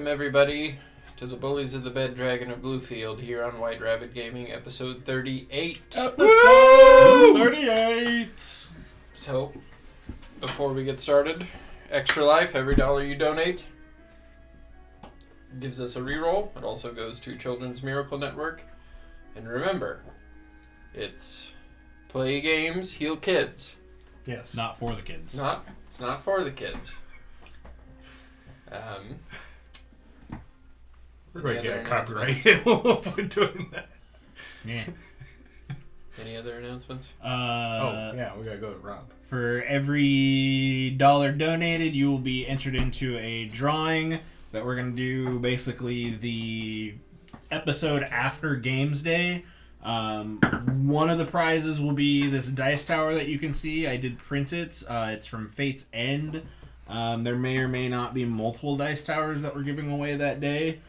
everybody, to the Bullies of the Bed Dragon of Bluefield here on White Rabbit Gaming, episode 38. Episode 38! So, before we get started, Extra Life, every dollar you donate gives us a reroll. It also goes to Children's Miracle Network. And remember, it's play games, heal kids. Yes. Not for the kids. It's not for the kids. We're going to get a copyright hit if we're doing that. Yeah. Any other announcements? We got to go to Rob. For every dollar donated, you will be entered into a drawing that we're going to do basically the episode after Games Day. One of the prizes will be this dice tower that you can see. I did print it. It's from Fate's End. There may or may not be multiple dice towers that we're giving away that day.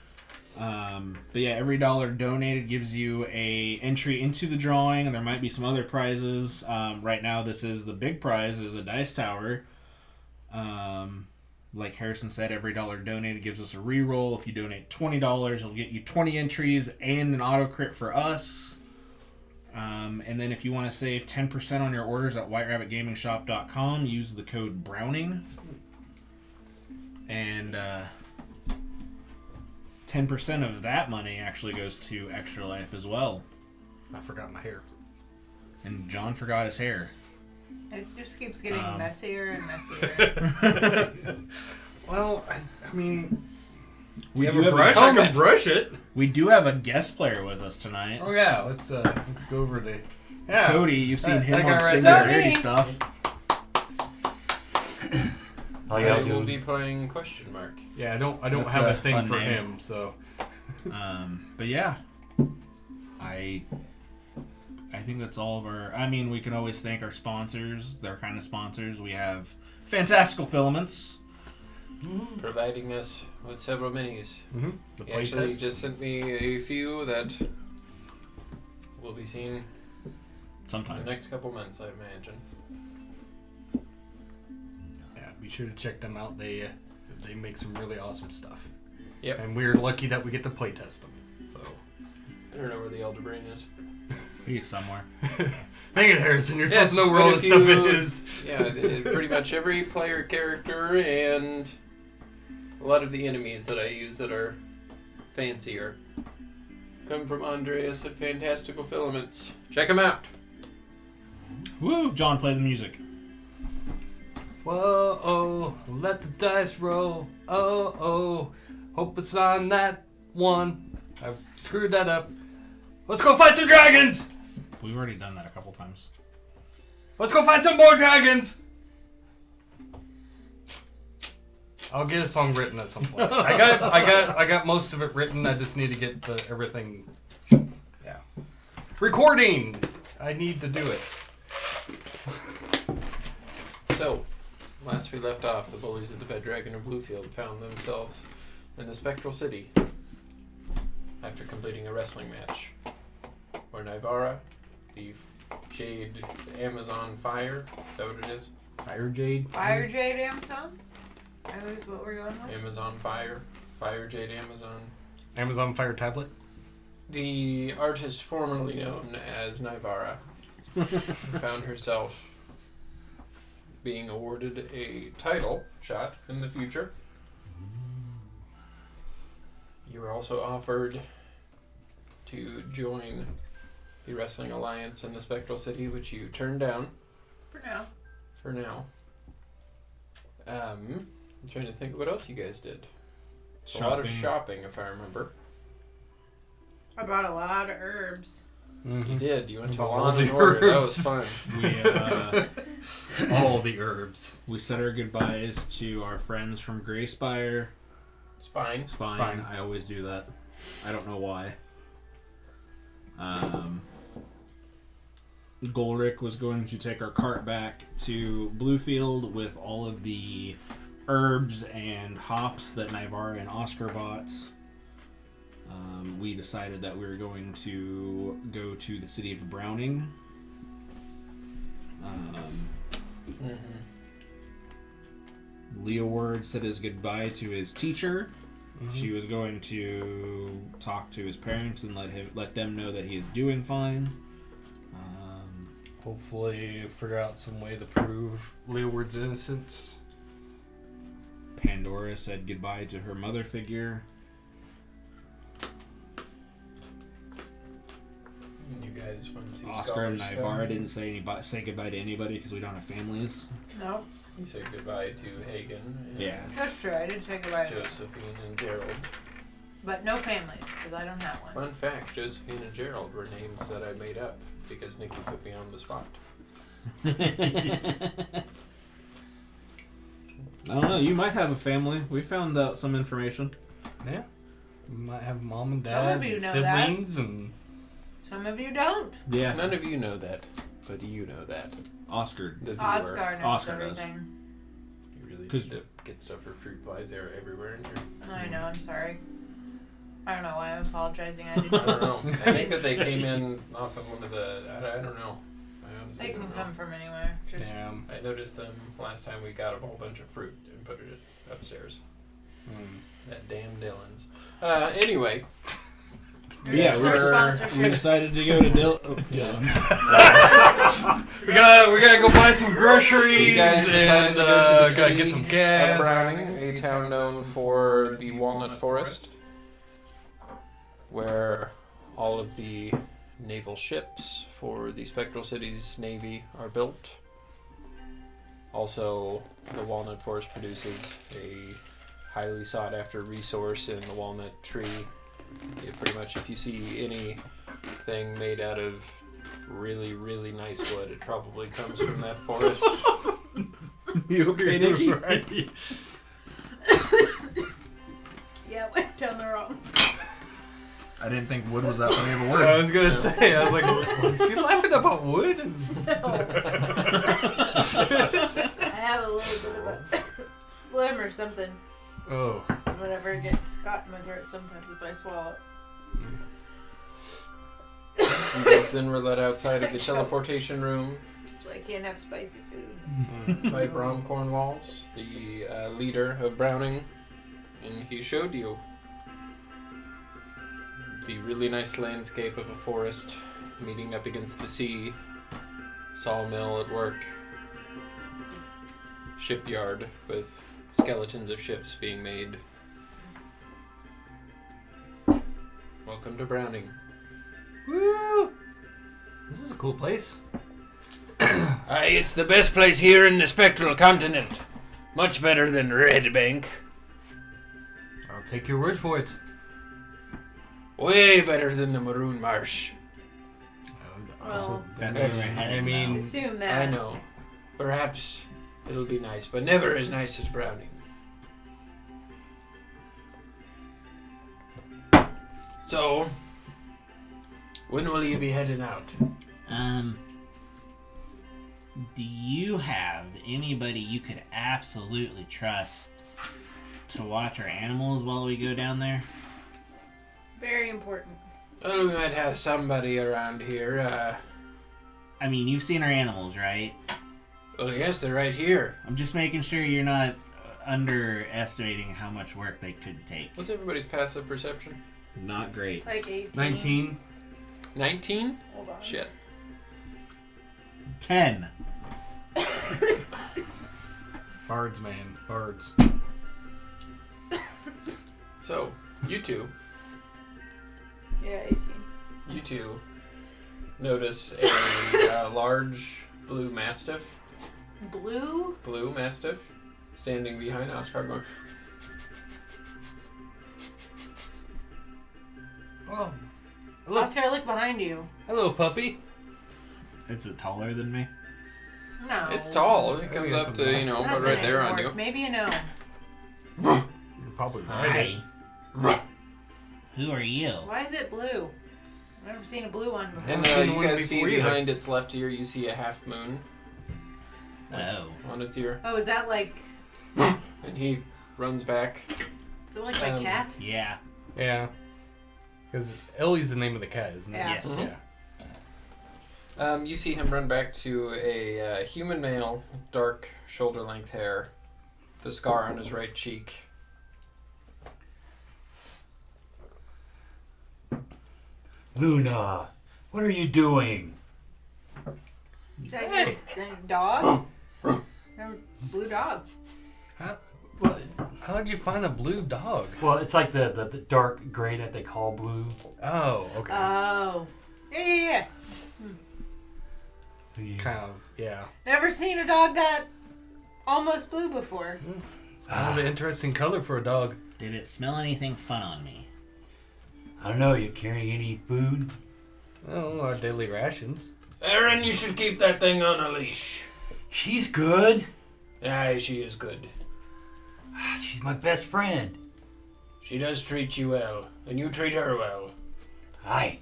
But yeah, every dollar donated gives you a entry into the drawing, and there might be some other prizes. Right now, this is the big prize, is a dice tower. Like Harrison said, every dollar donated gives us a reroll. If you donate $20, it'll get you 20 entries and an auto crit for us. And then if you want to save 10% on your orders at whiterabbitgamingshop.com, use the code Browning. And 10% of that money actually goes to Extra Life as well. I forgot my hair. And John forgot his hair. It just keeps getting messier and messier. Well, I mean, We have do a have brush. I can brush it. We do have a guest player with us tonight. Oh yeah, let's go over the. Yeah, Cody, you've seen him on right Singularity there. stuff. I will be playing question mark. Yeah, I don't That's have a a thing fun for name. him, so. But yeah, I think that's all of our. I mean, we can always thank our sponsors. They're kind of sponsors. We have Fantastical Filaments. Providing us with several minis. Mm-hmm. The He play actually test. just sent me a few that will be seen in Sometime. the next couple months, I imagine. Yeah, be sure to check them out. They make some really awesome stuff. Yep. And we're lucky that we get to play test them. So. I don't know where the Elder Brain is. He's somewhere. Dang it, Harrison! You're Yes, supposed to know where all but this if stuff you- is. Yeah, pretty much every player character and a lot of the enemies that I use that are fancier come from Andreas at Fantastical Filaments. Check him out. Woo! John, play the music. Whoa, oh, let the dice roll. Oh, oh, hope it's on that one. I screwed that up. Let's go fight some dragons! We've already done that a couple times. Let's go fight some more dragons! I'll get a song written at some point. I got most of it written. I just need to get everything. Yeah. Recording! I need to do it. So, last we left off, the Bullies of the Bed Dragon of Bluefield found themselves in the Spectral City after completing a wrestling match where Nivara, the Jade Amazon Fire, is that what it is? Fire Jade. Fire Jade Amazon? That is what we're going with? Amazon Fire, Fire Jade Amazon. Amazon Fire Tablet. The artist formerly known as Nivara found herself being awarded a title shot in the future. You were also offered to join the Wrestling Alliance in the Spectral City, which you turned down For now. for now. I'm trying to think what else you guys did. A lot of shopping, if I remember. I bought a lot of herbs. You did. You went to All Lawn the and Order. That herbs. was fun. We, All the herbs. we said our goodbyes to our friends from Greyspire. Spine. Spine. I always do that. I don't know why. Golrick was going to take our cart back to Bluefield with all of the herbs and hops that Nivara and Oscar bought. We decided that we were going to go to the city of Browning. Leoward said his goodbye to his teacher. She was going to talk to his parents and let them know that he is doing fine. Hopefully figure out some way to prove Leeward's innocence. Pandora said goodbye to her mother figure. You guys went to Oscar and Scholars Nivara Stone. didn't say goodbye to anybody because we don't have families. No, You said goodbye to Hagen and Yeah. that's true. I didn't say goodbye to them. Josephine and Gerald. But no families, because I don't have one. Fun fact, Josephine and Gerald were names that I made up because Nikki put me on the spot. I don't know. You might have a family. We found out some information. Yeah. You might have mom and Some dad of you and know siblings and Some of you don't. Yeah. None of you know that, but you know that. Oscar. The viewer. Oscar knows Oscar does. everything. You really 'Cause- need to get stuff for fruit flies there everywhere in here. I know, I'm sorry. I don't know why I'm apologizing. I didn't I don't know. I think that they came in off of one of the. I don't know. I honestly They can don't know. come from anywhere. Just damn. I noticed them last time we got a whole bunch of fruit and put it upstairs. That damn Dylan's. Anyway. Yeah, for we're- sponsorship. We decided to go to Dylan's. We gotta go buy some groceries You guys decided and to go to the gotta sea get some of gas. Browning, a town known for the walnut forest, where all of the naval ships for the Spectral City's navy are built. Also, the walnut forest produces a highly sought after resource in the walnut tree. Yeah, pretty much if you see anything made out of really, really nice wood, it probably comes from that forest. You okay, Nikki? Right. Yeah, went down the wrong. I didn't think wood was that funny of a I word. was gonna say, I was like, is she laughing about wood? I have a little bit of a phlegm or something. Oh. Whenever it gets caught in my throat sometimes if I swallow. You guys then were led outside of the teleportation room So I can't have spicy food. by Brom Cornwalls, the leader of Browning, and he showed you the really nice landscape of a forest meeting up against the sea, sawmill at work, shipyard with skeletons of ships being made. Welcome to Browning. Woo! This is a cool place. It's the best place here in the Spectral Continent. Much better than Red Bank. I'll take your word for it. Way better than the Maroon Marsh. Well, That's Okay. where we're headed I mean, now. assume I that. know. Perhaps it'll be nice, but never as nice as Browning. So, when will you be heading out? Do you have anybody you could absolutely trust to watch our animals while we go down there? Very important. Well, we might have somebody around here. I mean, you've seen our animals, right? Well, yes, they're right here. I'm just making sure you're not underestimating how much work they could take. What's everybody's passive perception? Not great. Like 18. 19. 19? Hold on. Shit. 10. Bards, man. Bards. So, you two Yeah, 18. You two notice a large blue mastiff, Blue? standing behind Oscar going, Oh. Oscar, look behind you. Hello, puppy. Is it taller than me? No. it's tall. It I comes mean, it's up a to, man. about Not right that there it's on dwarf. you. Maybe a gnome. You're probably right. Hi. Who are you? Why is it blue? I've never seen a blue one before. And seen you one guys see before either. behind its left ear, you see a half moon Oh. on its ear. Oh, is that like... And he runs back. Is it like my cat? Yeah. Yeah. Because Ellie's the name of the cat, isn't it? Yeah. Yes. Mhm. Yeah. You see him run back to a human male, dark shoulder-length hair, the scar on his right cheek. Luna, what are you doing? Is that your dog? Your blue dog. How'd you find a blue dog? Well, it's like the dark gray that they call blue. Oh, okay. Oh. Yeah. Kind of, yeah. Never seen a dog that almost blue before. It's kind of an interesting color for a dog. Did it smell anything fun on me? I don't know, you carrying any food? Oh, our daily rations. Aaron, you should keep that thing on a leash. She's good. Aye, she is good. She's my best friend. She does treat you well, and you treat her well. Aye.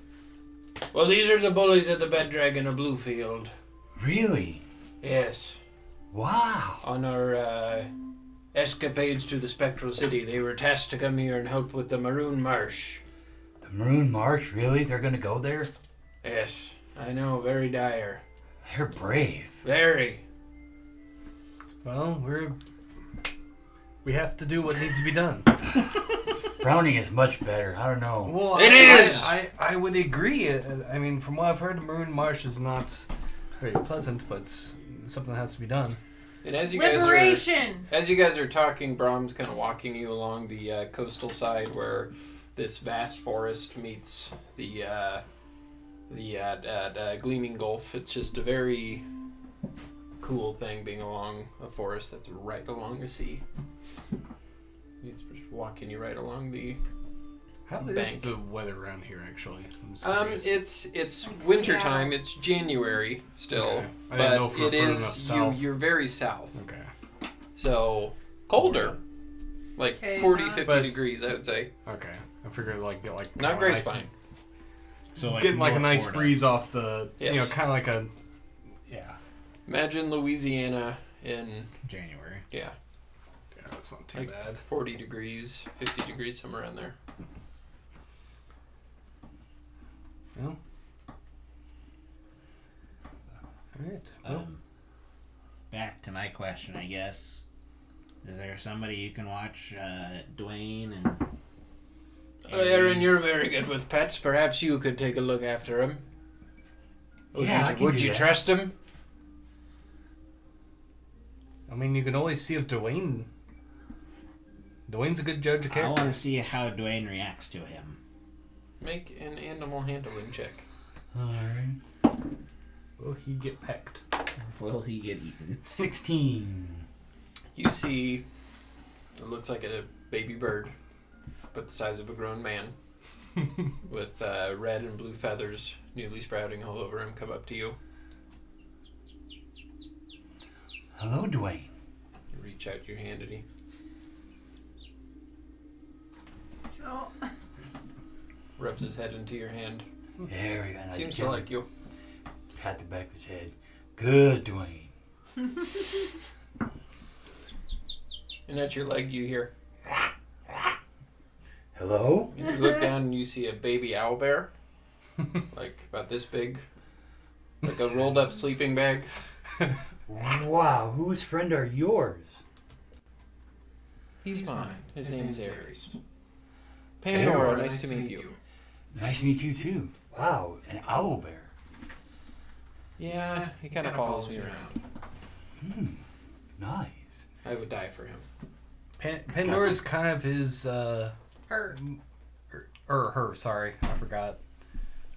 Well, these are the bullies at the Bed Dragon of Bluefield. Really? Yes. Wow. On our escapades to the Spectral City, they were tasked to come here and help with the Maroon Marsh. The Maroon Marsh, really? They're gonna go there? Yes, I know, very dire. They're brave. Very. Well, we have to do what needs to be done. Browning is much better. I don't know. Well, It is! I would agree. I mean, from what I've heard, the Maroon Marsh is not very pleasant, but something that has to be done. And as you Liberation! guys are talking, Brahm's kind of walking you along the coastal side where this vast forest meets the gleaming gulf. It's just a very cool thing being along a forest that's right along the sea. It's just walking you right along the How is bank. the weather around here, actually? I'm just curious. It's wintertime. It's January still, Okay. I didn't know but if we're it further is enough south. you're very south, Okay. so colder, like Okay, 40, not- 50 But- degrees, I would say. Okay. I figured get Not a Grace nice- Pine. So like getting like a North nice Florida. breeze off the Yes. kind of like a Imagine Louisiana in January. yeah, that's not too like bad. 40 degrees, 50 degrees, somewhere around there. Well. All right. Well, Back to my question, I guess. Is there somebody you can watch, Dwayne and? Aaron, you're very good with pets. Perhaps you could take a look after him. Yeah, I can Would do you that. trust him? I mean, you can always see if Dwayne's a good judge of I character. want to see how Dwayne reacts to him. Make an animal handling check. Alright. Will he get pecked? Will he get eaten? 16. You see, it looks like a baby bird, but the size of a grown man, with red and blue feathers newly sprouting all over him, come up to you. Hello, Dwayne. You reach out your hand and he Oh. rubs his head into your hand. There we go. Now Seems you to like you. pat the back of his head. Good, Dwayne. And at your leg you hear. Hello? And you look down and you see a baby owlbear, like about this big, like a rolled up sleeping bag. Wow, whose friend are yours? He's mine. His name is Aries. Pandora, Pandora, nice to meet you. Nice to meet you too. Wow, an owl bear. Yeah, he kind of follows me around. Nice. I would die for him. Pandora's kind of his Her. her. Sorry, I forgot.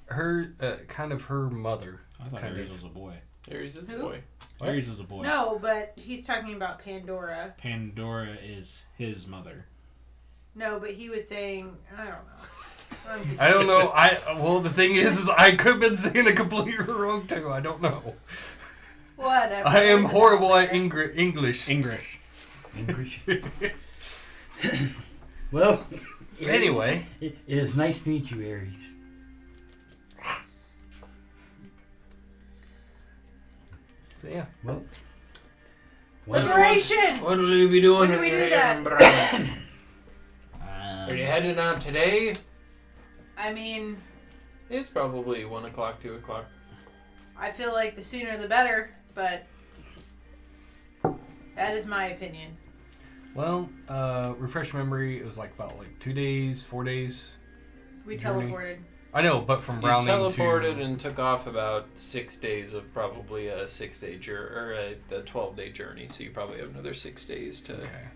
Her kind of her mother. I thought Kind Aries of. was a boy. Aries is a Who? boy. Aries is a boy. No, but he's talking about Pandora. Pandora is his mother. No, but he was saying, I don't know. I don't know. Well, the thing is I could have been saying it completely wrong too. I don't know. Whatever. I am It's horrible about at there. English. English. English. Well, Anyway, it is nice to meet you, Aries. so yeah. Well, Liberation! What will you be doing When do we when do you're that? in Brown? Are you Um, heading out today? I mean, It's probably 1 o'clock, 2 o'clock. I feel like the sooner the better, but that is my opinion. Well, refresh memory. It was about 2 days, 4 days. We Journey. teleported. I know, but from You Browning teleported to... and took off about 6 days of probably a 6-day journey, or a 12-day journey. So you probably have another 6 days to. Okay.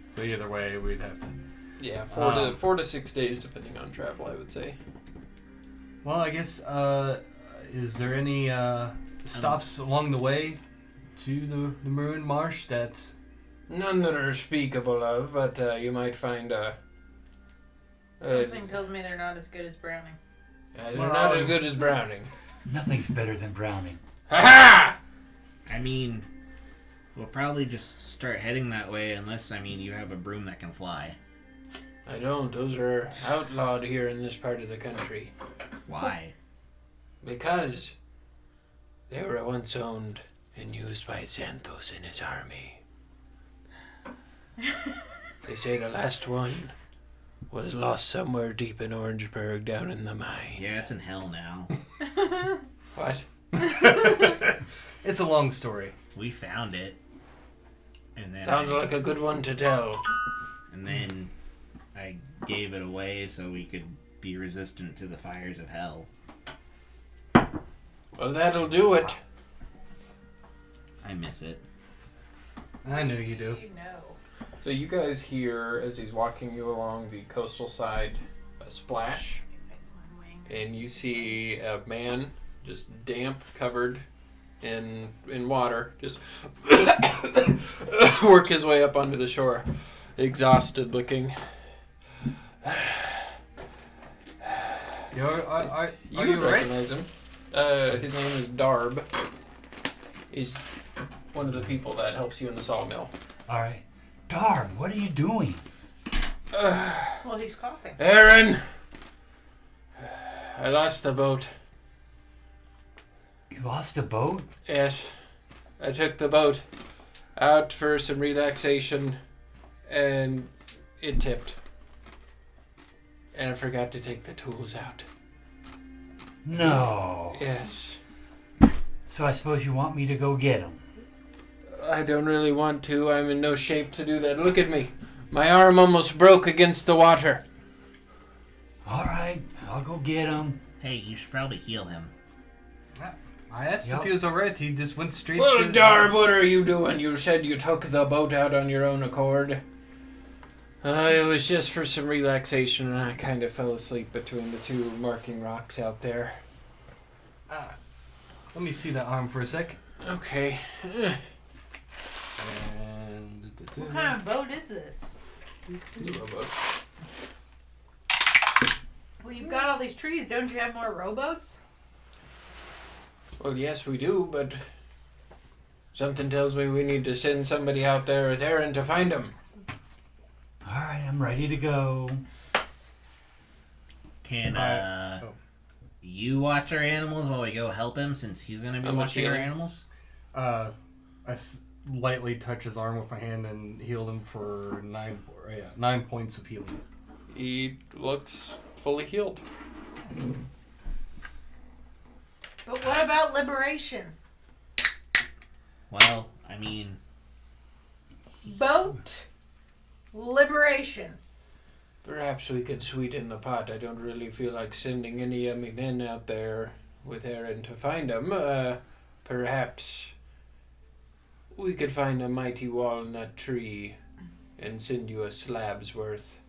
So either way, we'd have to... Yeah, 4 to 6 days depending on travel, I would say. Well, I guess, is there any stops along the way to the Maroon Marsh that... None that are speakable of, but you might find Something tells me they're not as good as Browning. they're not as good as Browning. Nothing's better than Browning. Ha I mean, we'll probably just start heading that way unless, you have a broom that can fly. I don't. Those are outlawed here in this part of the country. Why? Because they were once owned and used by Xanthos and his army. They say the last one was lost somewhere deep in Orangeburg down in the mine. Yeah, it's in hell now. What? It's a long story. We found it. And then Sounds like a good one to tell. And then I gave it away so we could be resistant to the fires of hell. Well, that'll do it. I miss it. I know you do. You know. So you guys hear, as he's walking you along the coastal side, a splash, and you see a man just damp, covered in water, just work his way up onto the shore, exhausted looking. You are You you right? recognize him. His name is Darb. He's one of the people that helps you in the sawmill. All right. Darb, what are you doing? Well, he's coughing. Aaron! I lost the boat. You lost a boat? Yes. I took the boat out for some relaxation, and it tipped. And I forgot to take the tools out. No. Yes. So I suppose you want me to go get them? I don't really want to. I'm in no shape to do that. Look at me. My arm almost broke against the water. All right, I'll go get them. Hey, you should probably heal him. I asked Yep. if he was alright. He just went straight Well, to... Darb, what are you doing? You said you took the boat out on your own accord. It was just for some relaxation, and I kind of fell asleep between the two marking rocks out there. Let me see that arm for a sec. Okay. And... What kind of boat is this? It's a rowboat. Well, you've got all these trees. Don't you have more rowboats? Well, yes, we do, but something tells me we need to send somebody out there with Aaron to find him. All right, I'm ready to go. Can oh. you watch our animals while we go help him since he's gonna be How much watching our healing? animals? I lightly touch his arm with my hand and healed him for 9 points of healing. He looks fully healed. But what about liberation? Well, Boat liberation. Perhaps we could sweeten the pot. I don't really feel like sending any of me men out there with Aaron to find him. Perhaps we could find a mighty walnut tree and send you a slab's worth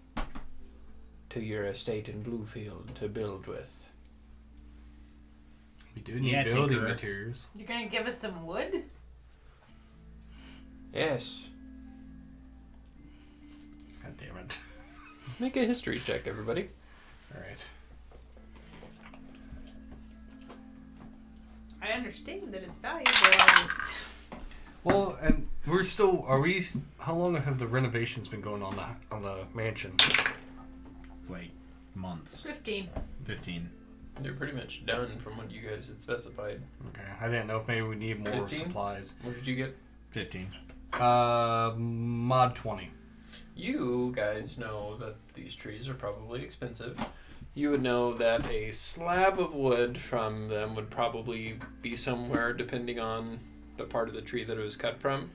to your estate in Bluefield to build with. We do need Yeah, building Tinkerer. materials. You're gonna give us some wood? Yes. God damn it. Make a history check, everybody. Alright. I understand that it's valuable. I just... Well, and we're still... How long have the renovations been going on the mansion? like months. 15. 15. You're pretty much done from what you guys had specified. Okay. I didn't know if maybe we need more 15? supplies. What did you get? 15. Mod 20. You guys know that these trees are probably expensive. You would know that a slab of wood from them would probably be somewhere, depending on the part of the tree that it was cut from,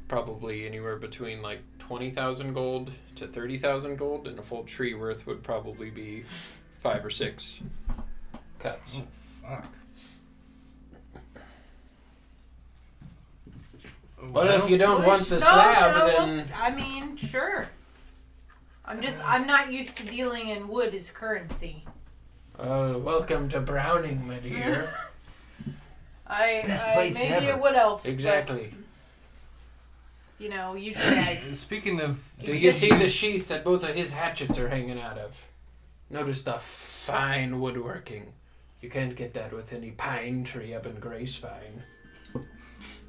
probably anywhere between like 20,000 gold to 30,000 gold, and a full tree worth would probably be 5 or 6. cuts. Fuck. Well, if you don't want the No, slab, no, then I mean, sure. I'm not used to dealing in wood as currency. welcome to Browning, my dear. Best place maybe ever. a wood elf. Exactly. But, usually I. Speaking of, So you see the sheath that both of his hatchets are hanging out of. Notice the fine woodworking. You can't get that with any pine tree up in Grayspine.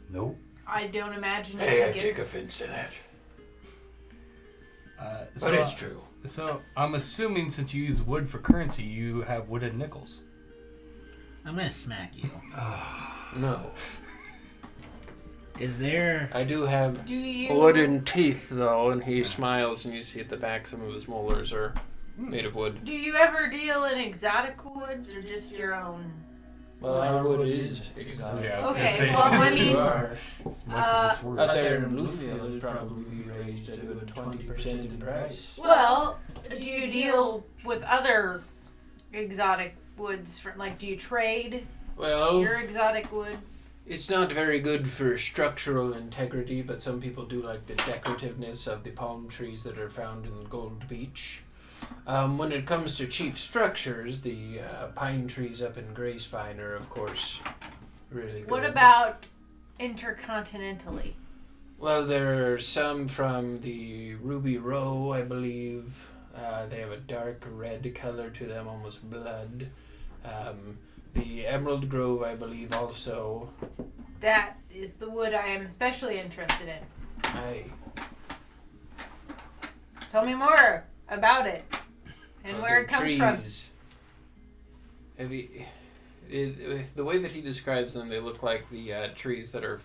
Nope. I don't imagine you Hey, I can take get. offense to that. so, But it's true. So I'm assuming since you use wood for currency, you have wooden nickels. I'm gonna smack you. No. Is there? I do have Do you? wooden teeth, though, and he smiles, and you see at the back some of his molars are made of wood. Do you ever deal in exotic woods or just your own? Well, our wood is exotic. Yeah, I was Okay, gonna say, well, I since mean- You are. as much as it's worth. Out there in Bluefield, it'd probably be raised at a good 20% in price. Well, do you deal with other exotic woods? Do you trade Well, your exotic wood? it's not very good for structural integrity, but some people do like the decorativeness of the palm trees that are found in Gold Beach. When it comes to cheap structures, the pine trees up in Grayspine are, of course, really good. What about intercontinentally? Well, there are some from the Ruby Row, I believe. They have a dark red color to them, almost blood. The Emerald Grove, I believe, also. That is the wood I am especially interested in. Aye. Tell me more about it and Well, where it they're comes from. trees. The way that he describes them, they look like the trees that are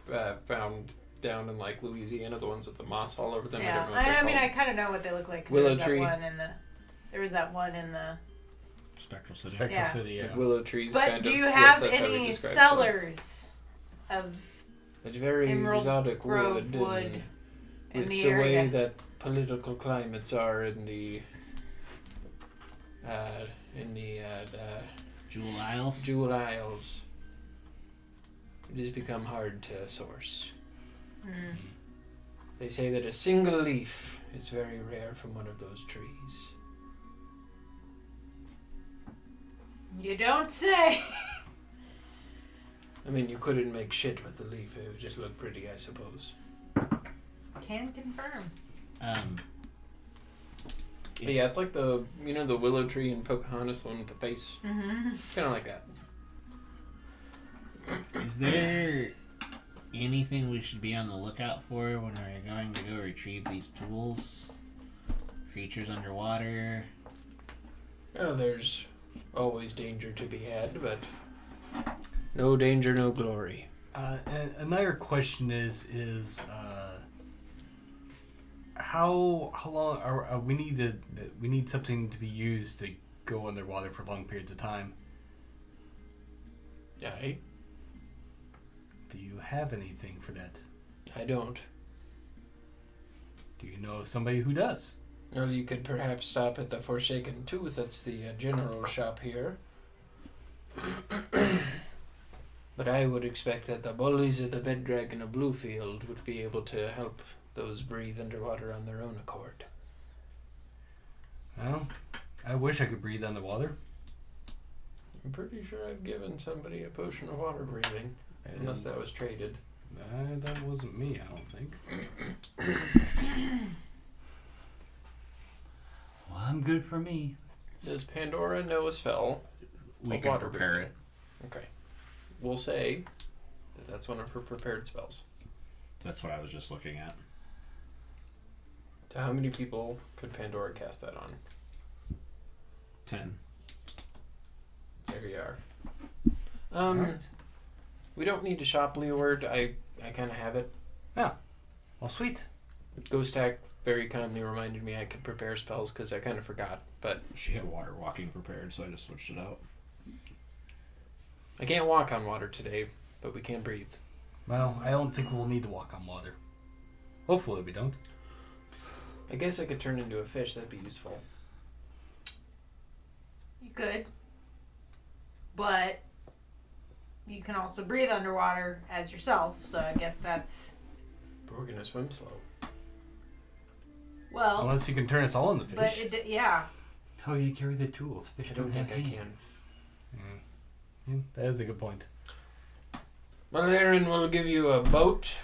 found down in like Louisiana, the ones with the moss all over them. Yeah, I don't know what they're I mean, I called. kind of know what they look like. 'Cause Willow there was tree. There was that one in the. Spectral City. Spectral Yeah. City, yeah. Like willow trees. But kind do of. you Yes, have that's how he any describes cellars of them. It's very Emerald exotic Grove wood. wood and in with the the area? way that political climates are in the Jewel Isles? Jewel Isles, it has become hard to source. Hmm. They say that a single leaf is very rare from one of those trees. You don't say. I mean, you couldn't make shit with the leaf. It would just look pretty, I suppose. Can confirm. But yeah, it's like the willow tree in Pocahontas, the one with the face. Mm-hmm. Kind of like that. Is there anything we should be on the lookout for when we're going to go retrieve these tools? Creatures underwater? Oh, there's always danger to be had, but no danger, no glory. And another question is how long are we need something to be used to go underwater for long periods of time. Aye. Do you have anything for that? I don't. Do you know of somebody who does? Well, you could perhaps stop at the Forsaken Tooth. That's the general shop here. But I would expect that the Bullies of the Bed Dragon of Bluefield would be able to help those breathe underwater on their own accord. Well, I wish I could breathe underwater. I'm pretty sure I've given somebody a potion of water breathing, unless that was traded. That wasn't me, I don't think. Well, I'm good for me. Does Pandora know a spell? We of can water prepare breathing? Okay. We'll say that that's one of her prepared spells. That's what I was just looking at. To how many people could Pandora cast that on? 10. There you are. We don't need to shop Leeward. I kind of have it. Well, sweet. Ghost Hack very kindly reminded me I could prepare spells because I kind of forgot. But She had water walking prepared, so I just switched it out. I can't walk on water today, but we can breathe. Well, I don't think we'll need to walk on water. Hopefully we don't. I guess I could turn into a fish. That'd be useful. You could. but you can also breathe underwater as yourself. So I guess that's But we're gonna swim slow. well. Unless you can turn us all into But fish. yeah, How do you carry the tools? Fish I don't think have I can. hands. That is a good point. Well, Aaron will give you a boat,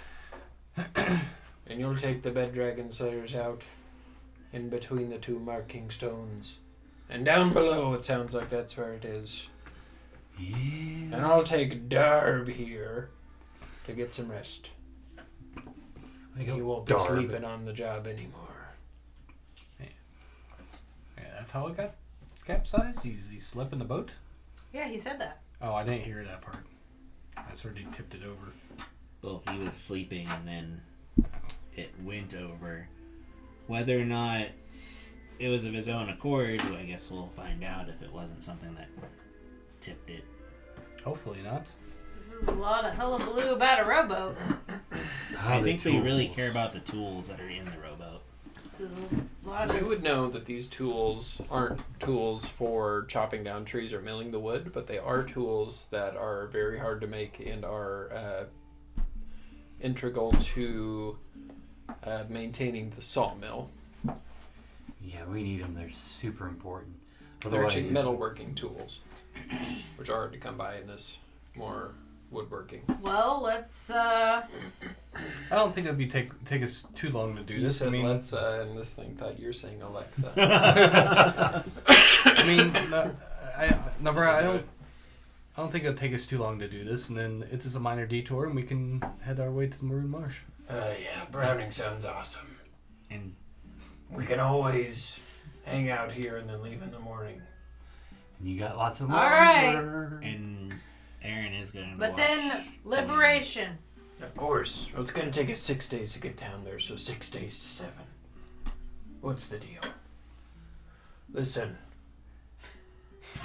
and you'll take the bed dragon slayers out in between the two marking stones. And down below, it sounds like that's where it is. Yeah. And I'll take Darb here to get some rest. I You won't be Darb. sleeping on the job anymore. Yeah, that's how it got capsized? He slept in the boat? yeah, he said that. Oh, I didn't hear that part. I just heard he tipped it over. Both he was sleeping and then it went over. Whether or not it was of his own accord, I guess we'll find out if it wasn't something that tipped it. Hopefully not. This is a lot of hullabaloo about a rowboat. I think we really care about the tools that are in the rowboat. This is a lot You of. would know that these tools aren't tools for chopping down trees or milling the wood, but they are tools that are very hard to make and are integral to maintaining the sawmill. Yeah, we need them. They're super important. They're actually Otherwise- metalworking tools, which are hard to come by in this more woodworking. Well, let's. I don't think it'd be take us too long to do You this. said I mean, let's, and this thing thought you were saying Alexa. I mean, I don't think it'll take us too long to do this, and then it's just a minor detour, and we can head our way to the Maroon Marsh. Yeah, Browning sounds awesome. And We can always hang out here and then leave in the morning. And you got lots of All right. water. and Aaron is going to But watch. then liberation. Of course. Well, it's going to take us 6 days to get down there, so 6 days to 7. What's the deal? Listen.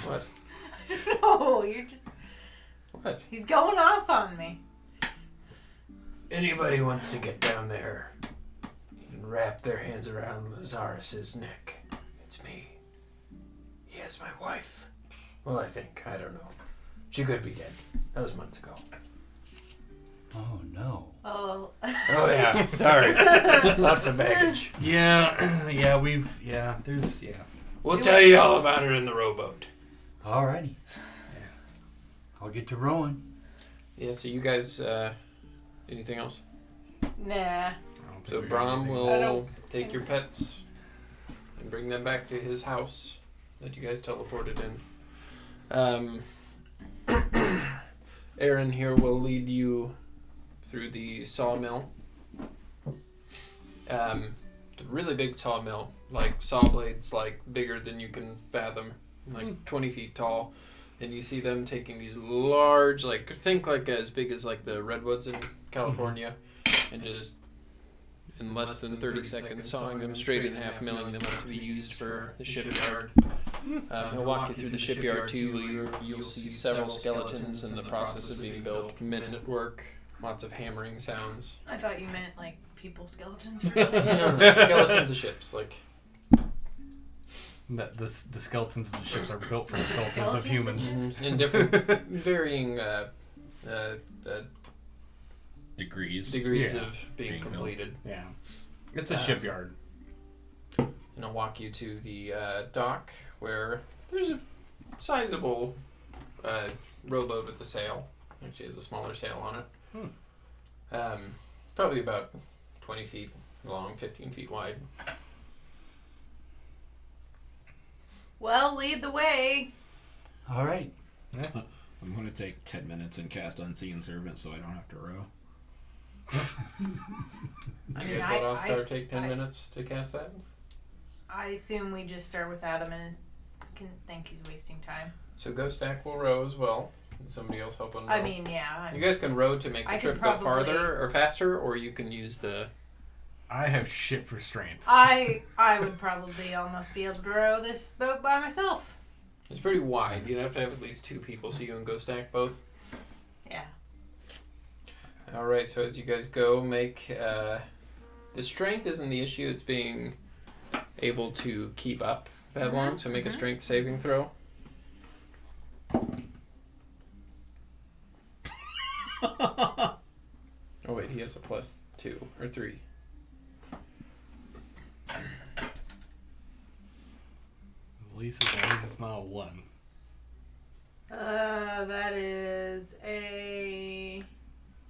What? No, you're just. What? He's going off on me. Anybody wants to get down there and wrap their hands around Lazarus's neck, it's me. He has my wife. Well, I think. I don't know. She could be dead. That was months ago. Oh no. Oh. Oh, yeah. Sorry. Lots of baggage. Yeah, We'll tell you all about her in the rowboat. Alrighty. I'll get to rowing. Yeah, so you guys, anything else? Nah. So Brahm will take your pets and bring them back to his house that you guys teleported in. Aaron here will lead you through the sawmill. It's a really big sawmill, like saw blades, like bigger than you can fathom, like 20 feet tall. And you see them taking these large, like think like as big as like the redwoods in California, and just in less than 30 seconds sawing them straight in half, milling them up to be used for the shipyard. He'll walk you through the shipyard too. You'll see several skeletons in the process of being built, men at work, lots of hammering sounds. I thought you meant like people skeletons for a second. No, skeletons of ships, like. That the skeletons of the ships are built from skeletons of Skeletons of humans. In different, varying Degrees. degrees Yeah. of being Being built. completed. Yeah, it's a shipyard. And I'll walk you to the dock where there's a sizable rowboat with a sail. Actually has a smaller sail on it. Probably about 20 feet long, 15 feet wide. Well, lead the way. Alright. I'm going to take 10 minutes and cast Unseen Servant so I don't have to row. I guess let Oscar take 10 minutes to cast that. I assume we just start with Adam and can think he's wasting time. So Ghost Stack will row as well. And somebody else help him row. I mean, yeah. You guys can row to make the I could trip go probably- farther or faster, or you can use the... I have shit for strength. I would probably almost be able to row this boat by myself. It's pretty wide. You'd have to have at least 2 people, so you and Ghost Stack both. Yeah. Alright, so as you guys go, make... the strength isn't the issue, it's being able to keep up that long, so make a strength saving throw. Oh wait, he has a +2 or 3. At least as long as it's not a 1. That is a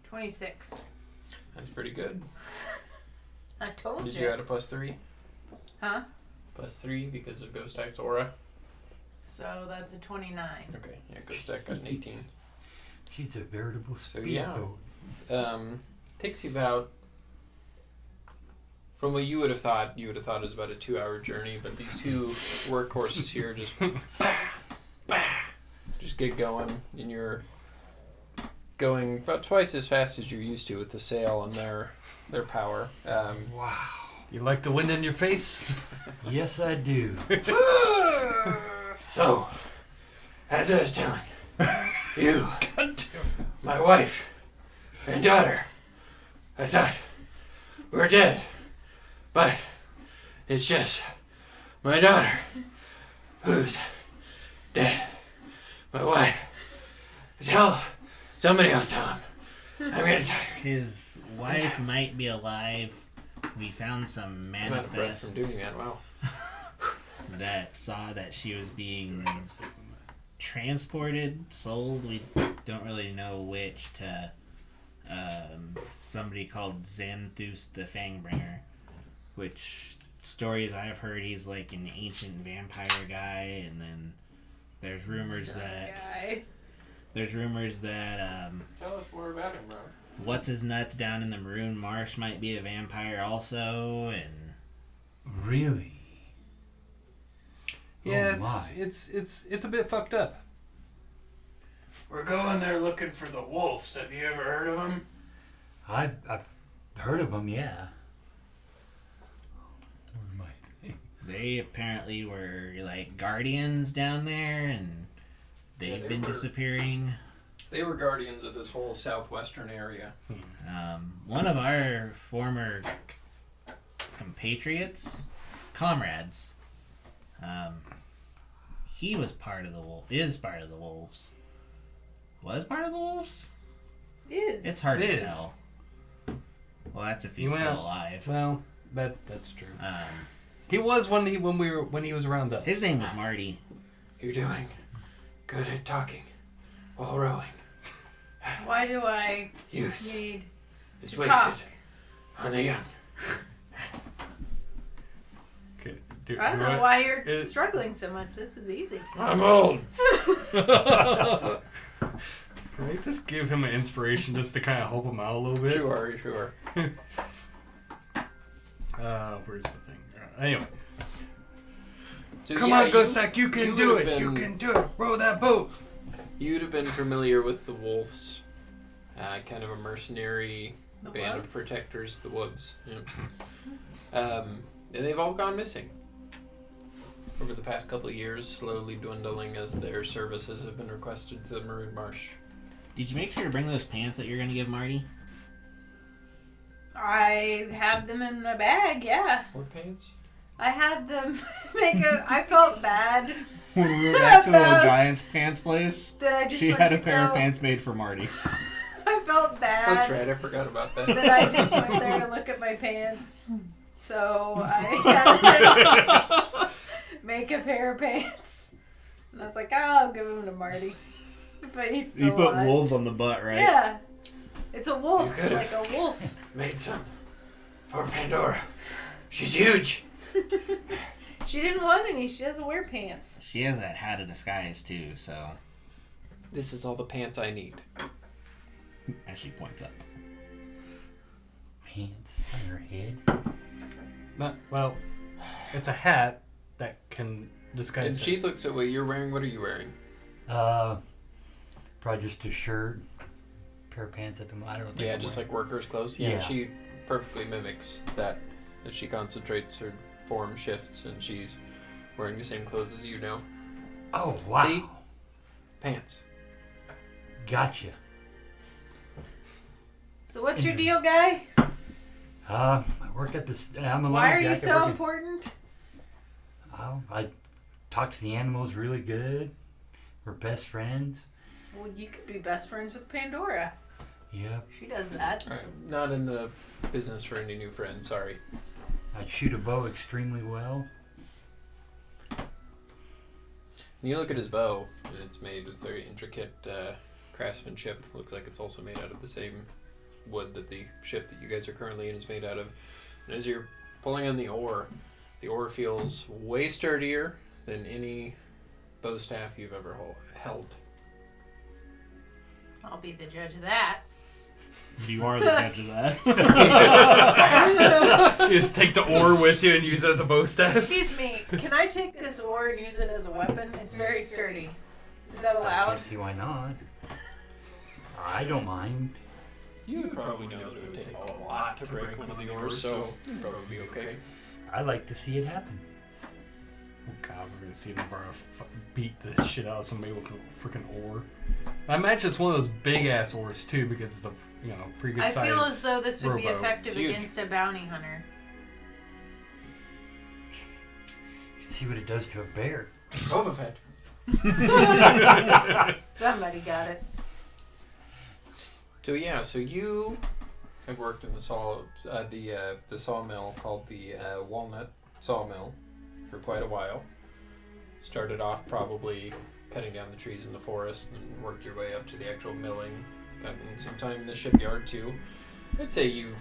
26. That's pretty good. I told Did you. you add a +3? Huh? +3 because of Ghost Axe aura. So that's a 29. Okay, yeah, Ghost Axe got an 18. She's a veritable So speedboat. yeah, takes you about. From what you would have thought it was about a 2-hour journey, but these two workhorses here just just get going, and you're going about twice as fast as you're used to with the sail and their power. Wow. You like the wind in your face? Yes, I do. So, as I was telling you, my wife and daughter, I thought we were dead, but it's just my daughter who's dead. My wife. Somebody else tell him. I'm getting tired. His wife might be alive. We found some I'm out of breath from doing manifests that. Wow. that saw that she was being transported, sold. We don't really know which to somebody called Xanthus the Fangbringer, which stories I've heard he's like an ancient vampire guy, and then there's rumors that Tell us more about him, Rob. what's his nuts down in the Maroon Marsh might be a vampire also, and Really? Yeah, Oh, it's a bit fucked up. We're going there looking for the wolves. Have you ever heard of them? I've heard of them, yeah. Where am I? they apparently were like guardians down there, and they've they been were. disappearing. They were guardians of this whole southwestern area. One of our former compatriots, comrades, he was part of the is part of the wolves. Was part of the wolves? Is. It's hard It to is. tell. Well, that's if He he's went still out- alive. Well, that's true. Um, He was when he was around us. his name was Marty. You're doing good at talking while rowing. Why do I Youth need is to wasted talk? on the young. Okay, do- I don't do know why you're it- struggling so much. This is easy. I'm old. Right, just give him an inspiration just to kind of help him out a little bit. Sure. Where's the thing? Anyway, So, come yeah, on, Ghostack, you can do would it. have You been- can do it. Row that boat. You'd have been familiar with the wolves. Kind of a mercenary The band of Woods? protectors, the Woods. Yeah. And they've all gone missing over the past couple of years, slowly dwindling as their services have been requested to the Maroon Marsh. Did you make sure to bring those pants that you're going to give Marty? I have them in my bag, yeah. War pants? I had them I felt bad When we went back to the About- Giants pants place, that I just she went had a to pair of go- pants made for Marty. I felt bad That's right, I forgot about that. that I just went there to look at my pants. So I had to make a pair of pants. And I was like, I'll give them to Marty. But he's still You put alive. wolves on the butt, right? Yeah. It's a wolf, You could've. like a wolf. Made some for Pandora. She's huge. She didn't want any. She doesn't wear pants. She has that hat of disguise too, so This is all the pants I need. as she points up. Pants on her head. Not well. It's a hat that can And disguise. she looks at what you're wearing. What are you wearing? Probably just a shirt, pair of pants at the moment. I don't think. Yeah, I'm just wearing- like workers' clothes. Yeah, Yeah. she perfectly mimics that. As she concentrates, her form shifts, and she's wearing the same clothes as you now. Oh wow! See? Pants. Gotcha. So what's your deal, guy? I work at this. I'm a Why are lumberjack. you I so work at- important? Oh, I talk to the animals really good. We're best friends. Well, you could be best friends with Pandora. Yep. She does that. All right, not in the business for any new friends. Sorry. I'd shoot a bow extremely well. You look at his bow, and it's made with very intricate craftsmanship. Looks like it's also made out of the same wood that the ship that you guys are currently in is made out of. And as you're pulling on the oar feels way sturdier than any bow staff you've ever held. I'll be the judge of that. You are the judge of that. You just take the oar with you and use it as a bow staff. Excuse me, can I take this oar and use it as a weapon? It's very sturdy. Is that I allowed? can't see why not. I don't mind. You would probably know that it would take a lot to break one of the oars, so you'd probably be okay. I like to see it happen. Oh god, we're gonna see Navarro beat the shit out of somebody with a freaking oar. I imagine it's one of those big ass oars too, because it's a pretty good I size. feel as though this would be rowboat. effective It's huge. against a bounty hunter. You can see what it does to a bear. Boba Fett. Somebody got it. So yeah, so you have worked in the sawmill called the Walnut Sawmill for quite a while. Started off probably cutting down the trees in the forest and worked your way up to the actual milling. Gotten some time in the shipyard too. I'd say you,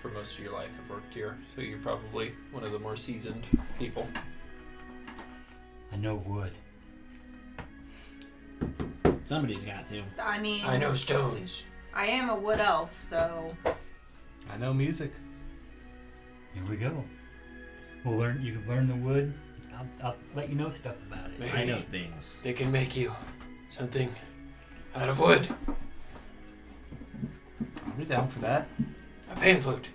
for most of your life, have worked here, so you're probably one of the more seasoned people. I know wood. Somebody's got to. I mean, I know stones. I am a wood elf, so I know music. Here we go. We'll learn. You can learn the wood. I'll let you know stuff about it. Maybe I know things. they can make you something out of wood. I'll be down for that. A pan flute.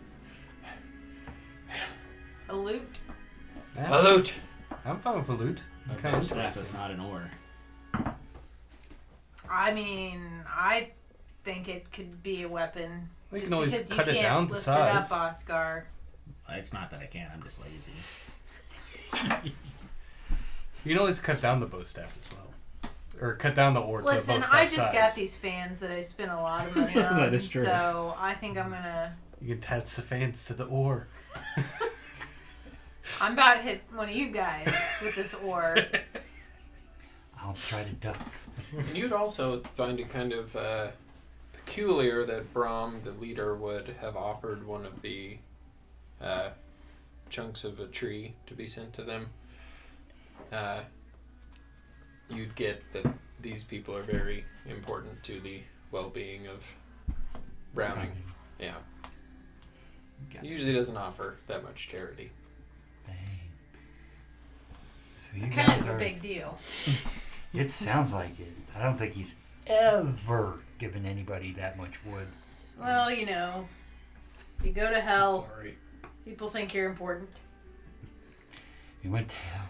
a lute. Yeah, A lute. I'm fine with a lute. Okay. Staff is not an oar. I mean, I think it could be a wepan. We Just can always because cut you it can't down to lift size. it up, Oscar. It's not that I can't. I'm just lazy. You can always cut down the bow staff as well, or cut down the oar to a bow Listen, staff I just size. got these fans that I spent a lot of money on. That is true. So I think I'm gonna. You can attach the fans to the oar. I'm about to hit one of you guys with this oar. I'll try to duck. And you'd also find it kind of peculiar that Brahm, the leader, would have offered one of the chunks of a tree to be sent to them. You'd get that these people are very important to the well-being of Browning. Yeah. Got Usually doesn't offer that much charity. Dang. So you Kind guys of a are. big deal. It sounds like it. I don't think he's ever given anybody that much wood. Well, you know, you go to hell. Sorry. People think you're important. He went to hell.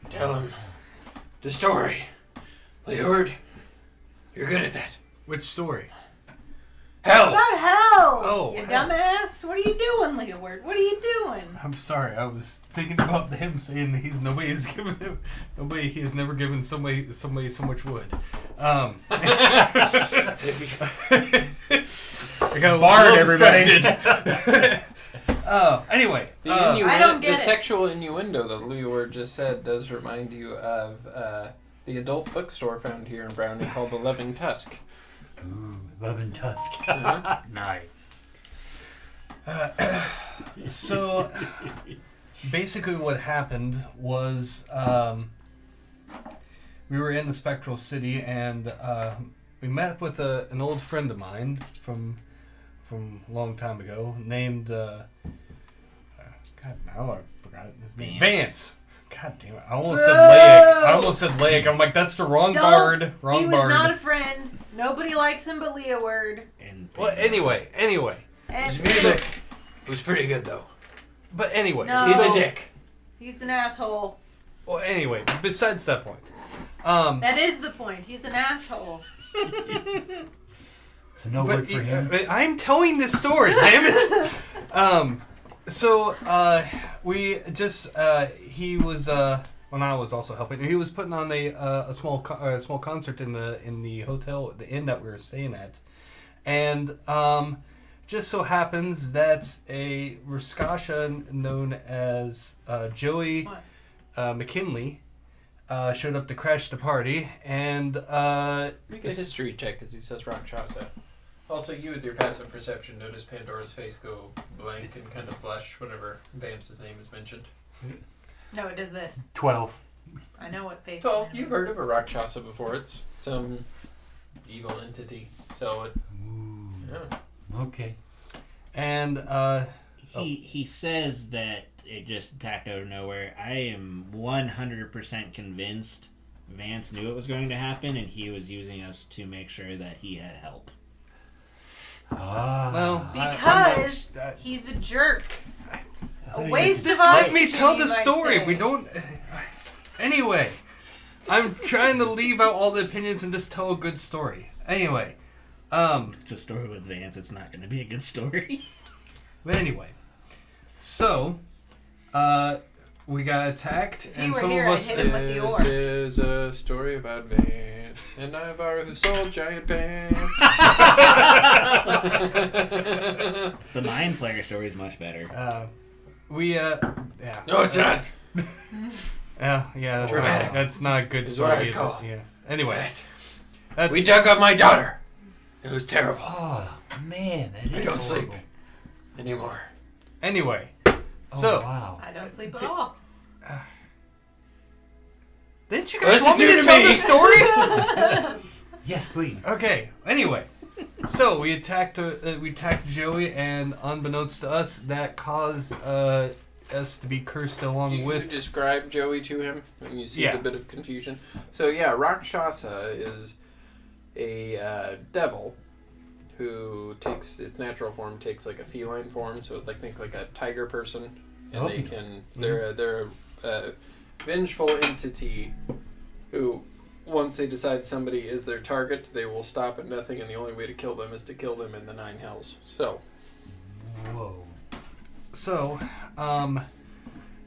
Tell him the story. Leeward, you're good at that. Which story? Hell! About hell! Oh, you hell. dumbass! What are you doing, Leeward? What are you doing? I'm sorry. I was thinking about him saying that nobody has never given somebody so much wood. I got a Bard, little everybody. distracted. Anyway, The, I don't get the it. sexual innuendo that Leeward just said does remind you of the adult bookstore found here in Browning called the Loving Tusk. Ooh, Love and Tusk. Uh-huh. Nice. so basically what happened was we were in the Spectral City and we met with an old friend of mine from a long time ago named God, now I forgot his name. Vance. God damn it. I almost said Laic. I'm like, that's the wrong Don't. bard. Wrong He was bard. not a friend. Nobody likes him but Leeward. And Well, anyway. And His music was pretty good though. But anyway. No. He's Oh. a dick. he's an asshole. Well, anyway, besides that point. That is the point. He's an asshole. So no wood for him. I'm telling this story, damn it. So we just he was Nana was also helping. He was putting on a small concert in the hotel, the inn that we were staying at, and just so happens that a Ruskasha known as Joey McKinley showed up to crash the party, and Make a history check as he says Rakshasa. Also, you with your passive perception notice Pandora's face go blank and kind of blush whenever Vance's name is mentioned. No, it does this. 12. I know what face. So, you've heard of a Rakshasa before. It's some evil entity. So, it, yeah. Okay. and He says that it just attacked out of nowhere. I am 100% convinced Vance knew it was going to happen, and he was using us to make sure that he had help. well, Because he's a jerk. A waste of just let oxygen, me tell you the might story. say. We don't. Anyway, I'm trying to leave out all the opinions and just tell a good story. Anyway, It's a story with Vance. It's not going to be a good story. but anyway, so we got attacked, If he and were some here, of I'd us. hit him with the This orb. is a story about Vance and Ivar who sold giant pants. The Mind Flayer story is much better. Yeah. No, it's not. Yeah, Dramatic. that's not a good Is story. what I'd either. call it. Yeah. Anyway, We dug up my daughter. It was terrible. Oh, man. That is I don't sleep horrible. anymore. anyway, Oh, so wow. I don't sleep at all. didn't you Well, guys this want is me new to to tell me. the story? Yes, please. Okay. Anyway, so we attacked Joey, and unbeknownst to us, that caused us to be cursed along You with. describe Joey to him, and you see Yeah. the bit of confusion. So yeah, Rakshasa is a devil who takes its natural form, takes like a feline form. So like think like a tiger person, and they can they're a vengeful entity who. Once they decide somebody is their target, they will stop at nothing, and the only way to kill them is to kill them in the 9 hells. So, Whoa. So,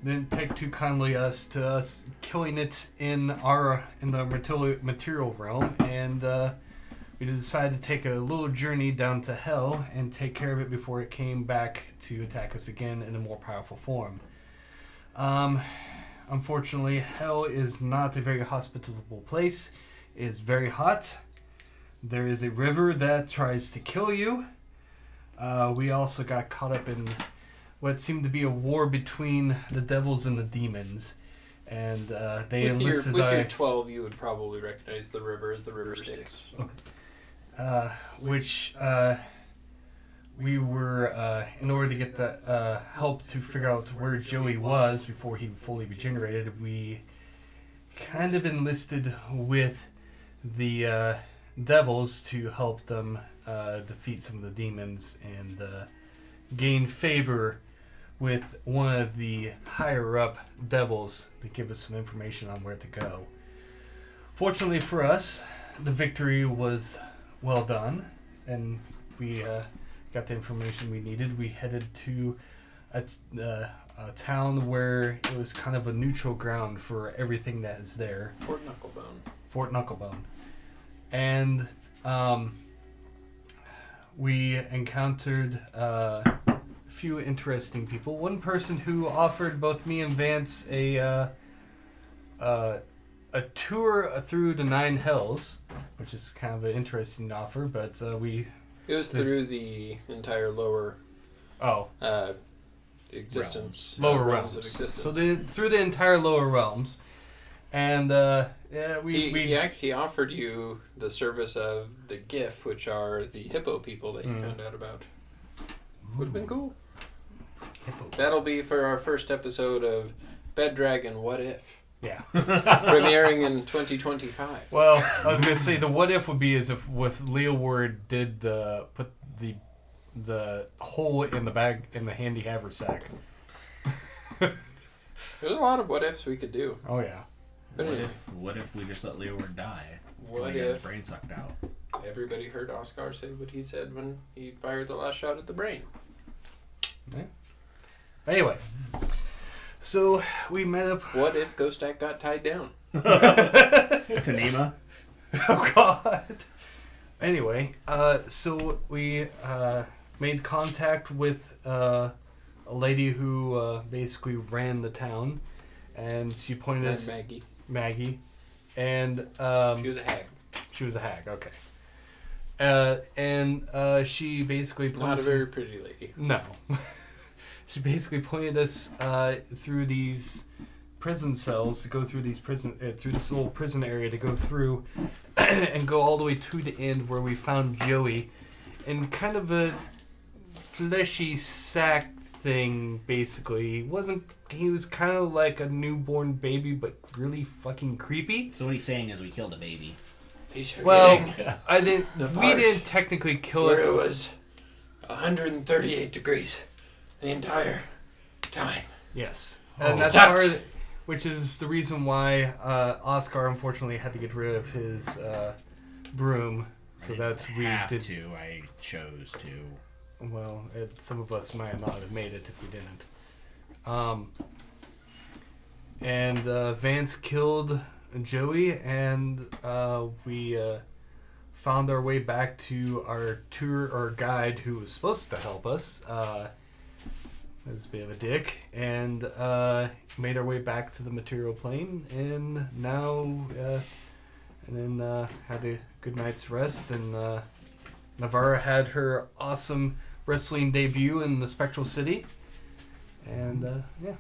didn't take too kindly to us killing it in the material realm, and we decided to take a little journey down to hell and take care of it before it came back to attack us again in a more powerful form. Unfortunately, hell is not a very hospitable place. It is very hot. There is a river that tries to kill you. We also got caught up in what seemed to be a war between the devils and the demons. And they with enlisted your 12, you would probably recognize the river as the river Styx. which we were, in order to get the help to figure out where Joey was before he fully regenerated, we kind of enlisted with the devils to help them defeat some of the demons and gain favor with one of the higher up devils to give us some information on where to go. Fortunately for us, the victory was well done, and we got the information we needed. We headed to a town where it was kind of a neutral ground for everything that is there. Fort Knucklebone. Fort Knucklebone. And we encountered a few interesting people. One person who offered both me and Vance a tour through the 9 hells, which is kind of an interesting offer, but It was through the entire lower existence. lower realms realms of existence. So through the entire lower realms, and he offered you the service of the GIF, which are the hippo people that you found out about. Would have been cool. That'll be for our first episode of Bed Dragon What If, yeah. premiering in 2025. Well, I was gonna say the what if would be as if Leo Ward did put the hole in the bag in the handy haversack. There's a lot of what ifs we could do. Oh yeah. But anyway, What if we just let Leoward die? what We got his if brain sucked out? everybody heard Oscar say what he said when he fired the last shot at the brain? Anyway, So we met up. What if Ghostak got tied down? Tanema. Oh God. Anyway, so we made contact with a lady who basically ran the town, and she pointed And us Maggie. and She was a hag. She was a hag. Okay. And she basically pointed Not a very pretty lady. No. She basically pointed us through these prison cells to go through these through this little prison area to go through and go all the way to the end where we found Joey in kind of a fleshy sack thing. Basically, he was kind of like a newborn baby, but really fucking creepy. So what he's saying is we killed a baby. He's Well, forgetting we didn't technically kill where it. it was 138 degrees the entire time. Yes, Oh. and that's Exact. part, which is the reason why Oscar unfortunately had to get rid of his broom. So that's we did. I chose to. Well, some of us might not have made it if we didn't. And Vance killed Joey, and we found our way back to our guide who was supposed to help us. Was a bit of a dick, and made our way back to the material plane, and now, and then had a good night's rest, and Navarra had her awesome wrestling debut in the Spectral City, and yeah,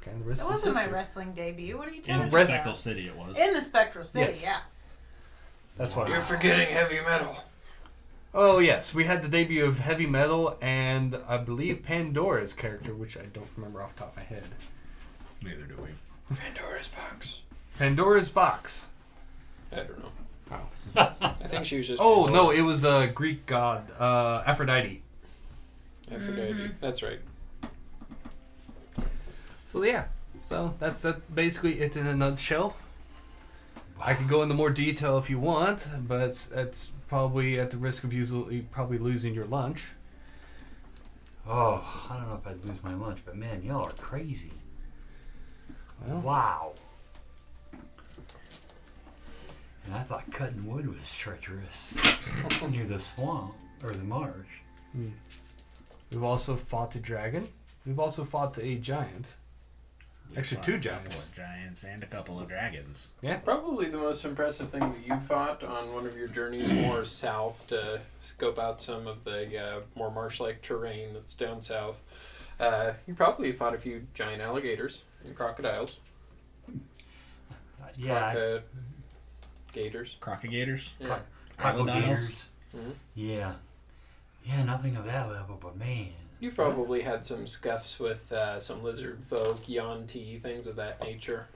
kind of the rest That is wasn't my history. wrestling debut. What are you In talking Rest- Spectral about? City, it was. In the Spectral City, Yes. yeah. That's what. You're forgetting heavy metal. Oh yes, we had the debut of Heavy Metal and I believe Pandora's character, which I don't remember off the top of my head. Neither do we. Pandora's box. Pandora's box. I don't know. Oh. I think she was just. Oh Pandora. no, it was a Greek god, Aphrodite. Aphrodite. That's right. So yeah, that's basically it in a nutshell. I could go into more detail if you want, but it's probably at the risk of you probably losing your lunch. Oh, I don't know if I'd lose my lunch, but man, y'all are crazy. Well, Wow. And I thought cutting wood was treacherous near the swamp or the marsh. we've also fought a dragon. We've also fought a giant. Actually, two A couple giants. of giants and a couple of dragons. Probably the most impressive thing that you fought on one of your journeys more south to scope out some of the more marsh-like terrain that's down south. You probably fought a few giant alligators and crocodiles. Yeah, Gators. Crocodigators. Yeah. crocodiles. Mhm. Yeah. Yeah, nothing of that level, but man. You've probably had some scuffs with some lizard folk, Yanti, things of that nature.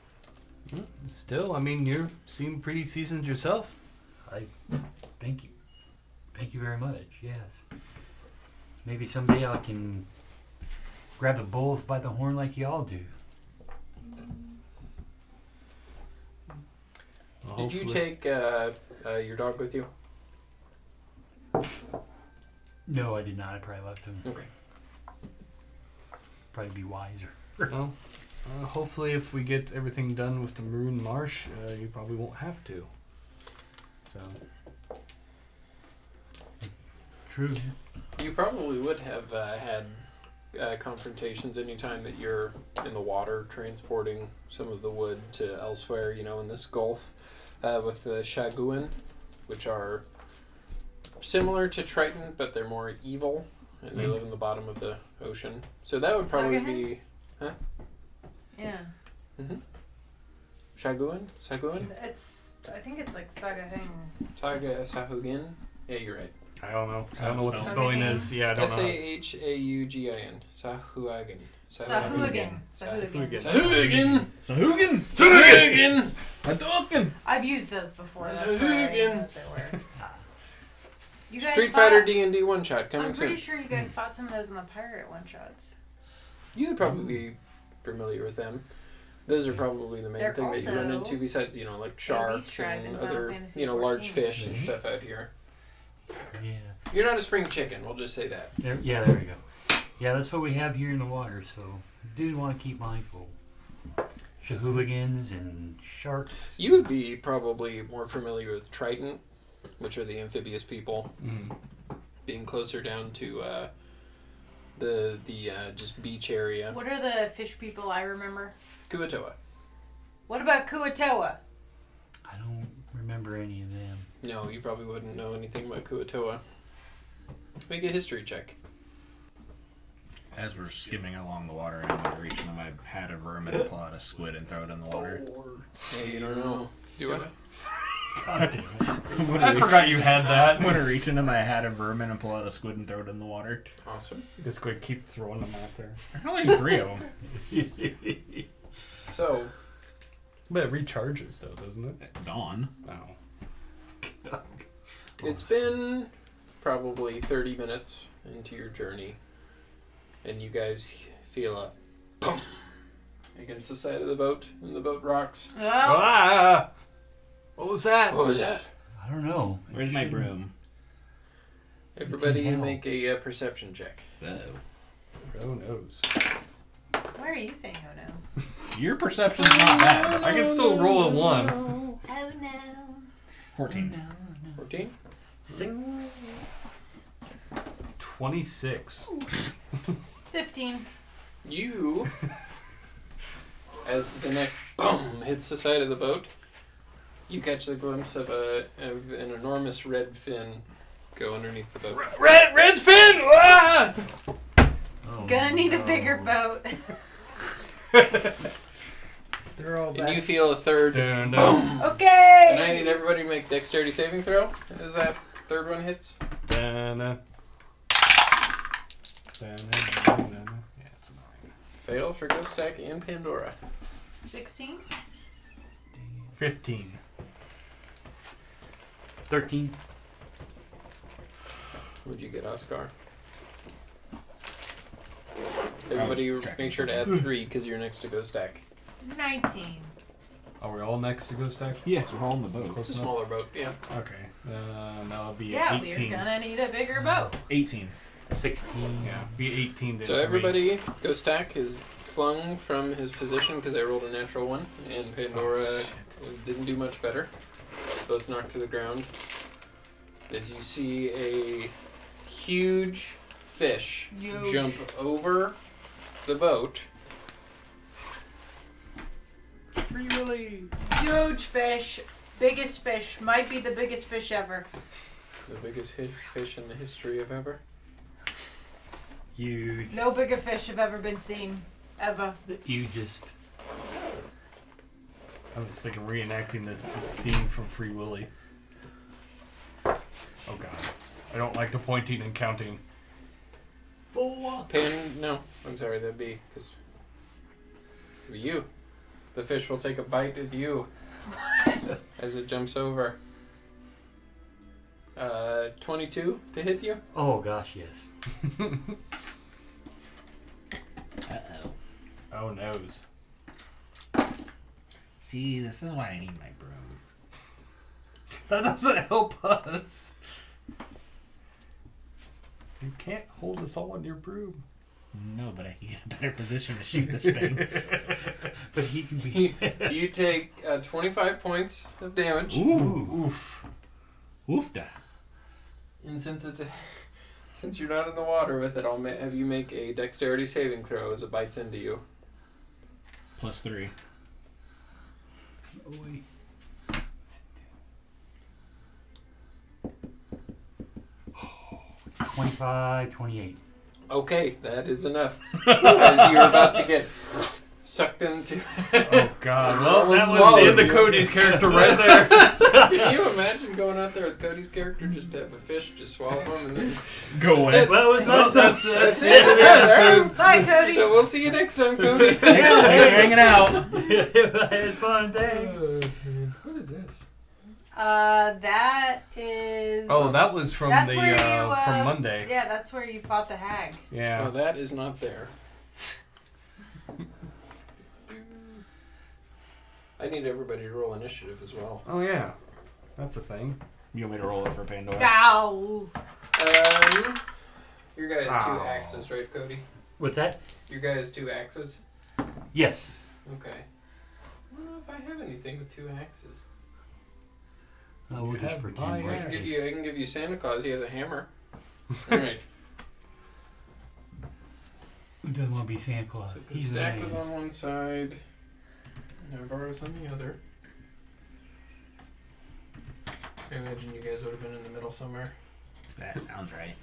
Still, I mean, you seem pretty seasoned yourself. Thank you. Thank you very much, yes. Maybe someday I can grab the bulls by the horn like y'all do. Well, Did you hopefully- take your dog with you? No, I did not. I probably left him. Okay. Probably be wiser. Well, hopefully, if we get everything done with the Maroon Marsh, you probably won't have to. So, True. You probably would have had confrontations anytime that you're in the water transporting some of the wood to elsewhere, in this Gulf, with the Shaguin, which are similar to Triton, but they're more evil, and they live in the bottom of the ocean. So that would probably be... Yeah. Shaguin? Saguin? I think it's like Sagaheng. Sahugin? Yeah, you're right. I don't know. I How don't know what the to spell it? spelling is. Yeah, I don't know. Sahaugin. Sahuagin. Sahuagin. Sahuagin. Sahuagin! Sahuagin! Sahuagin! Hadouken! I've used those before. That's where I Sahuagin. knew what they were. You guys Street fought- Fighter D&D one-shot coming I'm soon. pretty sure you guys fought some of those in the pirate one-shots. You would probably be familiar with them. Those are probably the main They're thing that you run also into besides, like sharks tribe in and Final other, Fantasy large 14. fish and stuff out here. Yeah. You're not a spring chicken, we'll just say that. There we go. Yeah, that's what we have here in the water, so do want to keep mindful. Shahooligans and sharks. You would be probably more familiar with Triton, which are the amphibious people, being closer down to the just beach area. What are the fish people I remember? Kuatoa. What about Kuatoa? I don't remember any of them. No, you probably wouldn't know anything about Kuatoa. Make a history check. As we're skimming along the water, I'm going to reach into my hat of vermin and pull out a squid and throw it in the water. Yeah, you don't know. Do it. I forgot you had that. I'm going to reach into my hat of vermin and pull out a squid and throw it in the water. Awesome. Just go keep throwing them out there. There's only 3 of them. So, But it recharges though, doesn't it? At dawn. Oh. it's been probably 30 minutes into your journey, and you guys feel a boom against the side of the boat, and the boat rocks. Oh, Ah! What was that? What was that? I don't know. Where's my broom? Everybody hell. make a perception check. Oh knows. why are you saying oh no? Your perception's not bad. I can still roll a 1. Oh no. 14. 14? 26. 15. You, as the next boom hits the side of the boat, you catch the glimpse of an enormous red fin go underneath the boat. Red fin! Ah! Oh, Gonna need a no. bigger boat. They're all And you feel a third Dun, dun. boom. Okay. And I need everybody to make dexterity saving throw as that third one hits. Dun, dun. Dun, dun, dun, dun. Yeah, it's a 9. Fail for Ghost Stack and Pandora. 16. 15. 13. What'd you get, Oscar? Everybody checking make sure to add 3 because you're next to Ghost Stack. 19. Are we all next to Ghost Stack? Yes, we're all in the boat. It's a smaller boat, yeah. Okay. That'll be Yeah, 18. we're gonna need a bigger boat. 18. 16. Yeah, be 18 then So for me. everybody, Ghost Stack is flung from his position because I rolled a natural 1, and Pandora didn't do much better. Both knocked to the ground. As you see a huge fish Huge. jump over the boat. Free Willy! Huge fish. Biggest fish. Might be the biggest fish ever. The biggest fish in the history of ever. You No bigger fish have ever been seen. Ever. just. I was thinking reenacting this scene from Free Willy. Oh god. I don't like the pointing and counting. No, I'm sorry, that'd be because you. The fish will take a bite at you as it jumps over. 22 to hit you. Oh gosh, yes. Uh-oh. Oh noes. See, this is why I need my broom. That doesn't help us. You can't hold us all on your broom. No, but I can get a better position to shoot this thing. But he can be. You take 25 points of damage. Ooh. Oof. Woofda. And since you're not in the water with it, I'll have you make a dexterity saving throw as it bites into you. +3. Oy. 25, 28. Okay, that is enough. As you're about to get sucked into. Oh god. Well, Almost that was swallowed in the you. Cody's character right there. Can you imagine going out there with Cody's character just to have a fish just swallow him and then Go That's away. it. Well, it was Well, nice. that's That's it. Yeah, Bye, Cody. so we'll see you next time, Cody. Thanks for hanging out. I had fun, thanks. What is this? That is. Oh, that was from That's the where you, from Monday. Yeah, that's where you fought the hag. Yeah. Oh, that is not there. I need everybody to roll initiative as well. Oh yeah. That's a thing. You want me to roll it for Pandora? Ow. Your guy has 2 Ow. axes, right, Cody? What's that? Your guy has 2 axes? Yes. Okay. if I have anything with 2 axes. Oh, we'll just have pretend my like I can this. give you Santa Claus. He has a hammer. All right. Who doesn't want to be Santa Claus? So the He's stack lame. was on one side. Navarro's on the other. I imagine you guys would have been in the middle somewhere. That sounds right.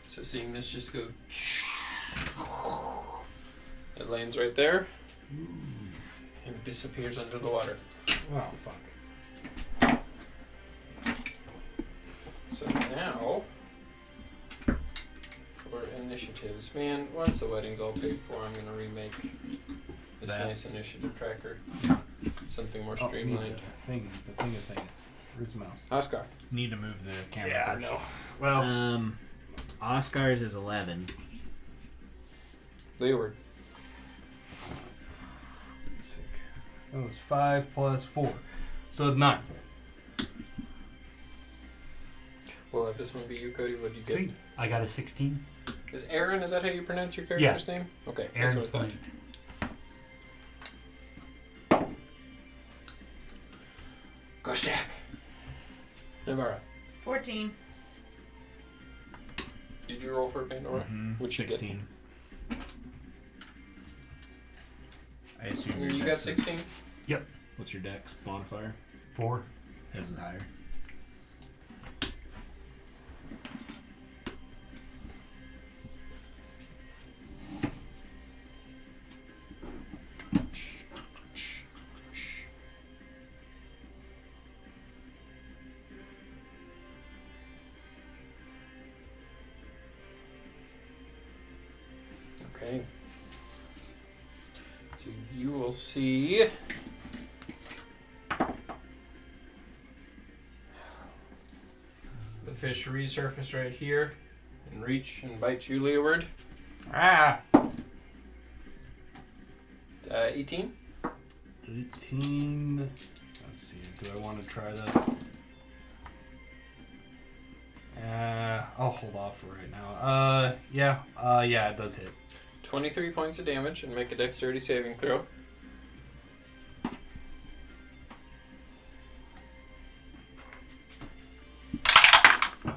So seeing this just go, it lands right there and disappears under the water. Oh fuck. So now for initiatives, man. Once the wedding's all paid for, I'm gonna remake this That. nice initiative tracker, something more Oh, streamlined. the thing is. Where's the mouse? Oscar, Need to move the camera Yeah, first. no. Well, Oscar's is 11. Leeward. that was 5 plus 4, so 9. We'll have this one be you, Cody. What'd you get? Sweet. I got a 16. Is Aaron? Is that how you pronounce your character's name? Okay, that's Aaron what I thought. Flint. Go stack. Navarro, 14. did you roll for Pandora? What'd you get? 16. I assume You your got dex is- 16? What's your dex modifier? 4. His is higher. Okay. So you will see the fish resurface right here and reach and bite you leeward. Ah! 18? 18. Let's see. Do I want to try that? I'll hold off for right now. Yeah, it does hit. 23 points of damage and make a dexterity saving throw. That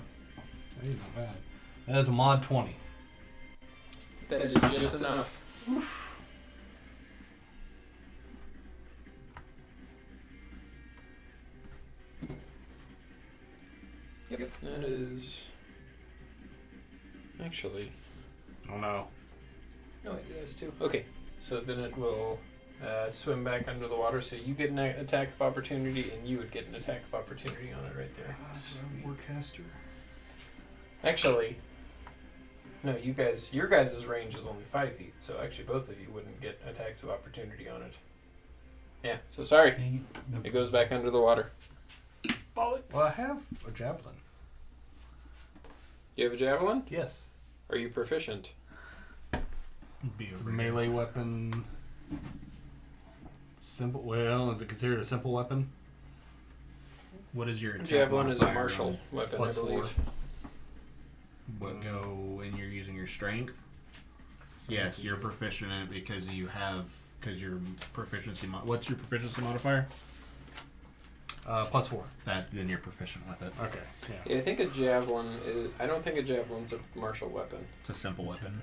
is not bad. That is a mod 20. That is just enough. Yep, that is... Actually... Oh no. No, it does too. Okay, so then it will swim back under the water, so you get an attack of opportunity, and you would get an attack of opportunity on it right there. Warcaster. Actually, no, your guys' range is only 5 feet, so actually both of you wouldn't get attacks of opportunity on it. Yeah, so sorry. Dang it. No It goes back under the water. Well, I have a javelin. You have a javelin? Yes. Are you proficient? Be It's a over here. melee weapon. Simple. Well, is it considered a simple weapon? What is your attack Javelin is a modifier martial on weapon, Plus I believe. What go when you're using your strength? Yes, you're proficient in it because your proficiency. What's your proficiency modifier? Plus 4. Then you're proficient with it. Okay. Yeah. Yeah, I think a javelin is... I don't think a javelin's a martial weapon. It's a simple weapon.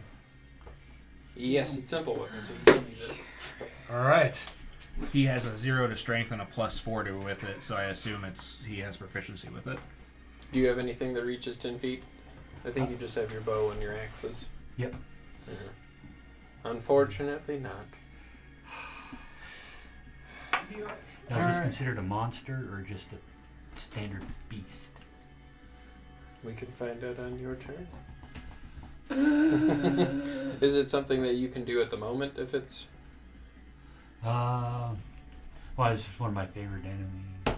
Yes, it's simple weapon, so you can use it. All right. He has a 0 to strength and a +4 to with it, so I assume he has proficiency with it. Do you have anything that reaches 10 feet? I think you just have your bow and your axes. Yep. Yeah. Unfortunately not. Now, is this Alright. considered a monster or just a standard beast? We can find out on your turn. Is it something that you can do at the moment if it's... Well, this is one of my favorite enemies.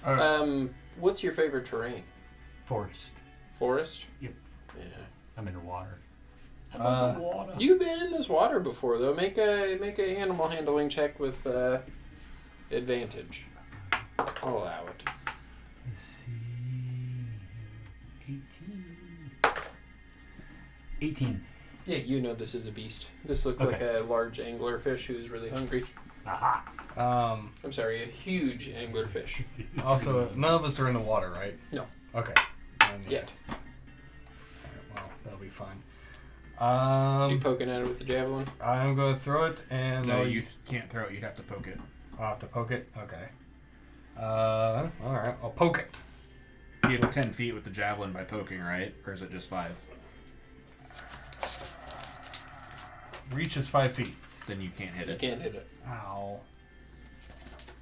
All right. What's your favorite terrain? Forest. Forest? Yep. Yeah. I'm in the water. Uh, You've been in this water before, though. Make a animal handling check with advantage. I'll allow it. Let's see. 18. Yeah, you know this is a beast. This looks like Okay. a large anglerfish who's really hungry. Aha. I'm sorry, a huge anglerfish. Also, none of us are in the water, right? No. Okay. Then, yeah. Yet. Alright, well, that'll be fine. So you poking at it with the javelin? I'm going to throw it, and No, you can't throw it. You'd have to poke it. I'll have to poke it? Okay. Alright, I'll poke it. You get 10 feet with the javelin by poking, right? Or is it just 5? Reach is 5 feet. Then you can't hit You it. can't hit it. Ow.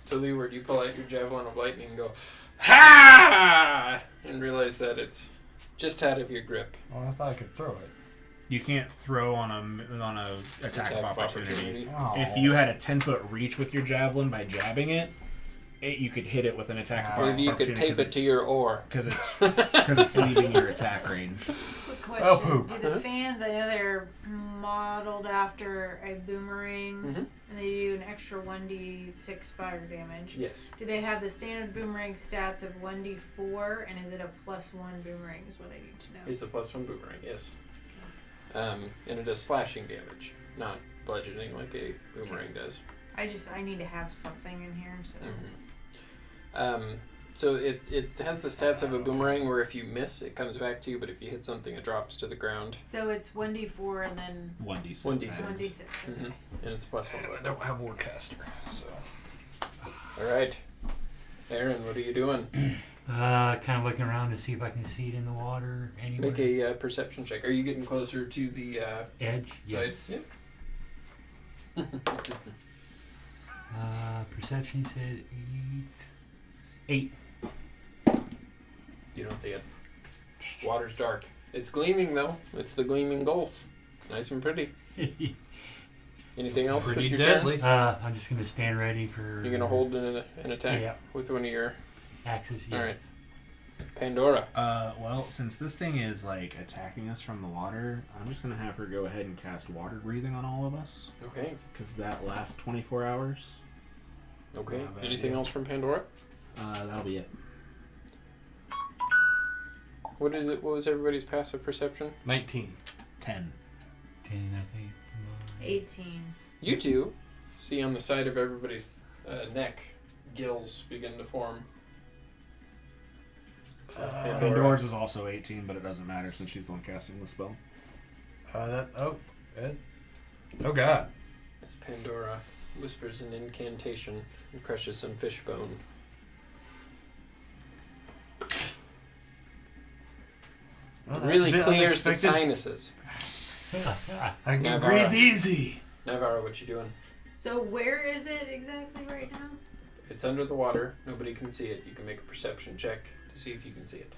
So Leeward, you pull out your javelin of lightning and go, ha! And realize that it's just out of your grip. Well, I thought I could throw it. You can't throw on a attack of opportunity. Ow. If you had a 10-foot reach with your javelin by jabbing it, you could hit it with an attack of Or opportunity. you could tape it to your oar. Because it's leaving your attack range. Quick question. Oh, poop. Do the fans, I know they're modeled after a boomerang, Mhm. and they do an extra 1d6 fire damage. Yes. Do they have the standard boomerang stats of 1d4, and is it a +1 boomerang is what I need to know. It's a +1 boomerang, yes. And it does slashing damage, not bludgeoning like a boomerang does. I need to have something in here, so. So it has the stats of a boomerang where if you miss, it comes back to you, but if you hit something, it drops to the ground. So it's 1d4 and then 1d6. 1d6. 1d6. Okay. Mm-hmm. And it's +1 I weapon. don't have Warcaster, so. Alright. Aaron, what are you doing? Kind of looking around to see if I can see it in the water anywhere. Make a perception check. Are you getting closer to the Edge? side? Yes. Yeah. Perception said 8. You don't see it. Water's dark. It's gleaming, though. It's the gleaming Gulf. Nice and pretty. Anything else with Pretty your deadly. turn? I'm just going to stand ready for... You're going to hold an attack Yeah. with one of your Axis, yes. Alright. Pandora. Well, since this thing is like attacking us from the water, I'm just gonna have her go ahead and cast water breathing on all of us. Okay. Because that lasts 24 hours. Okay. Not bad, Anything yeah. else from Pandora? That'll be it. What is it? What was everybody's passive perception? 19. 10. 10, I think. 18. You two see on the side of everybody's neck, gills begin to form. That's Pandora. Pandora's is also 18, but it doesn't matter since she's the one casting the spell. Ed. Oh god. As Pandora whispers an incantation and crushes some fish bone. Well, It that's really a bit clears the unexpected. sinuses. I can Navarra. breathe easy. Navarro, what you doing? So where is it exactly right now? It's under the water. Nobody can see it. You can make a perception check to see if you can see it.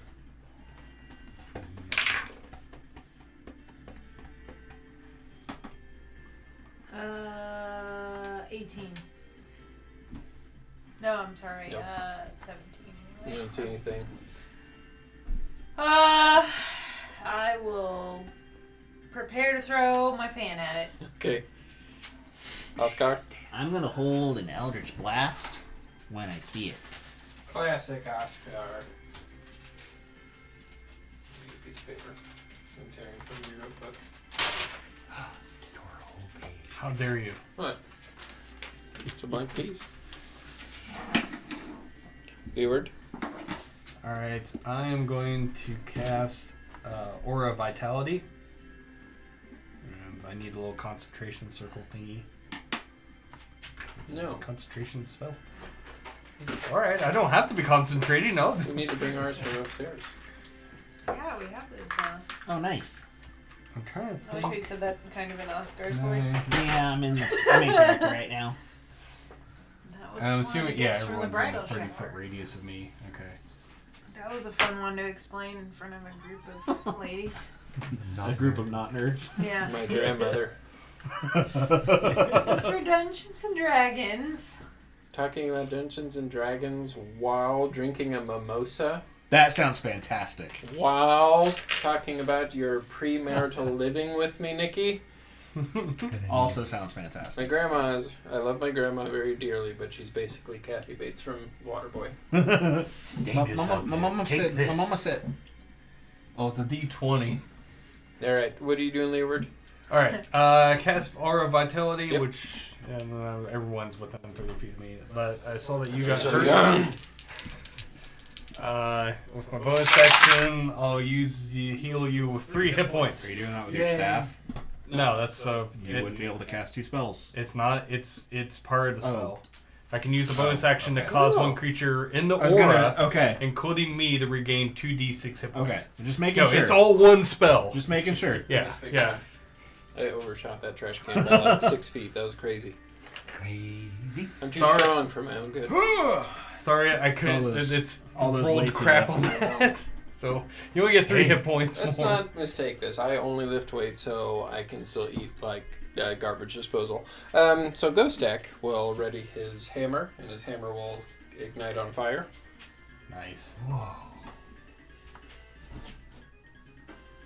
18. No, I'm sorry. Nope. 17. You don't see anything. I will prepare to throw my fan at it. Okay. Oscar? I'm gonna hold an Eldritch Blast when I see it. Classic Oscar. Need a piece of paper. I'm tearing from your notebook. How dare you? What? Just a blank piece. Leeward? Alright, I am going to cast Aura Vitality. And I need a little concentration circle thingy. It's No. a concentration spell. Alright, I don't have to be concentrating, no. We need to bring ours from upstairs. Yeah, we have those now. Oh, nice. I'm trying to I think. like how you said that kind of in Oscar's No. voice. Yeah, I'm in character right now. That was I'm one assuming, that yeah, gets from the everyone's in a bridal 30-foot shower. radius of me. Okay. That was a fun one to explain in front of a group of ladies. A group of not nerds. Yeah. My grandmother. This is for Dungeons and Dragons. Talking about Dungeons and Dragons while drinking a mimosa. That sounds fantastic. While talking about your premarital living with me, Nikki. Also sounds fantastic. My grandma is, I love my grandma very dearly, but she's basically Kathy Bates from Waterboy. My mama said. Oh, it's a D20. Alright, what are you doing, Leeward? All right. Cast Aura of Vitality, Yep. which everyone's within 30 feet of me. But I saw that you got So hurt. young. With my bonus action, I'll heal you with 3 hit points. Are you doing that with your Yay. staff? No, that's You wouldn't be able to cast 2 spells. It's not. It's part of the spell. Oh. If I can use the bonus action to cause one creature in the I was aura, okay. including me, to regain 2d6 hit Okay. points. Just making No, sure. it's all one spell. Just making sure. Yeah, yeah. I overshot that trash can by like 6 feet. That was crazy. Crazy. I'm too Sorry. strong for my own good. Sorry, I couldn't. All those- It's all those rolled weights crap you on that. So you only get 3 hit points Let's more. not mistake this. I only lift weights so I can still eat like garbage disposal. So Ghost Deck will ready his hammer, and his hammer will ignite on fire. Nice.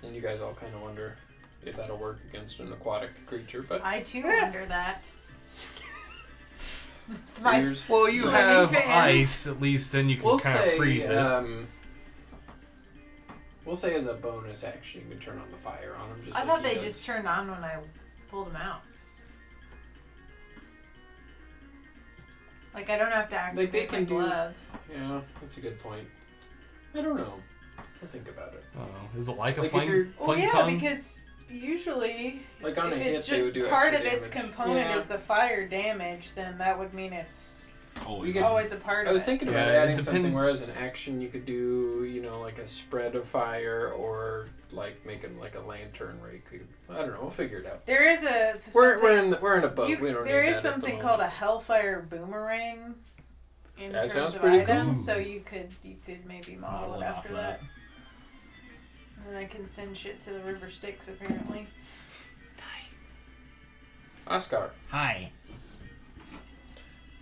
And you guys all kind of wonder if that'll work against an aquatic creature, but I too wonder that. My here's Well, you Let have me fans. ice at least, then you can we'll kind of say freeze it. we'll say as a bonus action you can turn on the fire on him. Just I like thought he they does. just turned on when I pulled them out. Like I don't have to activate they can my do- gloves. Yeah, that's a good point. I don't know. I'll think about it. I don't know. Is it like a Like if you're- flame? Well, flame yeah, tongue? because usually Like on a if hit, it's they would just do part extra of its damage. component Yeah. is the fire damage, then that would mean it's You could- always a part I of was it. thinking about Yeah, it adding something depends. where as an action you could do, like a spread of fire or like making like a lantern where you could, I don't know, we'll figure it out. There is a We're in a boat. we don't there need is that at the something moment. called a Hellfire Boomerang in That terms sounds of pretty item, cool. so you could maybe model Model it it off after that. that. And I can send shit to the River Styx apparently. Oscar. Hi.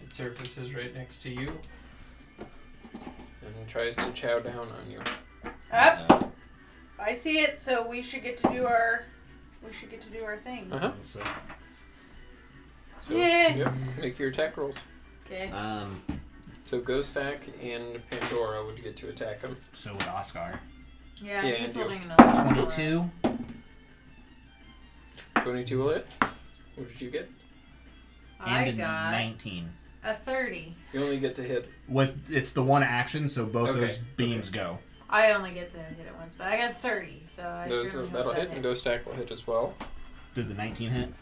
It surfaces right next to you and tries to chow down on you. Up. I see it, so we should get to do our things. Uh-huh. So, So, Yeah. Yep. Make your attack rolls. Okay. So Ghost Stack and Pandora would get to attack him. So would Oscar. Yeah, Yeah, he's and holding another 22. 22 will hit. What did you get? I And a got 19. a 30. You only get to hit. It's the one action, so both Okay, those beams go. I only get to hit it once, but I got 30, so I Those, sure hope that'll that hit, and hits. Ghost Stack will hit as well. Did the 19 hit?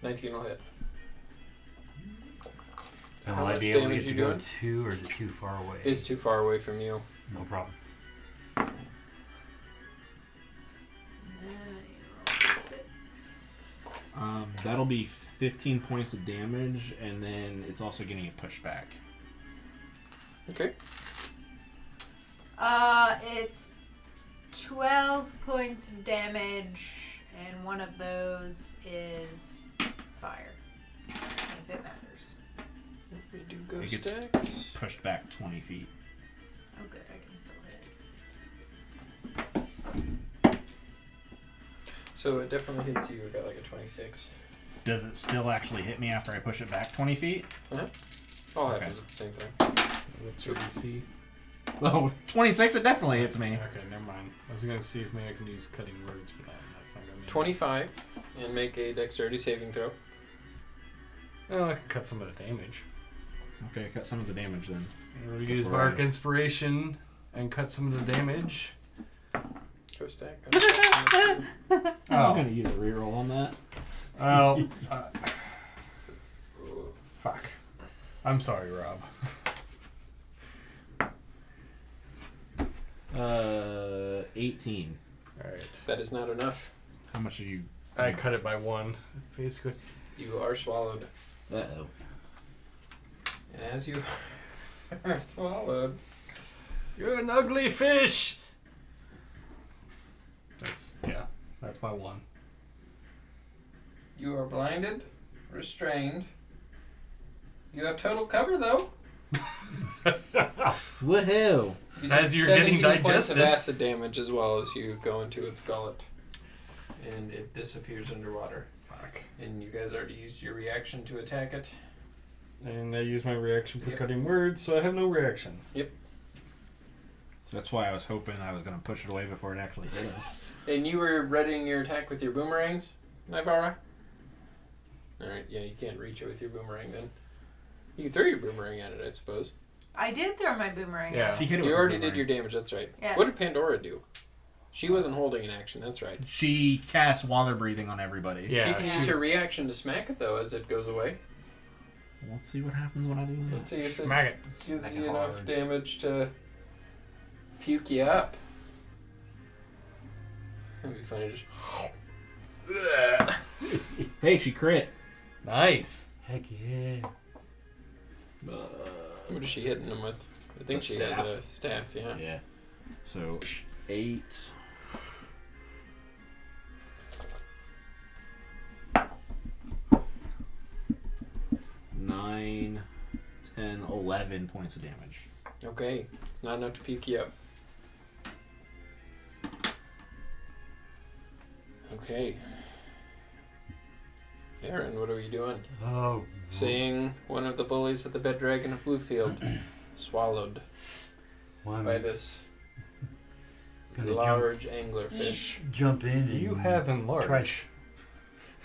19 will hit. So How will I much be able to damage get you to go doing? 2 or is it too far away? It's too far away from you. No problem. That'll be 15 points of damage, and then it's also getting a pushback. Okay. It's 12 points of damage, and one of those is fire. If it matters. We do It Ghost gets- Stacks. Pushed back 20 feet. Oh, good, I can still hit. So it definitely hits you. I got like a 26. Does it still actually hit me after I push it back 20 feet? All Okay. happens at the same time. what's your DC? Oh, 26, it definitely hits me. Okay, never mind. I was gonna see if maybe I can use cutting words, but that's not gonna be 25 and make a dexterity saving throw. Oh, I can cut some of the damage. Okay, cut some of the damage then. We'll use Before Bark I- Inspiration and cut some of the damage. Ghost Stack. I'm Oh, gonna use a reroll on that. well, fuck. I'm sorry, Rob. 18. All right, That is not enough. How much are you? I cut it by 1, basically. You are swallowed. Uh-oh. And as you are swallowed, You're an ugly fish. That's my 1. you are blinded, restrained. You have total cover though. Woohoo! You As take you're getting 17 points digested. of acid damage as well as you go into its gullet, and it disappears underwater. Fuck. And you guys already used your reaction to attack it. And I use my reaction for Yep. cutting words, so I have no reaction. That's why I was hoping I was going to push it away before it actually hit us. And you were readying your attack with your boomerangs, Nivara? Alright, yeah, you can't reach it with your boomerang then. You can throw your boomerang at it, I suppose. I did throw my boomerang. Yeah. She hit it with You her already boomerang. did your damage, that's right. Yes. What did Pandora do? She wasn't holding an action, that's right. She casts water breathing on everybody. Yeah. She can use her reaction to smack it, though, as it goes away. Let's see what happens when I do that. Let's see if it Smack it. gives Smack you it enough hard. damage to puke you up. That'd be funny. Just... Hey, she crit. Nice. Heck yeah. What is she hitting him with? I think A she staff. has a staff, yeah. Yeah. So, 8. Nine, 10, 11 points of damage. Okay, it's not enough to puke you up. Okay. Aaron, what are you doing? Oh. Seeing one of the bullies at the Bed Dragon of Bluefield swallowed Well, by I'm this gonna large anglerfish. jump in and You have try enlarged.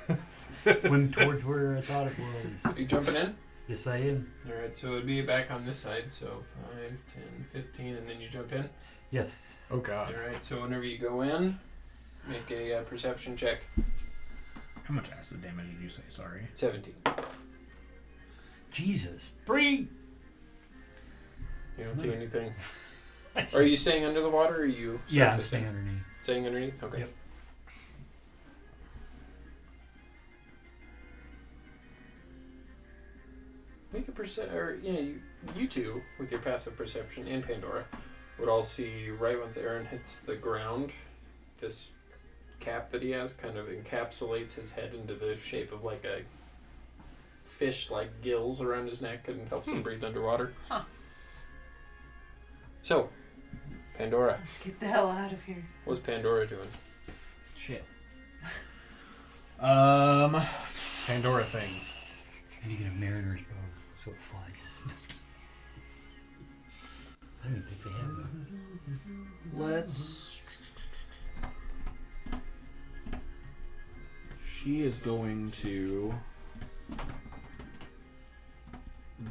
to swim towards where I thought it was. Are you jumping in? Yes, I am. Alright, so it would be back on this side, so 5, 10, 15, and then you jump in. Yes. Oh god. Alright, so whenever you go in, make a perception check. How much acid damage did you say? Sorry. 17. Jesus. 3. You don't see anything. Are you staying under the water or are you surfacing? Yeah, I'm staying underneath. Staying underneath? Okay. Yep. Make a you two with your passive perception and Pandora would all see right once Aaron hits the ground, this cap that he has kind of encapsulates his head into the shape of like a fish, like gills around his neck, and helps him breathe underwater. Huh. So, Pandora, Let's get the hell out of here. what's Pandora doing? Shit. Pandora things. And you get a mariner's bow, so it flies. I don't think they have that. Let's. She is going to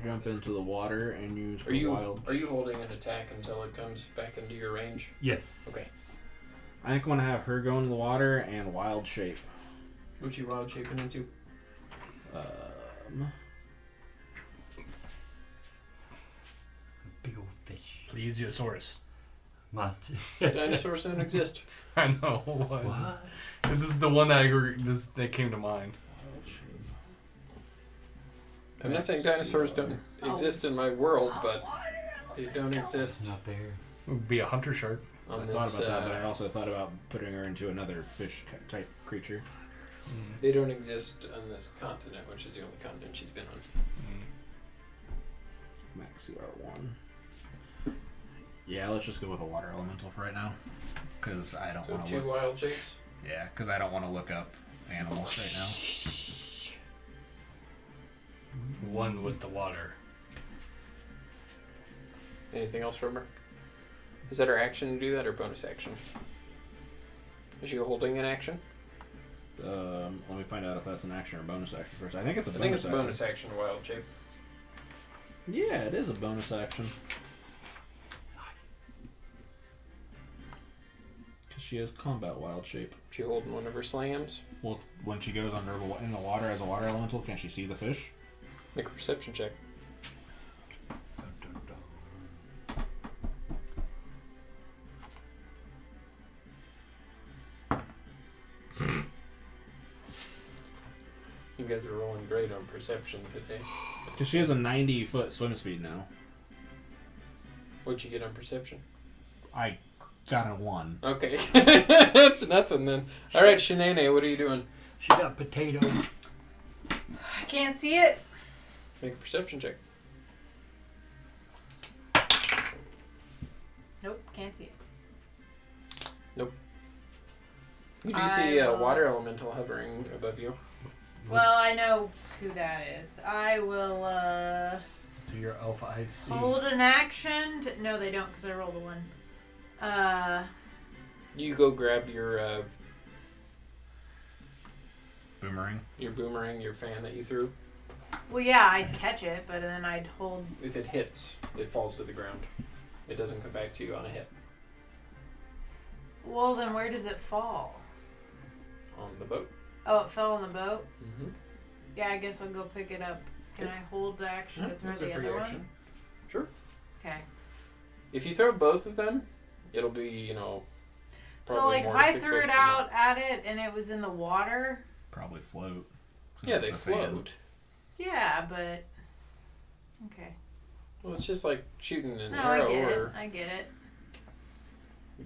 jump into the water and use her wild. Are you holding an attack until it comes back into your range? Yes. Okay. I think I'm gonna have her go into the water and wild shape. What's you wild shaping into? Big old fish. Plesiosaurus. Dinosaurs don't exist. I know. What? This is the one that came to mind. I'm not saying dinosaurs don't exist in my world, but they don't exist Not there. It would be a hunter shark. I on thought this. about that, but I also thought about putting her into another fish type creature. They don't exist on this continent, which is the only continent she's been on. Max CR1. Yeah, let's just go with a water elemental for right now, because I don't So want to 2 look. wild shapes. Yeah, because I don't want to look up animals right One with the water. Anything else from her? Is that her action to do that or bonus action? Is she holding an action? now. Let me find out if that's an action or a bonus action first. I think it's a I bonus think it's a action. bonus action wild shape. Yeah, it is a bonus action. Because she has combat wild shape. She holding one of her slams. Well, when she goes in the water as a water elemental, can she see the fish? Make a perception check. Dun, dun, dun. You guys are rolling great on perception today. Because she has a 90-foot swim speed now. What'd you get on perception? I got a 1. Okay. That's nothing then. Alright, Shanae, what are you doing? She got potato. I can't see it. Make a perception check. Nope, can't see it. You do see a I will- water elemental hovering above you. Well, I know who that is. I will To your alpha eyes see. hold an action. No, they don't because I rolled a 1. You go grab your Boomerang. boomerang, your fan that you threw. Well, yeah, I'd catch it, but then I'd hold. If it hits, it falls to the ground. It doesn't come back to you on a hit. Well, then where does it fall? On the boat. Oh, it fell on the boat? Mm-hmm. Yeah, I guess I'll go pick it up. Can I hold the action to throw That's a the free other action. one? Sure. Okay. If you throw both of them, it'll be, So, probably like, if more to I pick threw both it of them out up. at it and it was in the water, Probably float. Yeah, they It's a fan. float. yeah, but. Okay. Well, it's just like shooting an No, I arrow, get it. or I get it.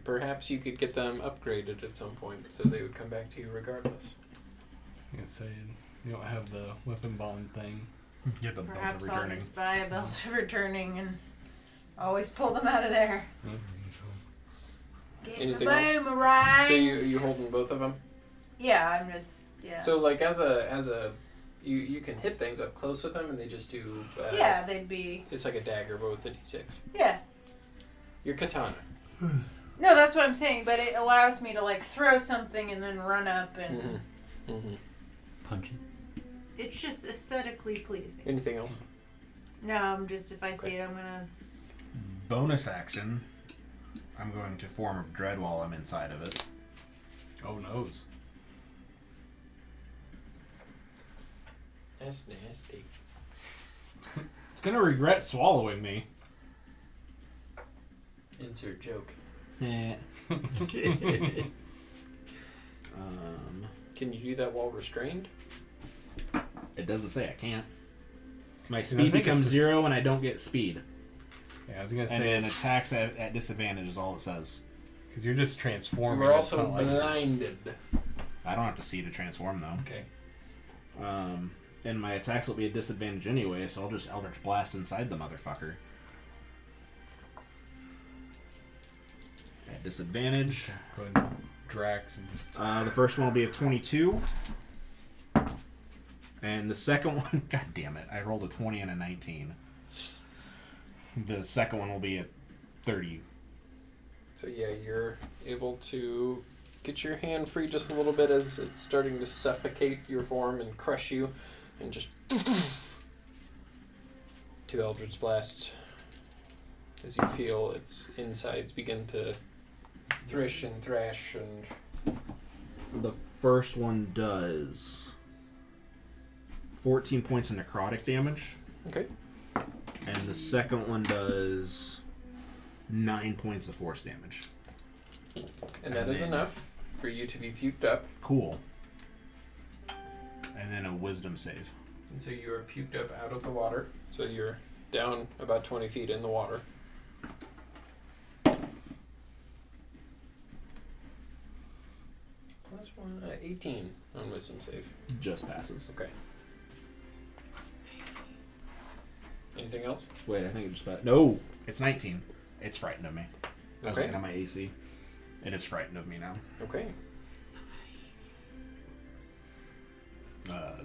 perhaps you could get them upgraded at some point so they would come back to you regardless. You say you don't have the weapon bond thing. Get the belt Perhaps of I'll returning. just buy a belt of returning and always pull them out of there. Get Anything the else? boomerangs. So you holding both of them? Yeah, I'm just So like as a you can hit things up close with them and they just do yeah, they'd be it's like a dagger but with a d6. yeah. Your katana. No, that's what I'm saying. But it allows me to like throw something and then run up, and Mm-hmm. Mm-hmm. Punch it. it's just aesthetically pleasing. Anything else? No, I'm just if I see it, I'm gonna. Bonus action. I'm going to form of dread while I'm inside of it. Oh noes. That's nasty. It's gonna regret swallowing me. Insert joke. Eh. Can you do that while restrained? It doesn't say I can't. My I speed think becomes it's 0 and I don't get speed. Yeah, I was gonna And say then it's attacks at disadvantage is all it says. because you're just transforming. We're it's also not like- blinded. I don't have to see to transform though. Okay. And my attacks will be a disadvantage anyway, so I'll just Eldritch Blast inside the motherfucker. At disadvantage. Go ahead and Drax and just. The first one will be a 22. And the second one, god damn it, I rolled a 20 and a 19. The second one will be a 30. So yeah, you're able to get your hand free just a little bit as it's starting to suffocate your form and crush you, and just 2 Eldritch Blast as you feel its insides begin to thrish and thrash, and The first one does 14 points of necrotic damage. okay. And the second one does 9 points of force damage. And that is enough for you to be puked up. Cool. And then a wisdom save. And so you are puked up out of the water. So you're down about 20 feet in the water. Plus 18 on wisdom save. Just passes. Okay. Anything else? Wait, I think it just passed. No! It's 19. It's frightened of me. I was Okay. looking at my AC. It is frightened of me now. Okay.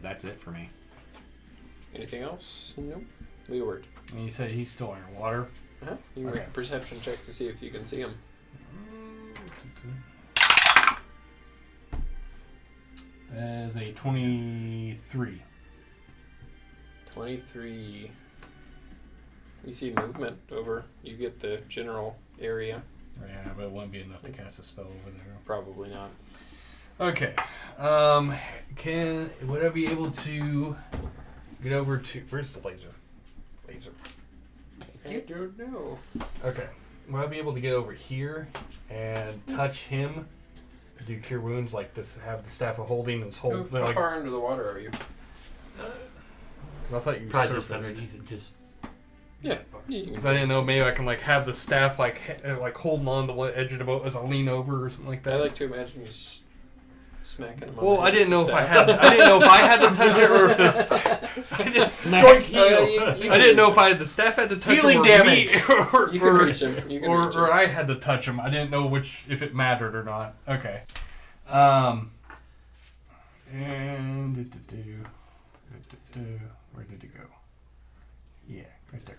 That's it for me. Anything else? Nope. Leeward. And you said he's still underwater. Uh-huh. You can make a perception check to see if you can see him. As a 23. 23. You see movement over. You get the general area. Yeah, but it wouldn't be enough to cast a spell over there. Probably not. Okay. Would I be able to get over to where's the laser? Laser. I don't know. Okay. Would I be able to get over here and touch him? Do cure wounds like this? Have the staff of holding and hold. How Like, far under the water are you? 'cause I thought you Probably just surfaced. underneath it, just. Yeah. You can Because I didn't know, maybe I can like have the staff like holding on to the edge of the boat as I lean over or something like I that. like to imagine you smacking him on Well, the I head didn't with know the if I staff. had. I didn't know if I had to touch it or if the. I just Smack. I didn't know if I had the staff had to touch Healing him or damage. me, or, You can reach him. You can reach him. or I had to touch him. I didn't know if it mattered or not. Okay. And where did it go? Yeah, right there.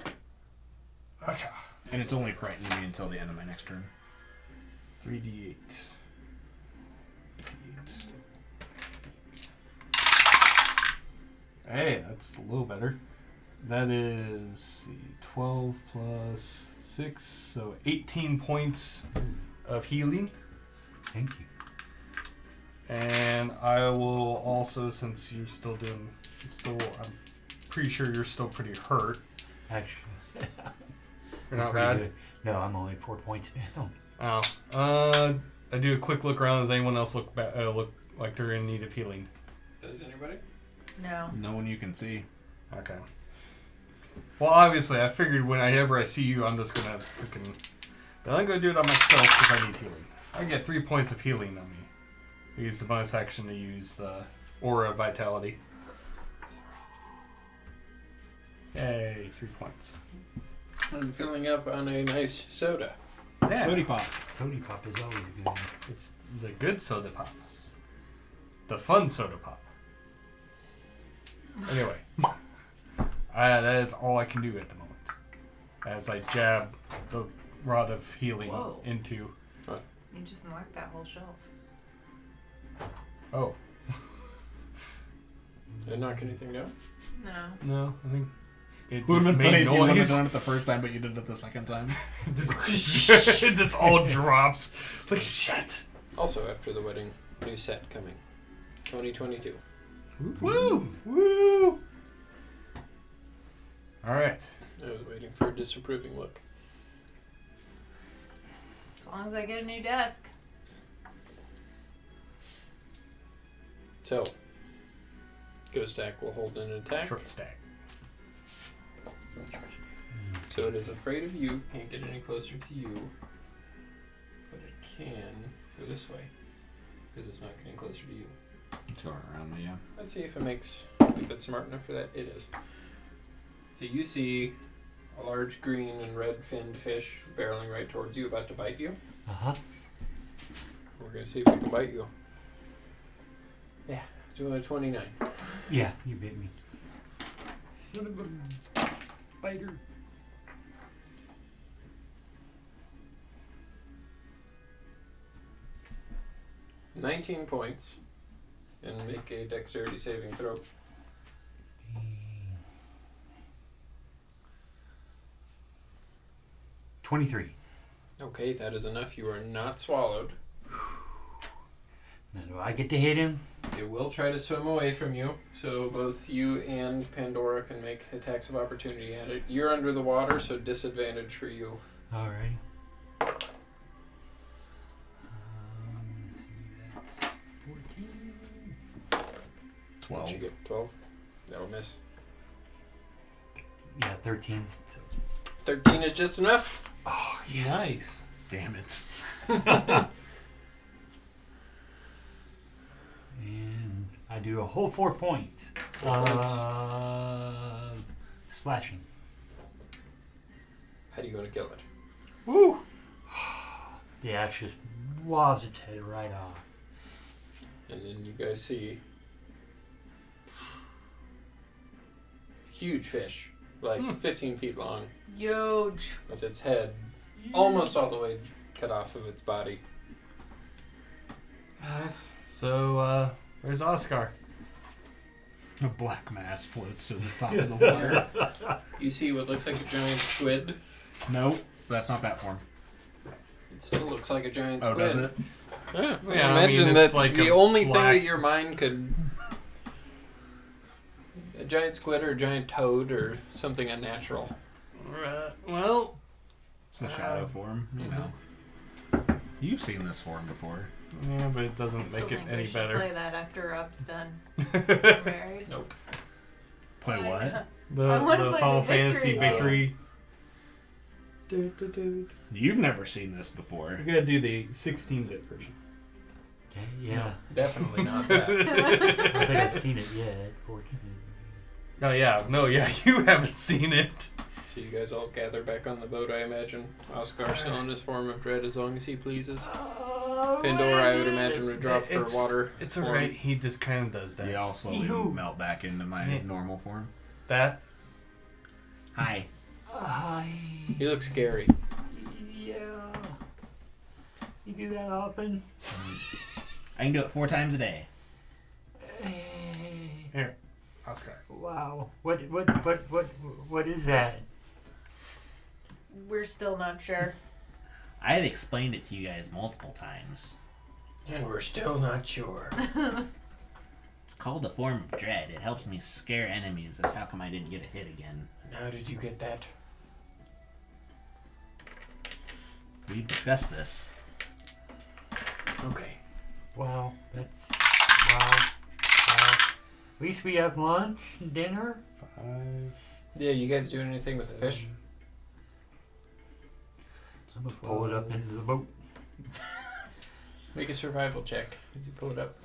Gotcha. And it's only frightening me until the end of my next turn. 3d8. Hey, that's a little better. That is, let's see, 12 plus 6, so 18 points of healing. Thank you. And I will also, since you're still doing, I'm pretty sure you're still pretty hurt. Actually, You're not pretty bad. good. No, I'm only 4 points down. Oh. I do a quick look around. Does anyone else look like they're in need of healing? Does anybody? No. No one you can see. Okay. Well, obviously, I figured whenever I see you, I'm just gonna freaking. But I'm gonna do it on myself because I need healing. I get 3 points of healing on me. I use the bonus action to use the Aura of Vitality. Yay, 3 points. I'm filling up on a nice soda. Yeah. Sody pop. Sody pop is always good. It's the good soda pop. The fun soda pop. Anyway. That is all I can do at the moment. As I jab the rod of healing Whoa. into... You just knocked that whole shelf. Oh. Did I knock anything down? No. No, I think it Would just have been funny made if you wouldn't have noise. done it the first time, but you did it the second time. It just all drops. It's like, shit. Also, after the wedding, new set coming. 2022. Woo! Woo! Alright. I was waiting for a disapproving look. As long as I get a new desk. So, Ghost Stack will hold an attack. Short stack. So it is afraid of you, can't get any closer to you, but it can go this way, because it's not getting closer to you. It's going around me, yeah. Let's see if if it's smart enough for that. It is. So you see a large green and red finned fish barreling right towards you, about to bite you. Uh-huh. We're going to see if it can bite you. Yeah, do a 29. Yeah, you bit me. Son of a biter. $19 points. And make a dexterity saving throw. 23. Okay, that is enough. You are not swallowed. Now, do I get to hit him? It will try to swim away from you, so both you and Pandora can make attacks of opportunity at it. You're under the water, so disadvantage for you. Alright. Let's see, that's 14. 12. Once you get 12, that'll miss. Yeah, 13. So 13 is just enough. Oh, nice. Damn it. And I do a whole 4 points. 4 points. Slashing. How do you want to kill it? Woo! The axe just wobs its head right off. And then you guys see huge fish, like 15 feet long, Huge. with its head almost all the way cut off of its body. Alright. So, where's Oscar? A black mass floats to the top of the water. You see what looks like a giant squid. Nope, that's not that form. It still looks like a giant Oh, squid. does it? Yeah, Yeah, I imagine mean, it's that like the a only thing black- that your mind could... A giant squid or a giant toad or something unnatural. Well, It's the shadow form, you know. You've seen this form before. yeah, but it I doesn't still make it think any we should better. play that after Rob's done. We're married. Nope. Play what? I The wanna play Final the Fantasy victory victory. You've never seen this before. We gotta do the 16-bit version. Okay, yeah. Definitely not that. I don't think I've seen it yet, fortunately. Oh yeah, no, yeah, you haven't seen it. So you guys all gather back on the boat, I imagine. Oscar still in his form of dread as long as he pleases. Pandora, I would imagine, would drop her water. It's form. alright. He just kind of does that. They all slowly Ew. melt back into my Yeah. normal form. That. Hi. He looks scary. Yeah. You do that often? I can do it 4 times a day. Here, Oscar. Wow. What is that? We're still not sure. I've explained it to you guys multiple times. And we're still not sure. It's called the form of dread. It helps me scare enemies. That's how come I didn't get a hit again. And how did you get that? We've discussed this. Okay. Wow. Wow. At least we have lunch, dinner. 5. Yeah, you guys doing anything with the fish? I'm gonna pull it up into the boat. Make a survival check as you pull it up.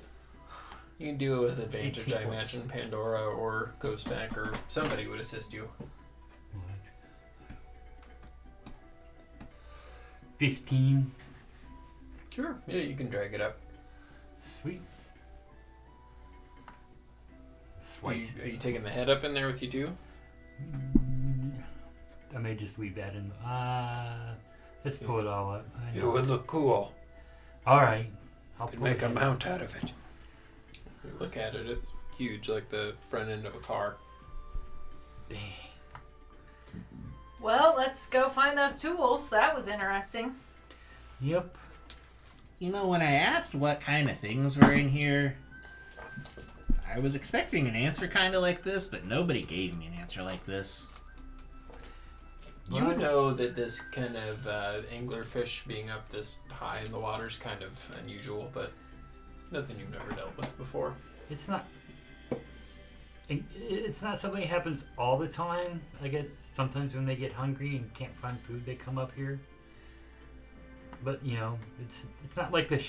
You can do it with advantage, 18 I points. imagine. Pandora or Ghostback or somebody would assist you. 15. Sure. Yeah, you can drag it up. Sweet. Are you taking the head up in there with you too? I may just leave that in. Let's pull it all up. It would look cool. All right. I'll Could pull make it a in. mount out of it. You look at it, it's huge, like the front end of a car. Dang. Well, let's go find those tools. That was interesting. Yep. You know, when I asked what kind of things were in here, I was expecting an answer kind of like this, but nobody gave me an answer like this. You What? know that this kind of anglerfish being up this high in the water is kind of unusual, but nothing you've never dealt with before. It's not. It's not something that happens all the time. I get sometimes when they get hungry and can't find food, they come up here. But you know, it's not like the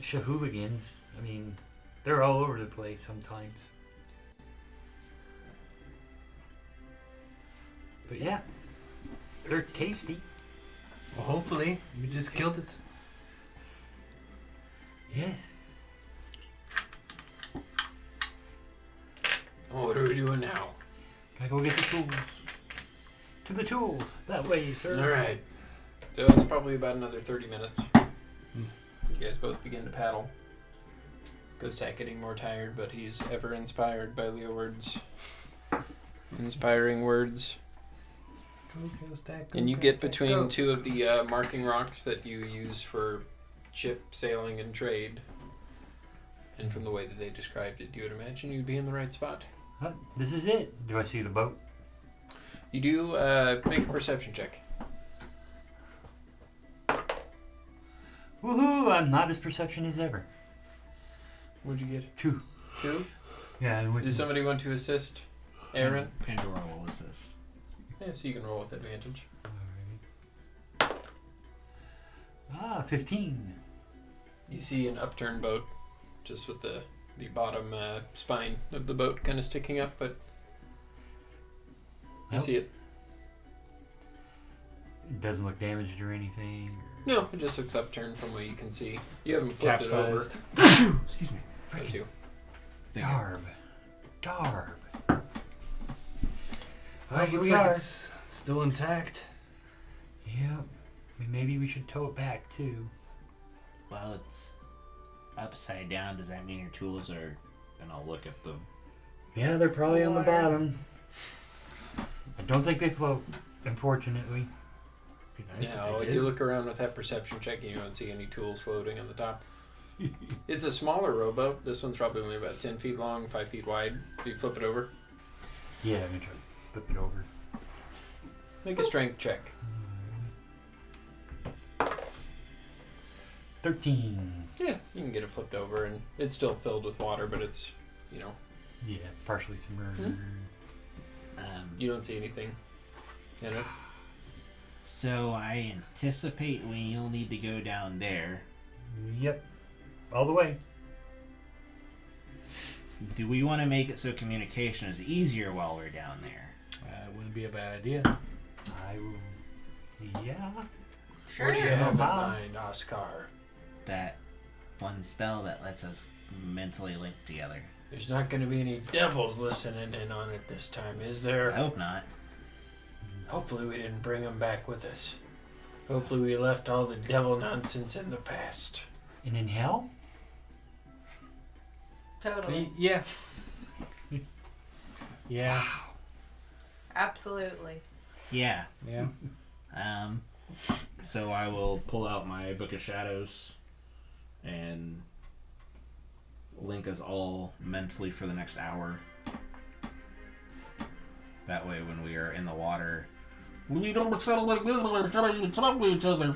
Shahooligans. I mean, they're all over the place sometimes. But yeah, they're tasty. Well, hopefully, you just killed it. Yes. What are we doing now? Gotta go get the tools. To the tools. That way, sir. Alright. So it's probably about another 30 minutes. You guys both begin to paddle. Ghostak getting more tired, but he's ever inspired by Leo words. Inspiring words. Go, Ghostak, go, And you get Ghostak, between go. two of the marking rocks that you use for ship sailing and trade. And from the way that they described it, you would imagine you'd be in the right spot. Huh, this is it. Do I see the boat? You do make a perception check. Woohoo! I'm not as perception as ever. What'd you get? 2. 2? Yeah. I'm with Does you. somebody want to assist Aaron? Pandora will assist. Yeah, so you can roll with advantage. Alright. 15. You see an upturned boat, just with the bottom spine of the boat kind of sticking up, but you Nope. see it. It doesn't look damaged or anything. No, it just looks upturned from what you can see. You haven't flipped it Capsized. over. Excuse me. That's you. Darb. Darb. Well, Alright, here looks we like are. it's still intact. Yeah. Maybe we should tow it back too. Well, it's upside down. Does that mean your tools are... And I'll look at the... Yeah, they're probably on the Water. bottom. I don't think they float, unfortunately. Be nice Yeah, if if they you did. look around with that perception check, you don't see any tools floating on the top. It's a smaller rowboat. This one's probably only about 10 feet long, 5 feet wide. So you flip it over. Yeah, I'm gonna try to flip it over. Make a strength check. 13. Yeah, you can get it flipped over, and it's still filled with water, but it's, Yeah, partially submerged. you don't see anything in it. So I anticipate we'll need to go down there. Yep. All the way. Do we want to make it so communication is easier while we're down there? Wouldn't be a bad idea. I will. Yeah. Sure. What do you Yeah. have in Wow. mind, Oscar? That one spell that lets us mentally link together. There's not going to be any devils listening in on it this time, is I there? hope not. Hopefully we didn't bring them back with us. Hopefully we left all the devil nonsense in the past. And in hell? Totally. Yeah. Yeah. Absolutely. Yeah. Yeah. So I will pull out my Book of Shadows and link us all mentally for the next hour. That way, when we are in the water, we don't settle like this. We're trying to talk to each other.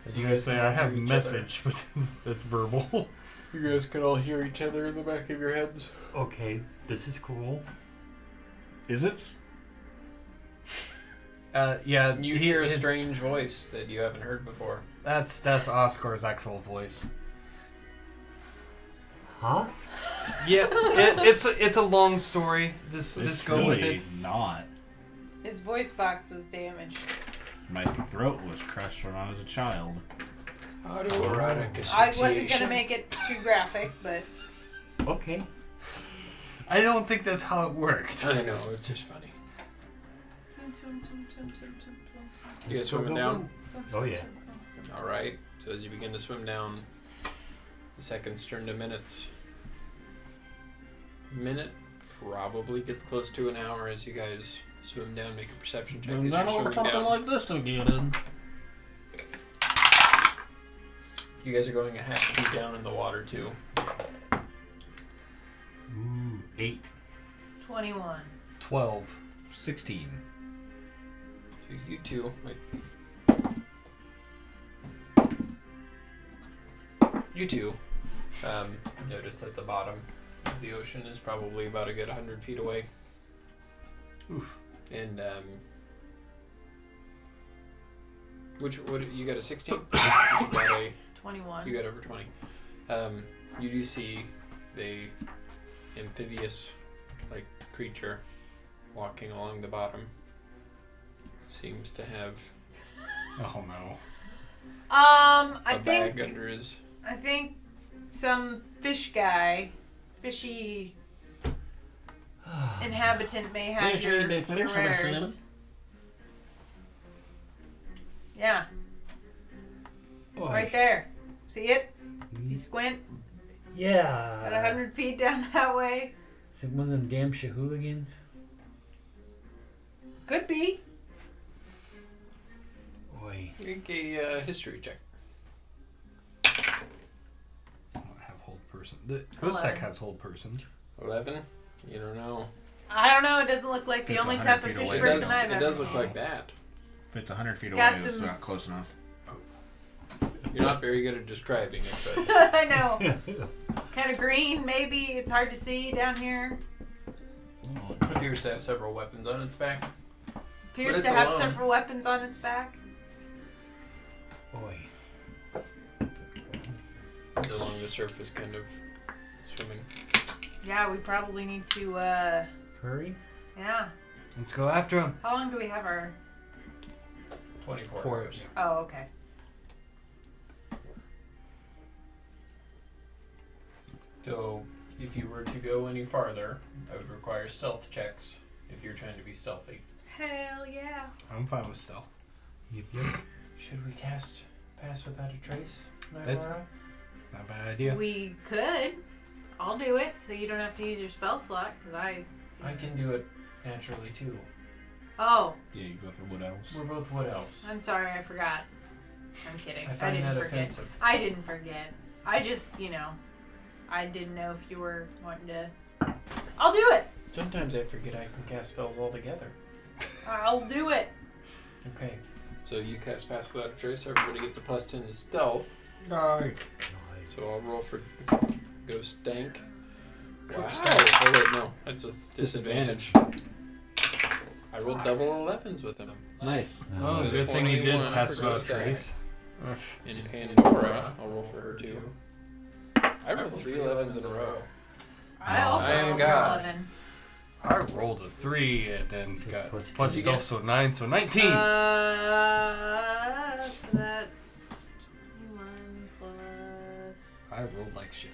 As you guys say, I have Hear each message, but that's verbal. You guys can all hear each other in the back of your heads. Okay, this is cool. Is it? Yeah. You hear a strange voice that you haven't heard before. That's Oscar's actual voice. Huh? Yeah, it's a long story. Just go with really it. not. His voice box was damaged. My throat was crushed when I was a child. Autoerotic I wasn't gonna make it too graphic, but Okay. I don't think that's how it worked. I know, it's just funny. You guys swimming down? Oh, yeah. Alright, so as you begin to swim down, the seconds turn to minutes. Minute probably gets close to an hour as you guys swim down, make a perception check as you're swimming down. like this again. You guys are going a half feet down in the water too. Ooh, 8. 21. 12. 16. So you two, notice that the bottom of the ocean is probably about a good 100 feet away. Oof. And what you got a 16? You got 21. you got over 20. You do see the amphibious like creature walking along the bottom. Seems to have Oh no. I a bag think under his. I think some fishy inhabitant may have your wares. Yeah, right there. See it? You squint. Yeah. At 100 feet down that way. Is it one of them damn shahooligans? Could be. Boy. Make a history check. I don't have hold person. The Ghost Tech has hold person. 11. You don't know. I don't know. It doesn't look like the It's only 100 type of feet fish away. person I've It ever does look seen. like that. If it's 100 feet Got away, it's some- not close enough. You're not very good at describing it, but I know. Kind of green, maybe. It's hard to see down here. it appears to have several weapons on its back. Appears But to it's have alone. several weapons on its back. Boy. It's along the surface, kind of swimming. Yeah, we probably need to, Hurry? yeah. Let's go after him. How long do we have our... 24 4 hours. Oh, okay. So, if you were to go any farther, I would require stealth checks if you're trying to be stealthy. Hell yeah. I'm fine with stealth. Yep, yep. Should we cast Pass Without a Trace? That's- Nightmare? Not a bad idea. We could. I'll do it, so you don't have to use your spell slot, because I... I can do it naturally too. Oh, Yeah, you go through wood elves. We're both wood elves. I'm sorry, I forgot. I'm kidding. I find didn't that forget. offensive. I didn't forget. I just, I didn't know if you were wanting to... I'll do it! Sometimes I forget I can cast spells altogether. I'll do it! Okay, so you cast Pass Without a Trace. Everybody gets a +10 to stealth. Alright. So I'll roll for Ghost Dank. For Wow. stealth. Oh wait, no, that's with disadvantage. I rolled double 11s with him. Nice. Oh, So good thing you did 21 pass for without Ghost Dank. trace. And Pandora, I'll roll for her too. I rolled 3 11s in a row. I also I am rolled God. 11. I rolled a 3 and then got Plus plus two. stealth, so 9, so 19. So that's 21 plus... I rolled like shit.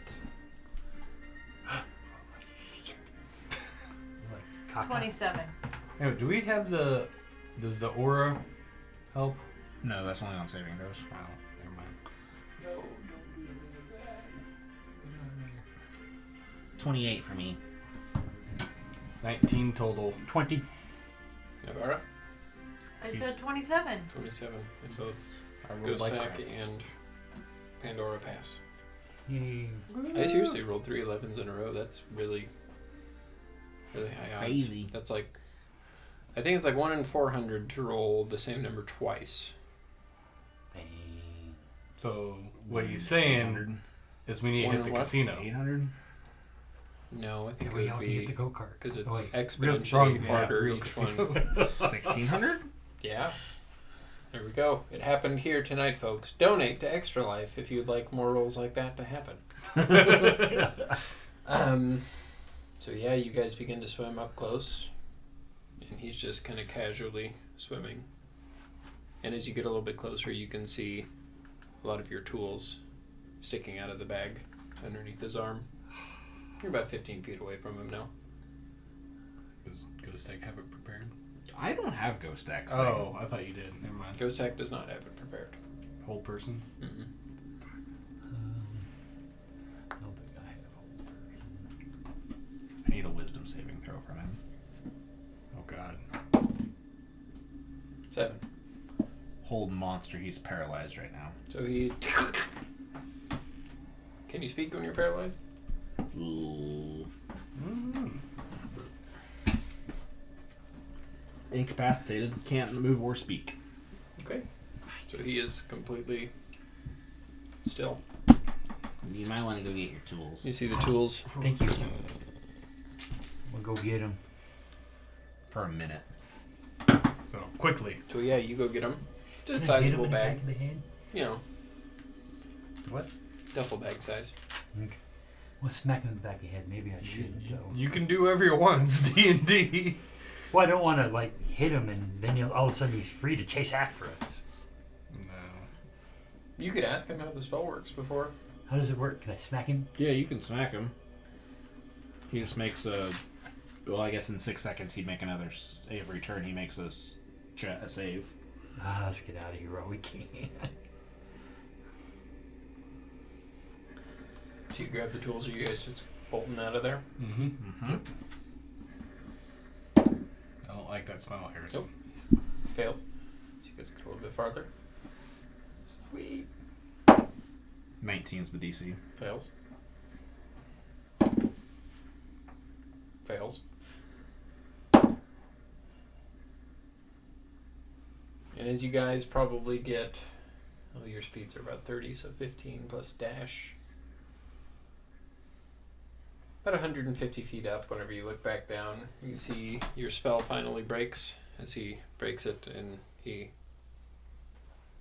Caca. 27. Anyway, do we have does the aura help? No, that's only on saving throws. Wow, never mind. No, don't do that. 28 for me. 19 total. 20. Navarra, I said 27. 27, and both I rolled Ghost like Hack crap. and Pandora pass. Yay. I seriously rolled 3 11s in a row. That's really, really high odds. Crazy. That's like, I think it's like 1 in 400 to roll the same number twice. Bang. So what he's saying is we need to hit the What? casino. 800? No, I think Yeah, it we would all be get the go kart. because it's wrong exponentially game. harder real each casino. one. 1600? Yeah. There we go. It happened here tonight, folks. Donate to Extra Life if you'd like more rolls like that to happen. So yeah, you guys begin to swim up close, and he's just kind of casually swimming. And as you get a little bit closer, you can see a lot of your tools sticking out of the bag underneath his arm. You're about 15 feet away from him now. Does Ghost Egg have it prepared? I don't have Ghost X. Oh, I thought you did. Never mind. Ghost Hack does not have it prepared. Whole person? Mm-mm. I don't think I have a whole person. I need a wisdom saving throw from him. Oh, God. 7. Hold monster, he's paralyzed right now. So he... Can you speak when you're paralyzed? Ooh. Incapacitated, can't move or speak. Okay. So he is completely still. You might want to go get your tools. You see the tools. Thank you. We'll go get him. For a minute. So, quickly. So yeah, you go get him. Just a Can I hit him sizable in the bag. back of the head? You know, What? duffel bag size. Okay. Well, smack him in the back of the head. Maybe I shouldn't, though. You can do whatever you want. It's D&D. Well, I don't want to, like, hit him and then all of a sudden he's free to chase after us. No. You could ask him how the spell works before. How does it work? Can I smack him? Yeah, you can smack him. He just makes a... Well, I guess in 6 seconds he'd make another... Every turn he makes a save. Ah, let's get out of here while we can. So you grab the tools, or you guys just bolting out of there? Mm-hmm. Mm-hmm. I don't like that smell, Harrison. Nope. Failed. So you guys get a little bit farther. Sweet. 19's the DC. Fails. Fails. And as you guys probably get, well, your speeds are about 30, so 15 plus dash. About 150 feet up. Whenever you look back down, you see your spell finally breaks. As he breaks it, and he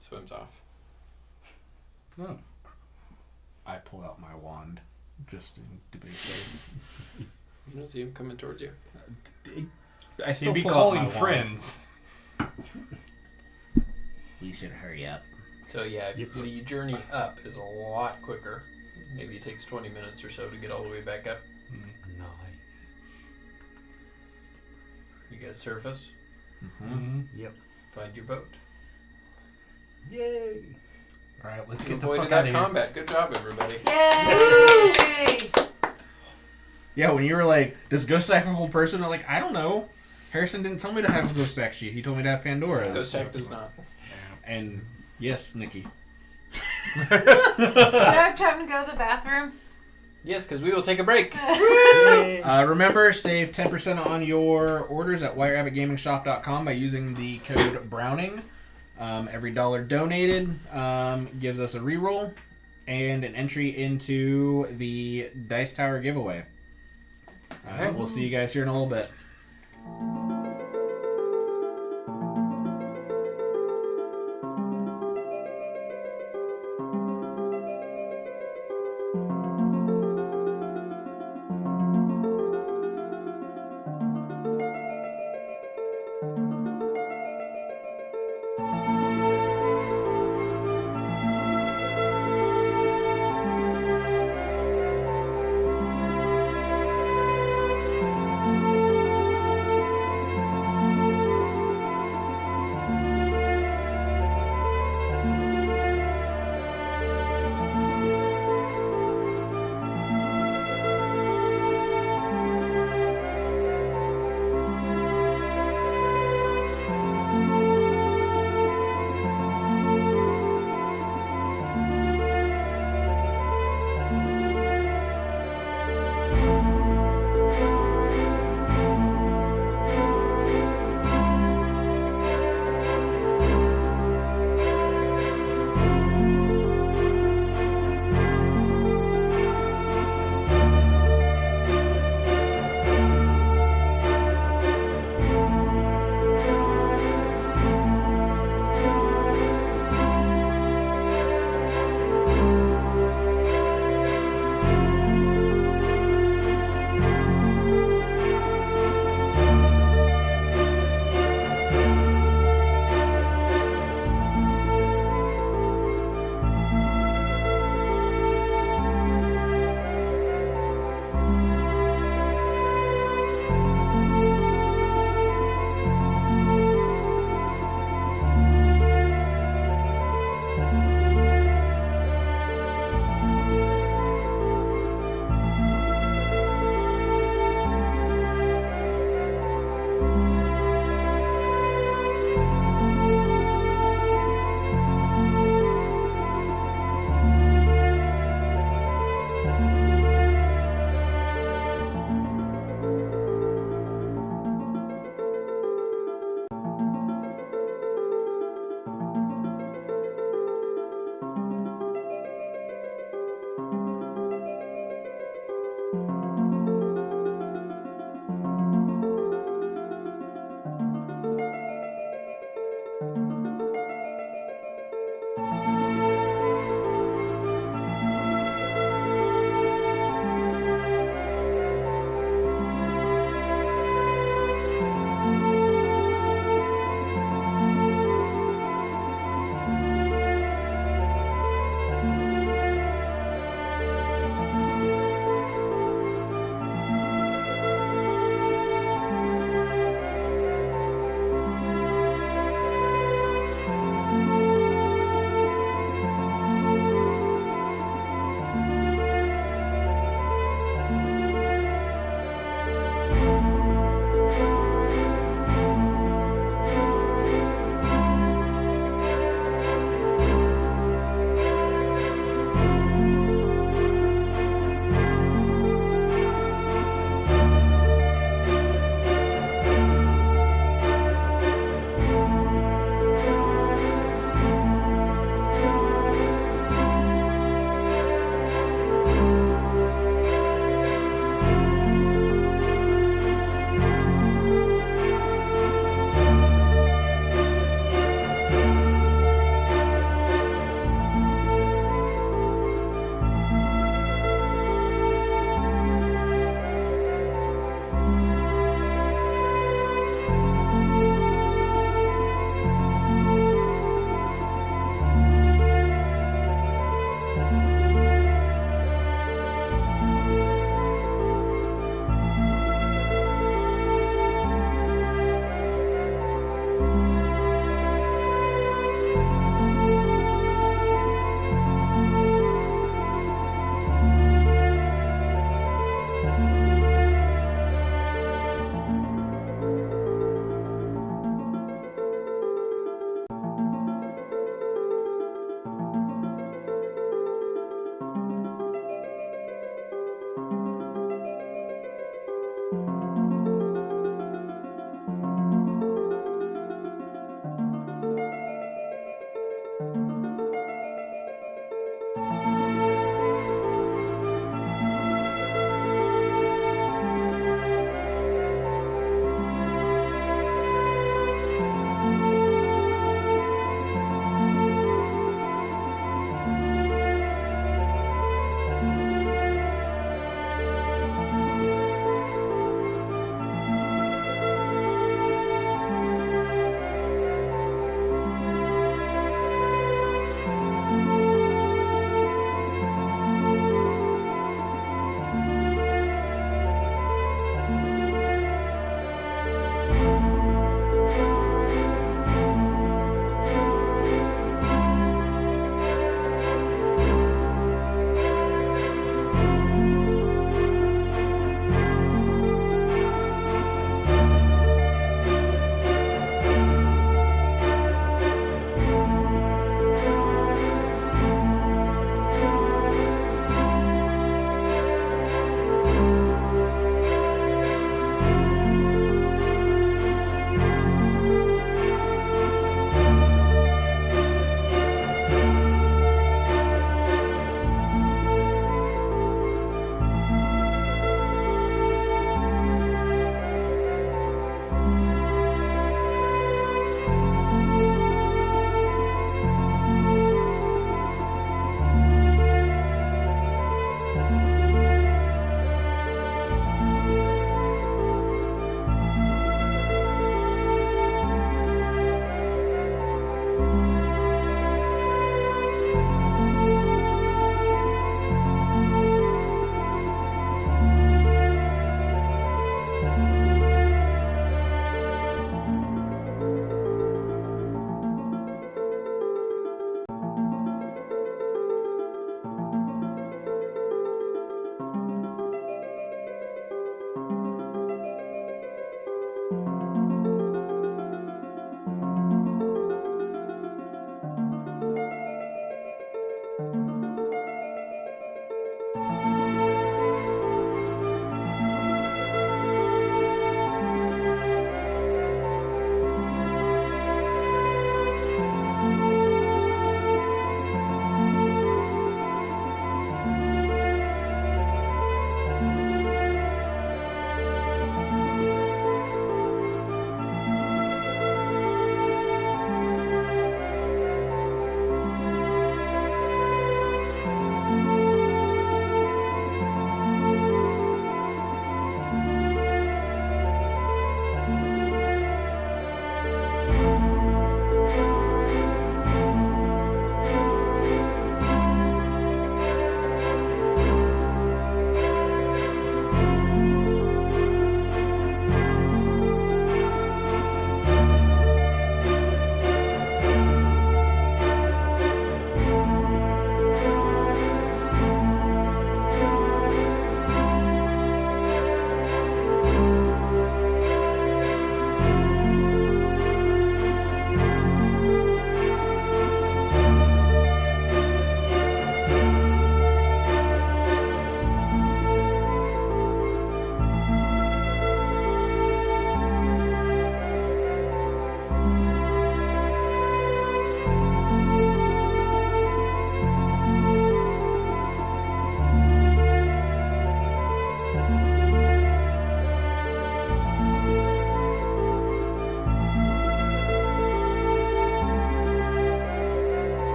swims off. Oh. I pull out my wand. Just in debate save. You don't see him coming towards you. I still You'd be pull out calling my wand. friends. We should hurry up. So yeah, Yep. the journey up is a lot quicker. Maybe it takes 20 minutes or so to get all the way back up. Nice. You guys surface, Mm-hmm. Yep. find your boat. Yay. All right, let's You get the avoided fuck out that of here. combat. Good job, everybody. Yay! Yeah, when you were like, does Ghost Stack have a whole person? I'm like, I don't know. Harrison didn't tell me to have a Ghost Stack sheet. He told me to have Pandora's. Ghost Tech does not. And yes, Nikki. Do I have time to go to the bathroom? Yes, because we will take a break. Yay. Remember, save 10% on your orders at WhiteRabbitGamingShop.com by using the code Browning. Every dollar donated gives us a reroll and an entry into the Dice Tower giveaway. Alright, we'll see you guys here in a little bit.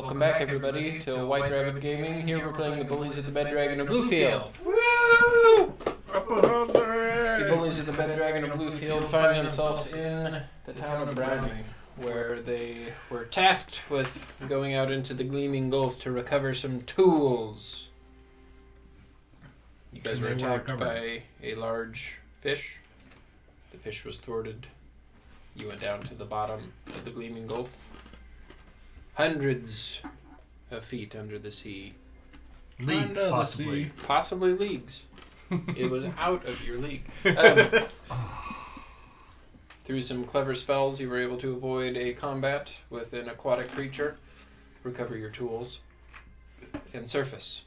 Welcome back, everybody, to White Rabbit Gaming. Here we're playing the Bullies at the Bed Dragon of Bluefield. Woo! The Bullies at the Bed Dragon of Bluefield find themselves in the town of Browning, where they were tasked with going out into the Gleaming Gulf to recover some tools. You guys were attacked by a large fish. The fish was thwarted. You went down to the bottom of the Gleaming Gulf. Hundreds of feet under the sea. Leagues, possibly. Possibly leagues. It was out of your league. Through some clever spells, you were able to avoid a combat with an aquatic creature, recover your tools, and surface.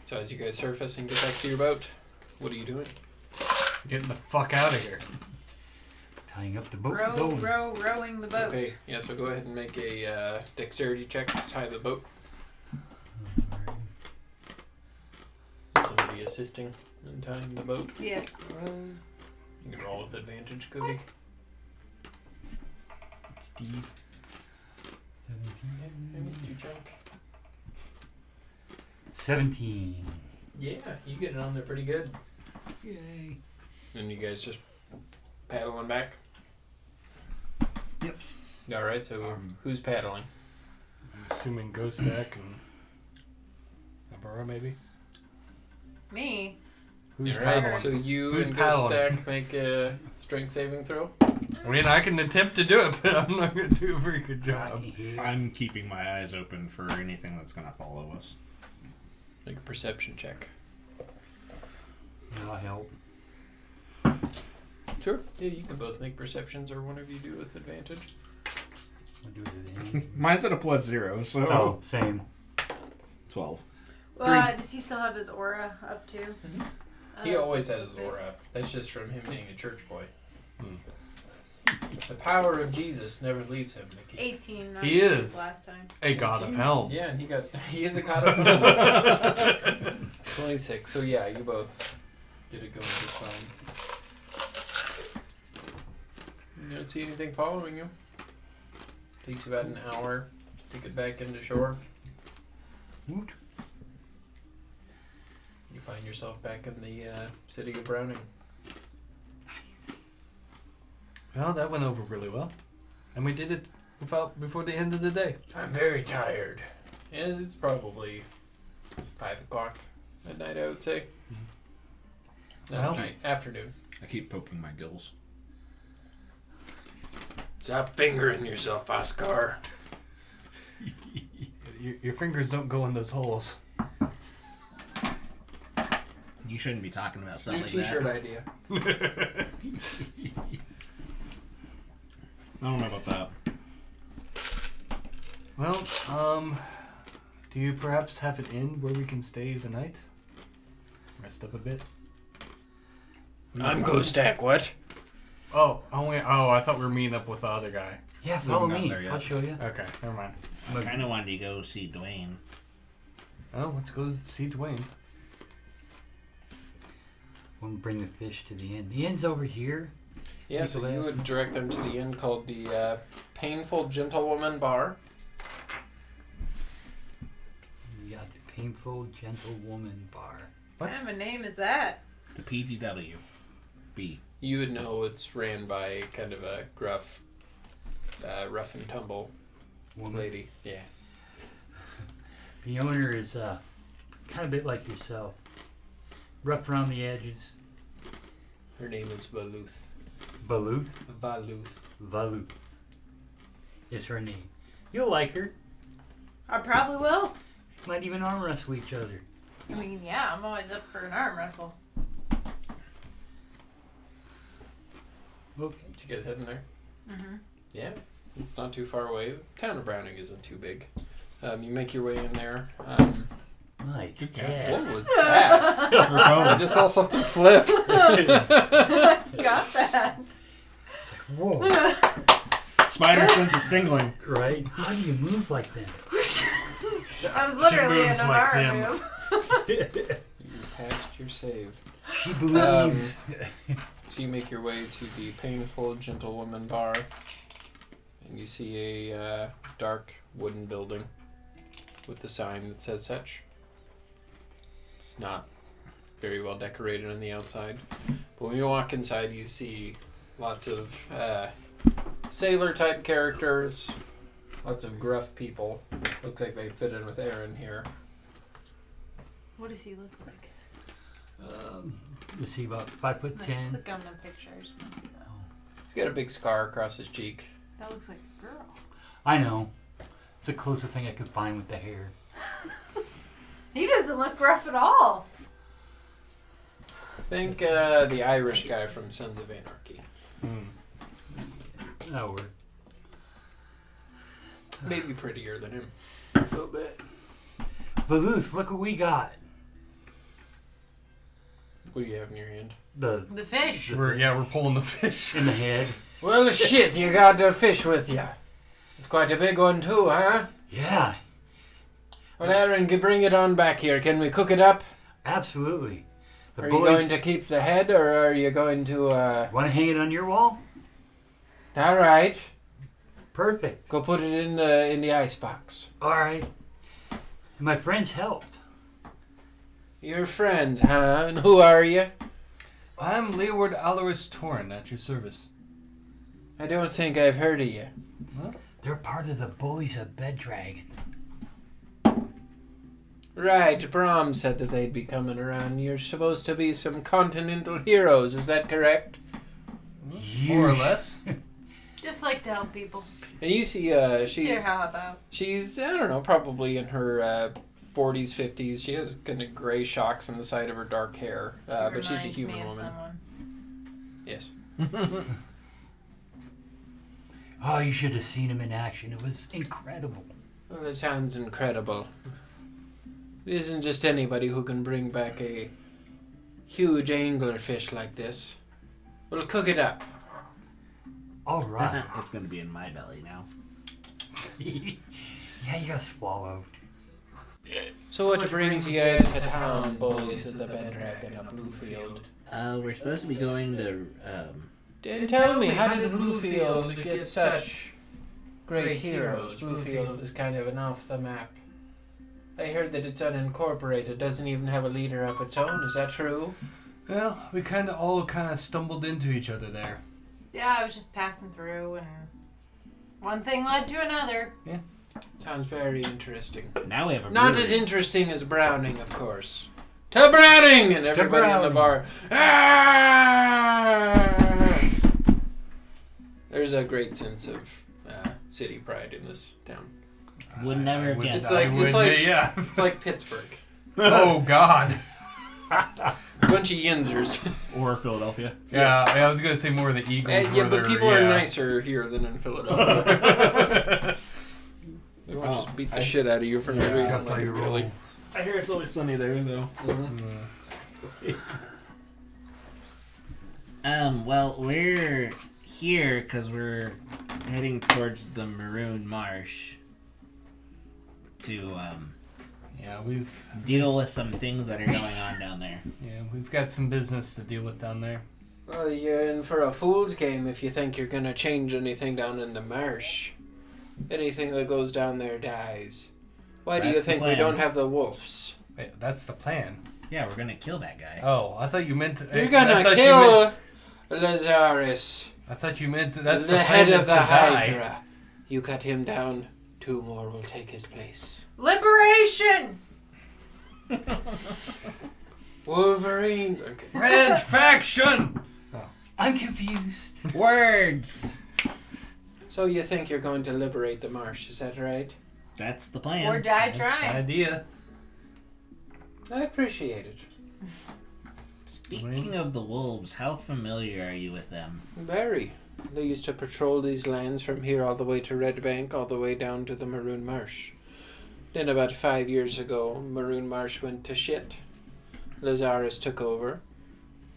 So as you guys surface and get back to your boat, what are you doing? Getting the fuck out of here. Tying up the boat. and going. Rowing the boat. Okay, yeah, so go ahead and make a dexterity check to tie the boat. Somebody assisting in tying the boat. Yes. You can roll with advantage, Cody. Steve. 17. Yeah, you get it on there pretty good. Yay. And you guys just paddling back? Yep. Alright, so who's paddling? I'm assuming Ghost Stack and Abura, maybe? Me. Who's Alright, paddling? so you Who's and Ghost paddling? Stack make a strength saving throw. I mean, I can attempt to do it, but I'm not going to do a very good job. I'm keeping my eyes open for anything that's going to follow us. Make a perception check. I'll help. Sure. Yeah, you can both make perceptions, or one of you do with advantage. I'll do it again. Mine's at a +0, so Oh, same. 12. Does he still have his aura up too? Mhm. Oh, He that's always what has his it was. aura up. That's just from him being a church boy. Hmm. The power of Jesus never leaves him, Nikki. 18. not He 18 is. Last time. A god of hell. Yeah, and he is a god of hell. 26. So yeah, you both get it going just fine. You don't see anything following you. Takes you about an hour to get back into shore. Woot. You find yourself back in the city of Browning. Well, that went over really well. And we did it before the end of the day. I'm very tired. And it's probably 5 o'clock at night, I would say. Not Well- night, afternoon. I keep poking my gills. Stop fingering yourself, Oscar. Your fingers don't go in those holes. You shouldn't be talking about stuff New like t-shirt that. idea. I don't know about that. Well, do you perhaps have an inn where we can stay the night? Rest up a bit? I'm Ghost Stack, what? I thought we were meeting up with the other guy. Yeah, follow haven't me. gotten there I'll yet. show you. Okay, never mind. I kind of wanted to go see Dwayne. Oh, let's go see Dwayne. We'll bring the fish to the end. The end's over here. Yeah, so you would direct them to the inn called the Painful Gentlewoman Bar. We got the Painful Gentlewoman Bar. What? What kind of a name is that? The PGW. B. You would know it's ran by kind of a gruff, rough and tumble Woman. lady. Yeah. The owner is kind of a bit like yourself. Rough around the edges. Her name is Valuth. Balut. Valuth. Valut is her name. You'll like her. I probably will. Might even arm wrestle each other. I mean, yeah, I'm always up for an arm wrestle. Okay. Did you guys heading there? Mm-hmm. Yeah, it's not too far away. Town of Browning isn't too big. You make your way in there. Nice. Good cat. What was that? I just saw something flip. Got that. Whoa. Spider sense is tingling. Right? How do you move like that? I was literally in moves a like Mara them. move. You passed your save. She believes. So you make your way to the Painful Gentlewoman Bar. and you see a dark wooden building with a sign that says such. It's not very well decorated on the outside, but when you walk inside, you see lots of sailor-type characters, lots of gruff people. Looks like they fit in with Aaron here. What does he look like? Let's see, about Like, 5'10". click on the pictures. And see that. He's got a big scar across his cheek. That looks like a girl. I know. It's the closest thing I could find with the hair. He doesn't look rough at all. Think the Irish guy from Sons of Anarchy. That'll work. Maybe prettier than him. A little bit. Baloof, look what we got. What do you have in your hand? The The fish. We're pulling the fish. in the head. Well, shit, you got a fish with you. It's quite a big one too, huh? Yeah, Well, Aaron, bring it on back here. Can we cook it up? absolutely. The Are you going to keep the head, or are you going to, Want to hang it on your wall? All right. Perfect. Go put it in the icebox. All right. My friends helped. Your friends, huh? And who are you? I'm Leeward Aloris Torn at your service. I don't think I've heard of you. They're part of the Bullies of Beddragon. Right, Brom said that they'd be coming around. You're supposed to be some continental heroes, is that correct? More or less. Just like to help people. And you see, Here, how about? she's, I don't know, probably in her 40s, 50s. She has kind of gray shocks on the side of her dark hair, but she's a Reminds human me of woman. someone. Yes. Oh, you should have seen him in action. It was incredible. Well, that sounds incredible. It isn't just anybody who can bring back a huge anglerfish like this. We'll cook it up. All right. It's gonna be in my belly now. Yeah, you got swallowed. So what brings you into town, Bullies of the Beddragon of Bluefield? We're supposed to be going to And tell me, how did Bluefield get such great heroes? Bluefield is kind of an off the map. I heard that it's unincorporated, doesn't even have a leader of its own. Is that true? Well, we kind of stumbled into each other there. Yeah, I was just passing through, and one thing led to another. Sounds very interesting. Now we have a Not brewery. as interesting as Browning, of course. To Browning! And everybody in the bar. "Ah!" There's a great sense of city pride in this town. Would never have would- guessed. yeah. It's like Pittsburgh. Oh God. A bunch of Yinzers. Or Philadelphia. Yeah, I was gonna say more of the Eagles. Yeah, but people are yeah. nicer here than in Philadelphia. They won't just beat the shit out of you for no Yeah. reason like in Philly. I hear it's always sunny there, though. Well, we're here because we're heading towards the Maroon Marsh to Yeah, we've deal with some things that are going on down there. we've got some business to deal with down there. Well, you're in for a fool's game if you think you're gonna change anything down in the marsh. Anything that goes down there dies. Why do you That's the think we plan. don't have the wolves? Wait, that's the plan. Yeah, we're gonna kill that guy. Oh, I thought you meant. You're gonna kill Lazarus, I thought you meant that's the the head plan of is the to die. Hydra. You cut him down, 2 more will take his place. Liberation! Wolverines. Okay. Red faction. I'm confused. Words. So you think you're going to liberate the marsh? Is that right? That's the plan. Or die That's the trying. idea. I appreciate it. Speaking of the wolves, how familiar are you with them? Very. They used to patrol these lands from here all the way to Red Bank, all the way down to the Maroon Marsh. Then about 5 years ago, Maroon Marsh went to shit. Lazarus took over.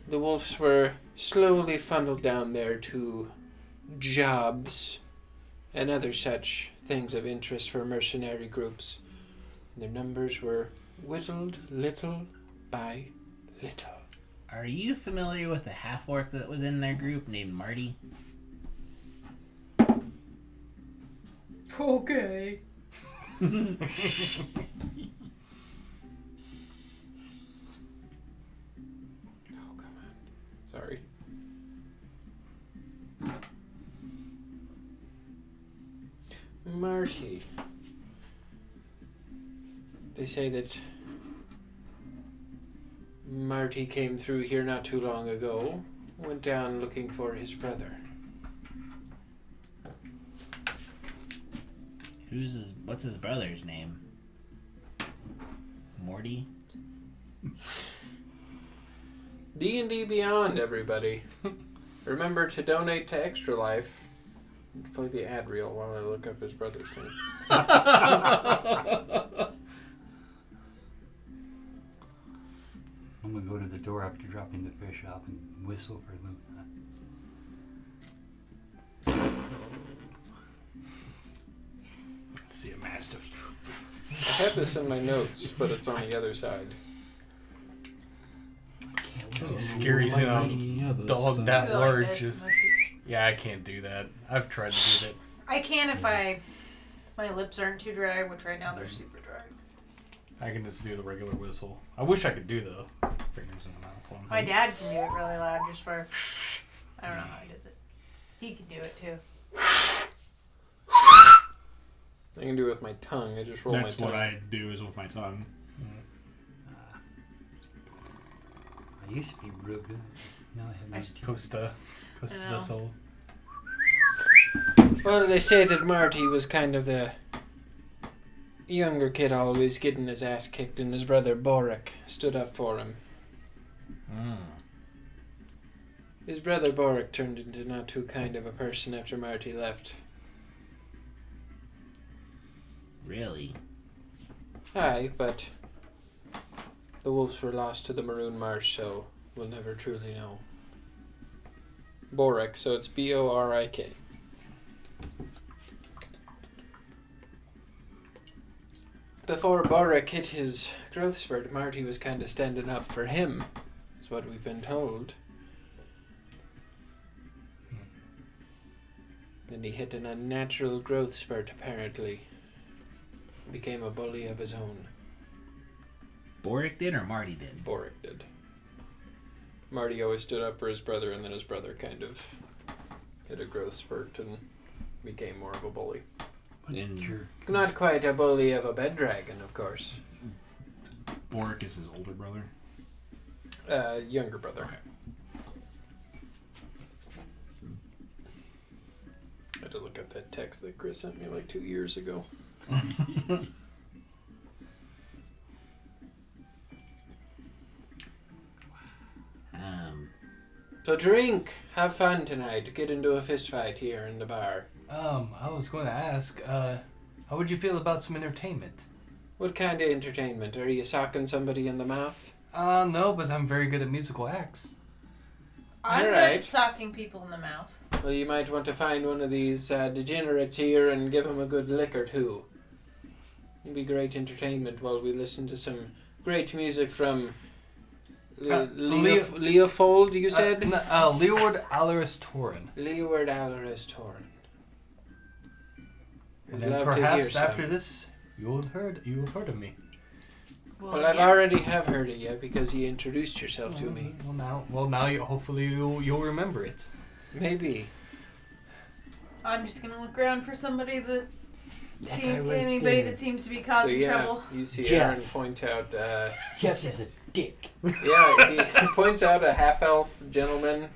The wolves were slowly funneled down there to jobs and other such things of interest for mercenary groups. And their numbers were whittled little by little. Are you familiar with the half-orc that was in their group named Marty? Okay. Oh, come on. Sorry. Marty. They say that Marty came through here not too long ago, went down looking for his brother. What's his brother's name? Morty? D&D Beyond, everybody. Remember to donate to Extra Life. Play the ad reel while I look up his brother's name. I'm gonna go to the door after dropping the fish off and whistle for them. Let's see a mastiff. I have this in my notes, but it's on the other side. Scary seeing a dog that Feel like large. this Is, must be- yeah, I can't do that. I've tried to do that. I can if my lips aren't too dry, which right now they're super dry. I can just do the regular whistle. I wish I could do the fingers in the mouth one. My dad can do it really loud just for. I don't know how he does it. He can do it too. I can do it with my tongue. I just roll That's my tongue. what I do is with my tongue. I used to be real good. Now I have I no should- Costa I know. del Sol. Well, they say that Marty was kind of the younger kid, always getting his ass kicked, and his brother Boric stood up for him. His brother Boric turned into not too kind of a person after Marty left. Really? Aye, but the wolves were lost to the Maroon Marsh, so we'll never truly know. Boric, so it's Borik. Before Boric hit his growth spurt, Marty was kind of standing up for him, is what we've been told. Then he hit an unnatural growth spurt, apparently. Became a bully of his own. Boric did or Marty did? Boric did. Marty always stood up for his brother, and then his brother kind of hit a growth spurt and became more of a bully. And Not quite a bully of a bed dragon, of course. Boric is his older brother. Younger brother. Okay. I had to look up that text that Chris sent me like 2 years ago. So drink, have fun tonight, get into a fist fight here in the bar. I was going to ask, how would you feel about some entertainment? What kind of entertainment? Are you socking somebody in the mouth? No, but I'm very good at musical acts. I'm good Alright. at socking people in the mouth. Well, you might want to find one of these degenerates here and give him a good lick or two. It'd be great entertainment while we listen to some great music from Leofold, you said? Leeward Alaris Torin. Leeward Alaris Torin. And I'd then love to hear perhaps some. after this, you'll have heard of me. Well, I've already have heard of you because you introduced yourself to me. Well, now hopefully you'll remember it. Maybe. I'm just gonna look around for somebody that guy right anybody there. that seems to be So causing yeah, trouble. you see Jeff. Aaron point out. Jeff is a dick. Yeah, he points out a half-elf gentleman.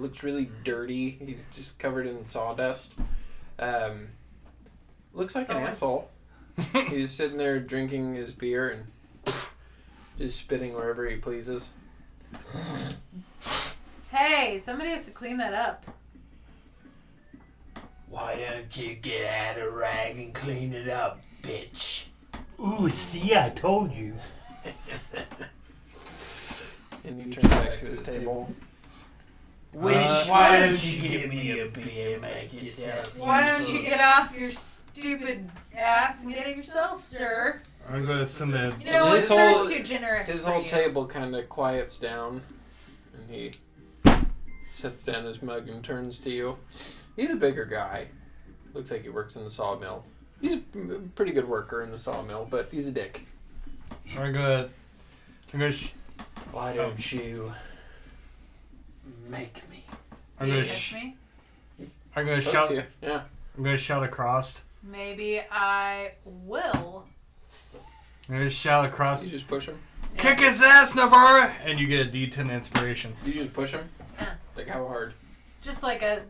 Looks really dirty. He's just covered in sawdust. Looks like an Someone- asshole. He's sitting there drinking his beer and just spitting wherever he pleases. Hey, somebody has to clean that up. Why don't you get out a rag and clean it up, bitch? Ooh, see, I told you. And he turns back to his table. Why don't you give me a beer, make yourself Why don't useful? you get off your stupid ass and get it yourself, sir? I'm going to send the... You know what? His Sir's whole- too generous. His for whole you. table kind of quiets down, and he sets down his mug and turns to you. He's a bigger guy. Looks like he works in the sawmill. He's a pretty good worker in the sawmill, but he's a dick. I'm gonna Why don't you make me? I'm Do you gonna miss me? I'm gonna Pokes shout. you. Yeah. I'm gonna shout across. Maybe I will. I'm gonna shout across. You just push him. Kick his ass, Navarre! And you get a D10 inspiration. You just push him. Yeah. Like how hard? Just like a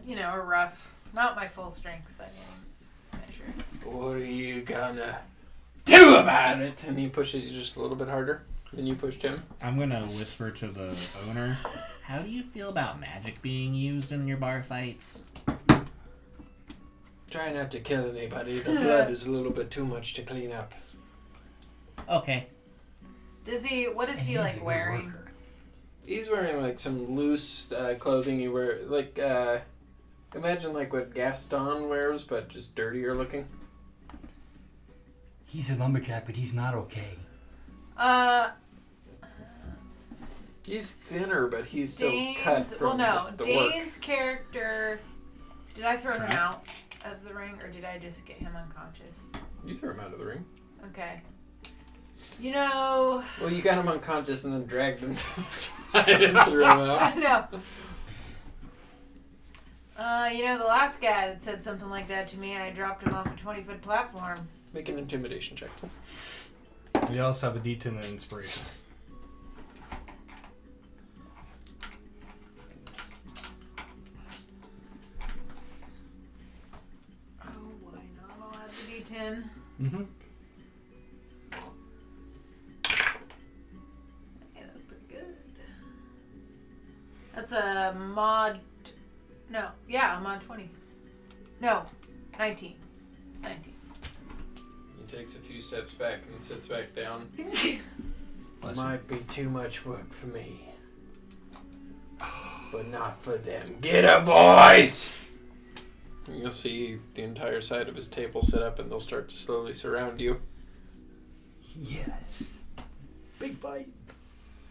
rough, not my full strength by any measure. What are you gonna do about it? And he pushes you just a little bit harder than you pushed him. I'm gonna whisper to the owner. How do you feel about magic being used in your bar fights? Try not to kill anybody. The blood is a little bit too much to clean up. Okay. What is he like wearing? He's wearing like some loose clothing. You wear like imagine like what Gaston wears, but just dirtier looking. He's a lumberjack, but he's not okay. He's thinner, but he's still cut Dane's, from just the Dane's character. Did I throw him Trap? out of the ring, or did I just get him unconscious? work. You threw him out of the ring. Okay. You know. Well, you got him unconscious and then dragged him to the side and threw him out. I know. The last guy that said something like that to me, I dropped him off a 20-foot platform. Make an intimidation check. We also have a D10 in inspiration. Oh, why not? I'll have the D10. Mm-hmm. Yeah, that's pretty good. That's a mod. No, yeah, a mod 20. No, 19. 19. He takes a few steps back and sits back down. Might be too much work for me. But not for them. Get up, boys! And you'll see the entire side of his table set up, and they'll start to slowly surround you. Yes. Big fight.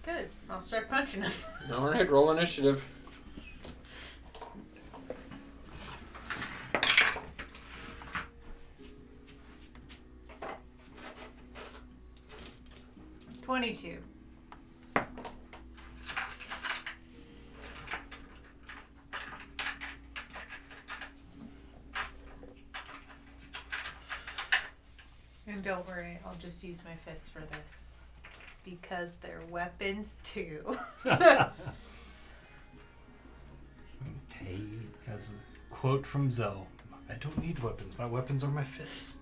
Good. I'll start punching him. All right, roll initiative. $22. And don't worry, I'll just use my fists for this. Because they're weapons too. Okay. That's a quote from Zoe. I don't need weapons. My weapons are my fists.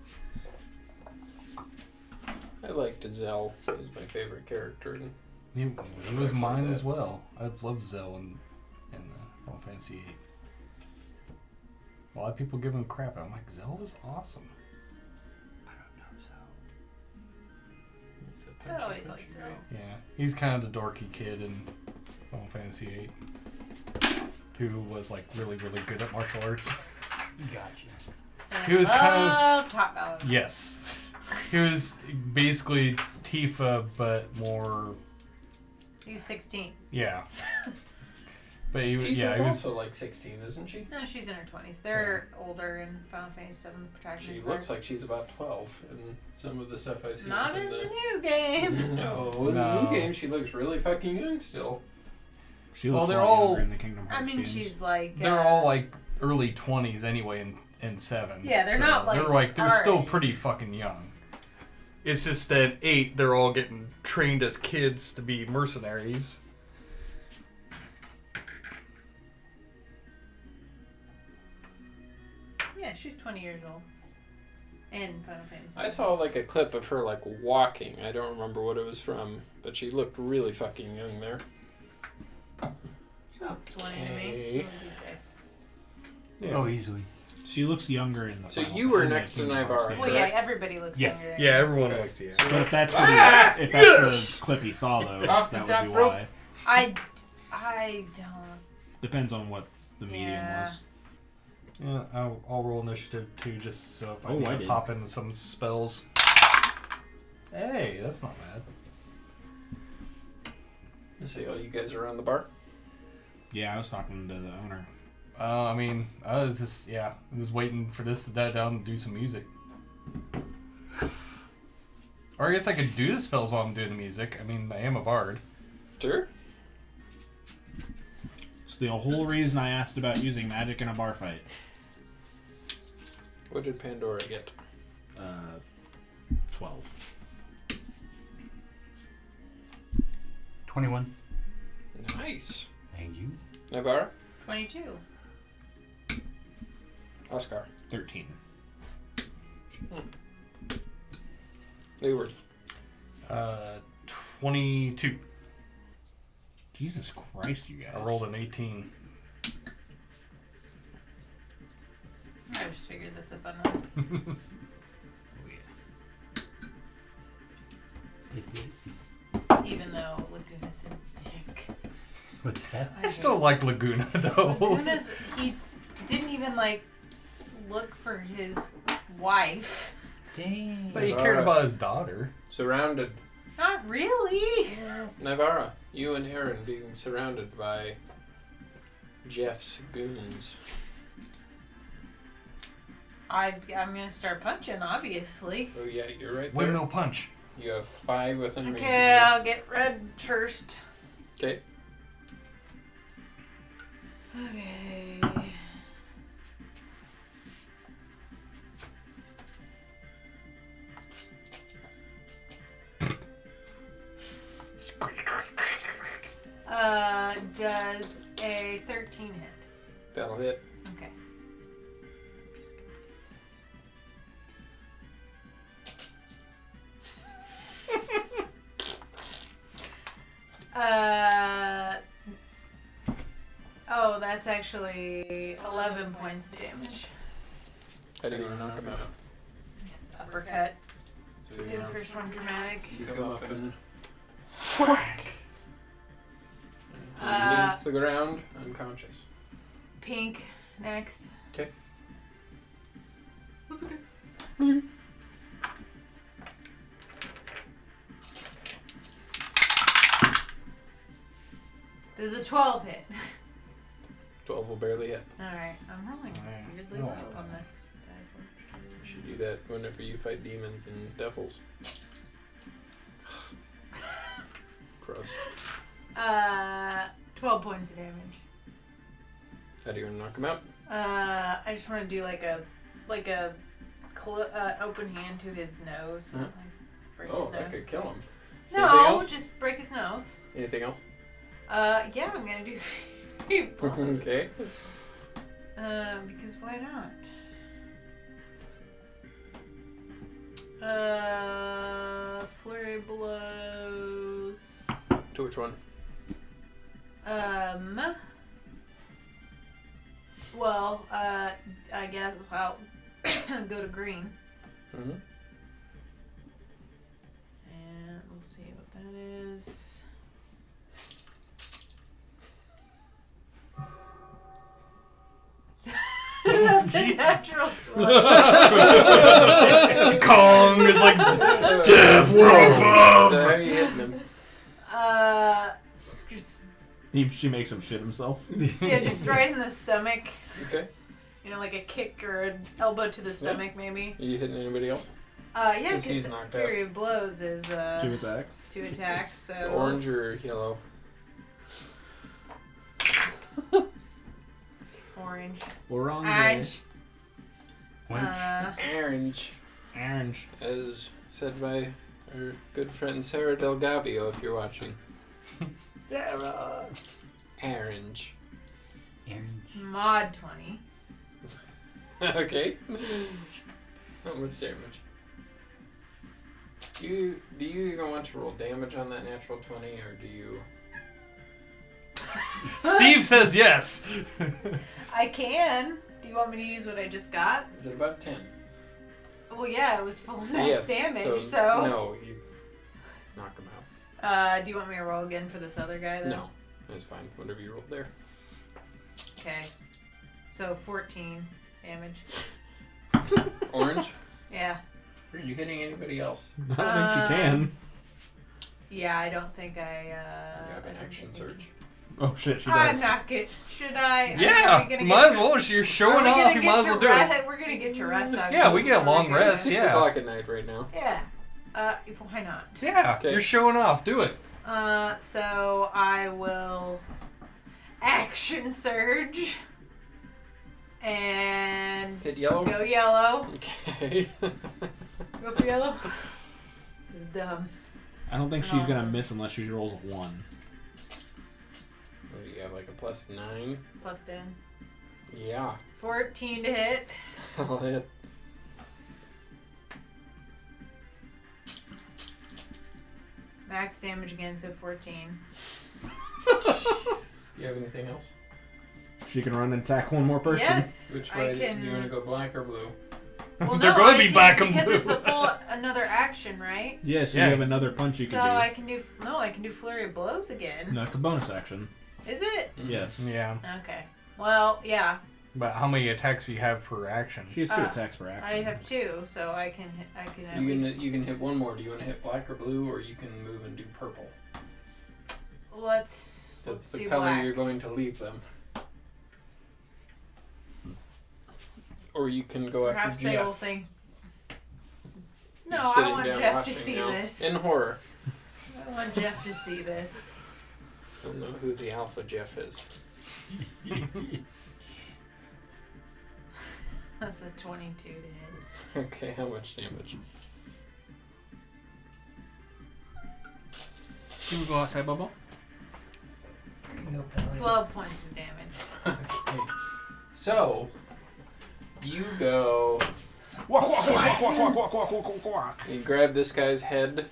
I liked Zell. He's my favorite character. And He was mine as well. I love Zell in Final Fantasy VIII. A lot of people give him crap. I'm like, Zell was awesome. I don't know, he's the I punchy, always punchy liked guy. Zell. Yeah, he's kind of the dorky kid in Final Fantasy VIII who was like really, really good at martial arts. so. Gotcha. And He was kind of- love top dogs. Yes. He was basically Tifa, but more, He was 16. yeah. But he, Tifa's yeah, he was. also like 16, isn't she? No, she's in her 20s. They're older in Final Fantasy VII. The She protagonists looks are. like she's about 12 in some of the stuff I've seen. Not from in the the new game. No, in the No. new game she looks really fucking young still. She Well, looks they're a lot all- younger in the Kingdom Hearts I mean, games. she's like. They're all like early 20s anyway in 7. Yeah, they're not, like, they're our still age. pretty fucking young. It's just that 8, they're all getting trained as kids to be mercenaries. Yeah, she's 20 years old. In Final Fantasy. I saw like a clip of her like walking. I don't remember what it was from, but she looked really fucking young there. She looks 20 to me. Okay. What would you say? Oh, easily. She looks younger in the. So Final you were in the next to Kingdom Hearts Navarre, games. Well, yeah, correct? everybody looks Yeah, younger. yeah, everyone Okay. looks, yeah. So But if that's Ah, the clip he saw though, Off the that top would be rope. why. I don't. Depends on what the medium Yeah. was. Yeah, I'll roll initiative too, just so if I Oh, need I to did. pop in some spells. Hey, that's not bad. So you guys are around the bar? Yeah, I was talking to the owner. I mean, I was just waiting for this to die down and do some music. Or I guess I could do the spells while I'm doing the music. I mean, I am a bard. Sure. It's the whole reason I asked about using magic in a bar fight. What did Pandora get? 12. 21. Nice. Thank you. Navarra? 22. Oscar? 13. Leeward? 22. Jesus Christ, you guys. I rolled an 18. I just figured that's a fun one. Even though Laguna's a dick. What's that? I still like Laguna, though. Laguna's, he didn't even, like, look for his wife. Dang. But he cared about his daughter. Surrounded. Not really. Navarra, you and Aaron being surrounded by Jeff's goons. I'm gonna start punching, obviously. Oh yeah, you're right there. Windmill punch. You have 5 within range. Okay, I'll get red first. Okay. Okay. Does a 13 hit? That'll hit. Okay. Just gonna do this. Oh, that's actually 11 points of damage. How do you want to knock him out? Just uppercut. So Do the first one dramatic. you come up and whack. He hits the ground, unconscious. Pink next. Okay. That's okay. Does a 12 hit? 12 will barely hit. Alright, I'm rolling weirdly No. well on this dice. You should do that whenever you fight demons and devils. Gross. 12 points of damage. How do you want to knock him out? I just want to do like a open hand to his nose. Huh? Like break Oh, his that nose. could kill him. Anything No, else? just break his nose. Anything else? Yeah, I'm gonna do few blows. Okay. Because why not? Flurry blows. To which one? Well, I guess I'll go to green. Mm-hmm. And we'll see what that is. That's a natural 20. Kong is like death from above. So how are you hitting him? Just She makes him shit himself. yeah, just right in the stomach. Okay. You know, like a kick or an elbow to the stomach, maybe. Are you hitting anybody else? Yeah, 'Cause he's because knocked out. Fury of Blows is 2 attacks. 2 attacks. So Orange or yellow? orange. Orange. Orange. Orange. Orange. As said by our good friend Sarah Del Gavio, if you're watching. Sarah. Orange. Mod 20. Okay. Not much damage. Do you even want to roll damage on that natural 20, or do you... Steve says yes. I can. Do you want me to use what I just got? Is it about 10? Well, yeah, it was full max damage, so... so. No, you knock him out. Do you want me to roll again for this other guy, though? No, that's fine. Whatever you rolled there. Okay. So 14 damage. Orange? Yeah. Are you hitting anybody else? I don't think she can. Yeah, I don't think I. You have an action surge. Oh shit, she I'm does. not good. Should I? Yeah, Are we gonna might get as well. You're are showing we off. gonna You get might as well do it. We're gonna get your rest. Yeah, we get a long rest. 6 Yeah. o'clock at night right now. Yeah. Why not? Yeah, Okay. you're showing off. Do it. So I will action surge and Hit yellow. go yellow. Okay. Go for yellow. This is dumb. I don't think she's gonna Awesome. miss unless she rolls a 1. What do you have, like a +9? Plus 10. Yeah. 14 to hit. I'll hit. Max damage again, so 14. You have anything else? She can run and attack one more person. Yes, Which I way can. do you want to go, black or blue? Well, They're no, going I to be can- black and because blue. it's a full another action, right? Yeah, so Yeah. you have another punch you So can do. I can do I can do flurry of blows again. No, it's a bonus action. Is it? Yes. Yeah. Okay. Well, yeah. But how many attacks do you have per action? She has 2 Uh, attacks per action. I have 2, so I can at You least. can hit one more. Do you want to hit black or blue, or you can move and do purple? Let's That's the do color black. you're going to leave them. Or you can go Perhaps after they will Jeff. think. No, He's I sitting want down Jeff to watching see now. this. In horror. I want Jeff to see this. I don't know who the alpha Jeff is. That's a 22 to hit. Okay, how much damage? Should we go outside, Bubba? 12 points of damage. Okay. So, you go. You grab this guy's head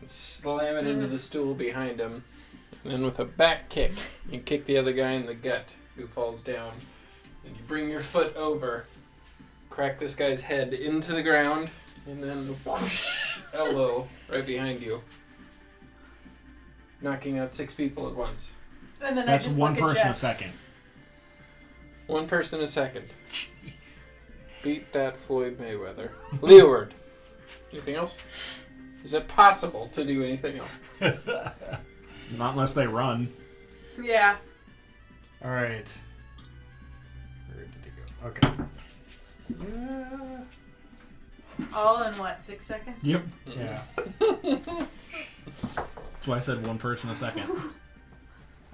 and slam it into the stool behind him. And then with a back kick, you kick the other guy in the gut who falls down. And you bring your foot over, crack this guy's head into the ground, and then whoosh, elbow right behind you. Knocking out 6 people at once. And then That's I just one look at person a Jeff. second. One person a second. Beat that Floyd Mayweather. Leeward. Anything else? Is it possible to do anything else? Not unless they run. Yeah. All right. Where did it go? Okay. All in what, 6 seconds? Yep. Yeah. That's why I said one person a second.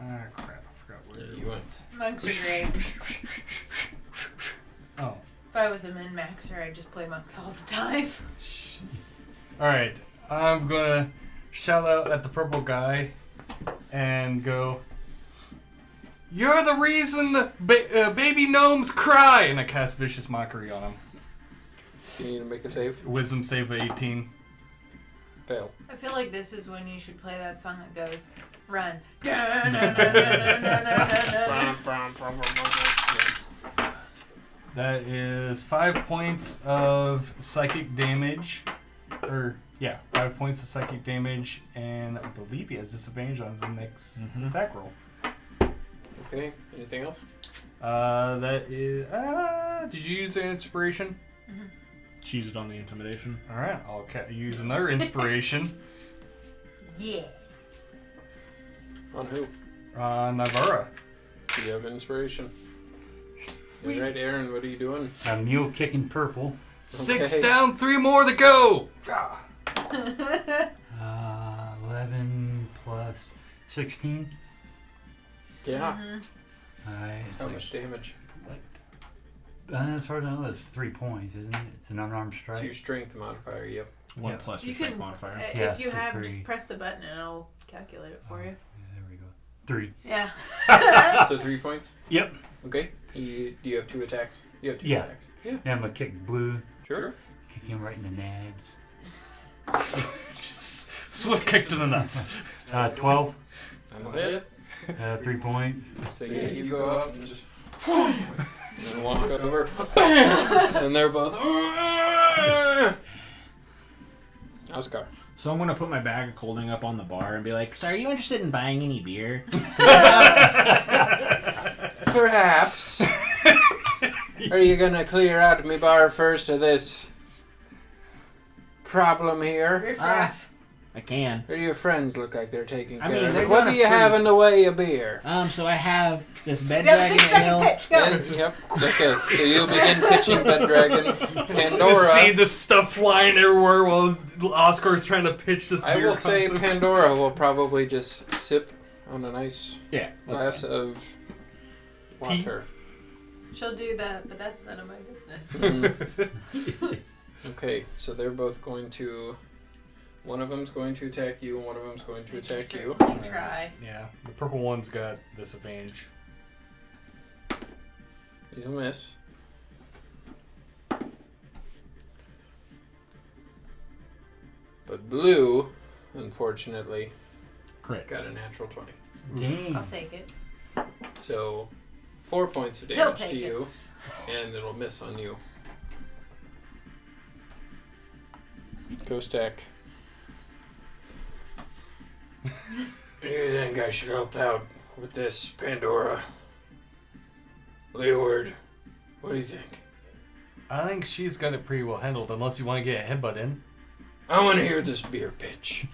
Ah, crap. I forgot where. There you went. Monks are great. Oh. If I was a min-maxer, I'd just play monks all the time. All right. I'm gonna shout out at the purple guy and go. You're the reason baby gnomes cry, and I cast vicious mockery on him. Do you need to make a save? Wisdom save of 18. Fail. I feel like this is when you should play that song that goes, run. That is 5 points of psychic damage. Or, yeah, 5 points of psychic damage, and I believe he has disadvantage on his next attack roll. Okay, anything else? That is. Did you use an inspiration? She used it on the intimidation. Alright, I'll use another inspiration. Yeah. On who? Navara. Do you have inspiration? Alright, Aaron, what are you doing? A mule kicking purple. 6 Okay. down, 3 more to go! 11 plus 16. Yeah. Alright. How much damage? As far as I know, that's 3 points, isn't it? It's an unarmed It's strike. your strength modifier, yep. 1 Yeah. plus You your strength can, modifier. Yeah, if you so have, 3. just press the button and it'll calculate it for you. Yeah, there we go. 3. Yeah. So 3 points? Yep. Okay. Do you have 2 attacks? You have 2 Yeah. attacks. Yeah. And I'm going to kick blue. Sure. Kick him right in the nads. Swift kick to the nuts. 12. That'll hit. 3 points. So yeah, you go up and just and walk over, bam, and they're both. Oscar. So I'm gonna put my bag of colding up on the bar and be like, "So are you interested in buying any beer?" Perhaps. Are you gonna clear out my bar first of this problem here? Riff raff. I can. Or do your friends look like they're taking I care mean, of they're it? What not do you have in the way of beer? So I have this bed We have a dragon 6-second ale. pitch. Go. And, yep. Okay, so you'll begin pitching Bed Dragon. You see Pandora. this stuff flying everywhere while Oscar's trying to pitch this I beer will say concept. Pandora will probably just sip on a nice Yeah, glass that's fine. of water. She'll do that, but that's none of my business. Mm. Okay, so they're both going to. One of them's going to attack you, and one of them's going to attack you. Try. Yeah, the purple one's got disadvantage. You'll miss. But blue, unfortunately, Crit. got a natural 20. Dang. I'll take it. So, 4 points of He'll damage take to it. you, and it'll miss on you. Go stack. You think I should help out with this, Pandora? Leeward, what do you think? I think she's got it pretty well handled, unless you want to get a headbutt in. I want to hear this beer pitch.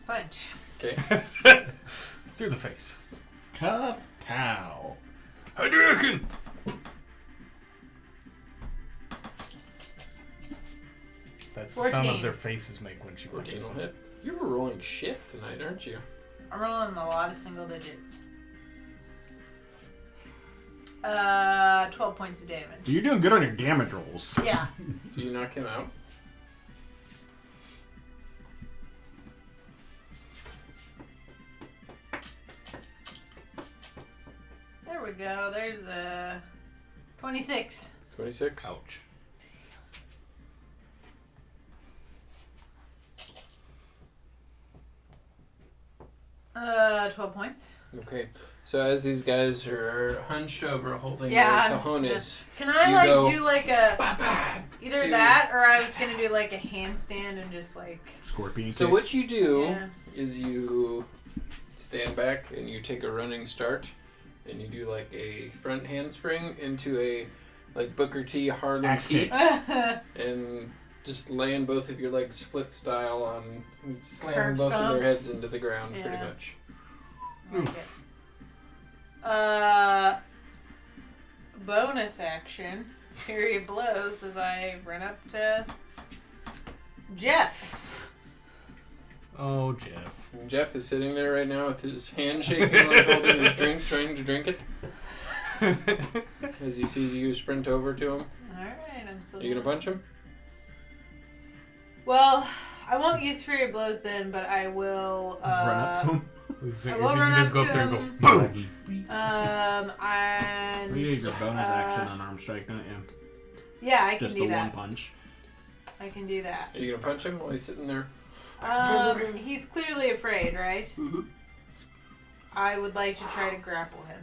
Punch. Okay. Through the face. Kapow. Hadouken! That's the sound 14. that their faces make when she 14 punches will them. hit. You were rolling shit tonight, aren't you? I'm rolling a lot of single digits. 12 points of damage. You're doing good on your damage rolls. Yeah. Do you knock him out? There we go. There's a 26. 26? Ouch. Uh, 12 points. Okay. So as these guys are hunched over holding Yeah, their I'm cojones, Can I You like go, do like a "Ba-ba!" either Dude. that or I was gonna do like a handstand and just like Scorpion So kick. what you do yeah. is you stand back and you take a running start and you do like a front handspring into a like Booker T Harlem Axe Heat kicks. and just laying both of your legs split style on and slamming Curb both of stomp. their heads into the ground pretty Yeah. much. Like it. Bonus action. Fury of blows as I run up to Jeff. Oh, Jeff. And Jeff is sitting there right now with his hand shaking while he's holding his drink, trying to drink it. As he sees you sprint over to him. Alright, I'm still Are you gonna punch him? Well, I won't use Fury of blows then, but I will Run up to him. I will run just up go to up there and go, him. boom! And You use your bonus action on arm strike, don't you? yeah, I can Just do the that. one punch. I can do that. Are you gonna punch him while he's sitting there? He's clearly afraid, right? Mm-hmm. I would like to try to grapple him.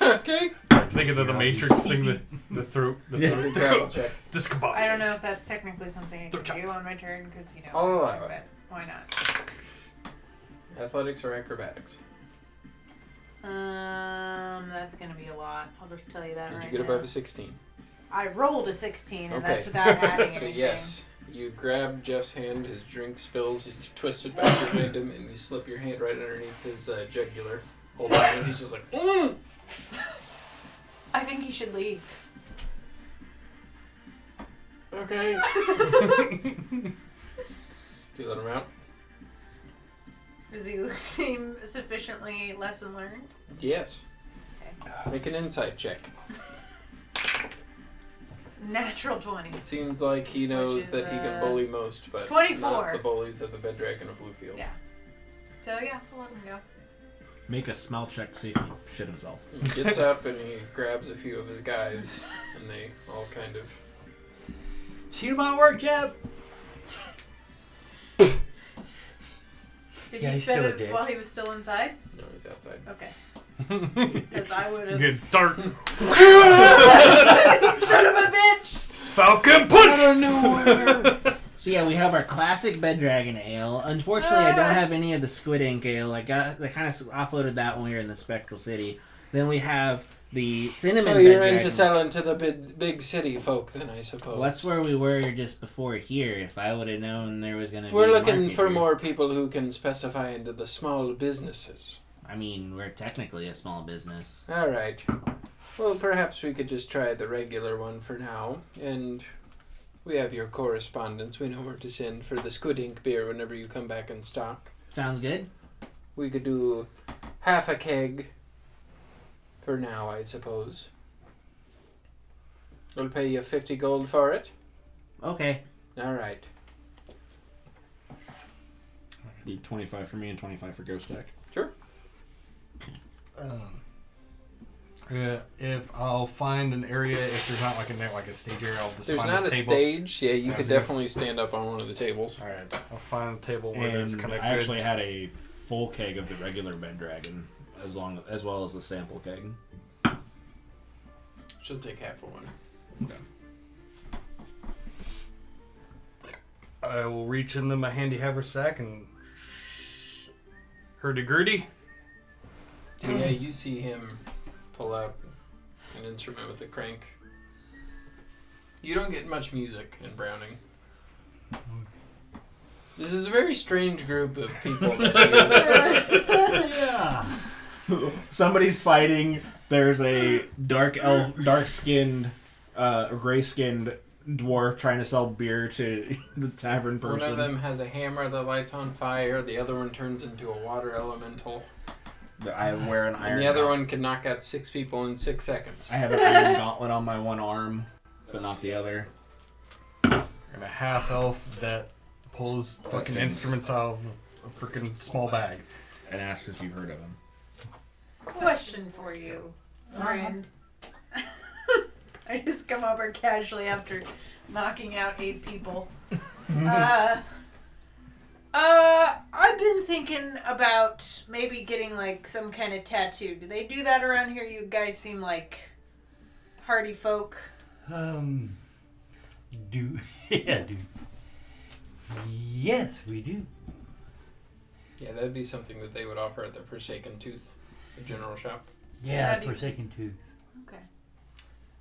Okay. I'm thinking of the Matrix thing, the throat. The Make a throat. grapple check. Discombobulated. I don't know if that's technically something I Throw can do on my turn because I'll allow it. but why not? Athletics or acrobatics? That's gonna be a lot. I'll just tell you that Did right you get now. above a 16? I rolled a 16, and Okay. that's without adding So anything. yes, you grab Jeff's hand, his drink spills, you twist it back behind him, and you slip your hand right underneath his jugular. Hold on, and he's just like, mm! I think you should leave. Okay. Do you let him out? Does he seem sufficiently lesson learned? Yes. Okay. Make an insight check. Natural 20. It seems like he knows is, that he can bully most, but 24. not the bullies of the Bed Dragon of Bluefield. Yeah. So yeah, I'll let him go. Make a smell check to see if he shit himself. He gets up and he grabs a few of his guys, and they all kind of... Shoot him on work, Jeff. Did Yeah, he he's spend still a it dick. while he was still inside? No, he's outside. Okay. Because I would have. Good dart. Son of a bitch! Falcon punch! Out of nowhere! So yeah, we have our classic Bed Dragon Ale. Unfortunately, I don't have any of the Squid Ink Ale. I kind of offloaded that when we were in the Spectral City. Then we have the cinnamon. So you're bed into dragon. selling to the big city folk, then I suppose. Well, that's where we were just before here. If I would have known there was gonna be. We're a looking market for here. more people who can specify into the small businesses. I mean, we're technically a small business. All right. Well, perhaps we could just try the regular one for now, and we have your correspondence. We know where to send for the Squid Ink beer whenever you come back in stock. Sounds good. We could do half a keg for now, I suppose. We'll pay you 50 gold for it. Okay. All right. Need 25 for me and 25 for Ghost Deck. Sure. If I'll find an area, if there's not like a stage area, I'll just There's find not a table. stage. Yeah, you Yeah, could yeah. definitely stand up on one of the tables. All right, I'll find a table where And it's kind of I good. actually had a full keg of the regular bed dragon, as well as the sample keg. She'll take half of one. I will reach into my handy haversack and hurdy-gurdy. Yeah, you see him pull out an instrument with a crank. You don't get much music in Browning. This is a very strange group of people. Yeah. Somebody's fighting. There's a dark-skinned, gray-skinned dwarf trying to sell beer to the tavern person. One of them has a hammer that lights on fire. The other one turns into a water elemental. I wear an iron. And the other gauntlet. one can knock out 6 people in 6 seconds. I have an iron gauntlet on my one arm, but not the other. And a half-elf that pulls fucking sings. instruments out of a freaking small bag. And asks if you've heard of him. Question for you, friend. I just come over casually after knocking out 8 people. I've been thinking about maybe getting like some kind of tattoo. Do they do that around here? You guys seem like party folk. Yes, we do. Yeah, that'd be something that they would offer at the Forsaken Tooth, the general shop. Yeah, How do you- Forsaken Tooth. Okay.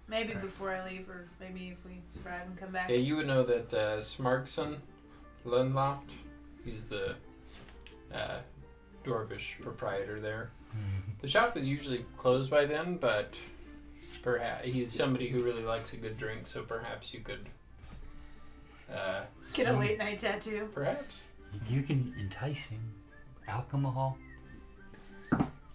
Maybe before I leave, or maybe if we survive and come back. Yeah, you would know that Smarkson Lundloft, he's the dwarvish proprietor there. The shop is usually closed by then, but perhaps he's somebody who really likes a good drink, so perhaps you could. Get a late night tattoo. Perhaps. You can entice him. Alcohol.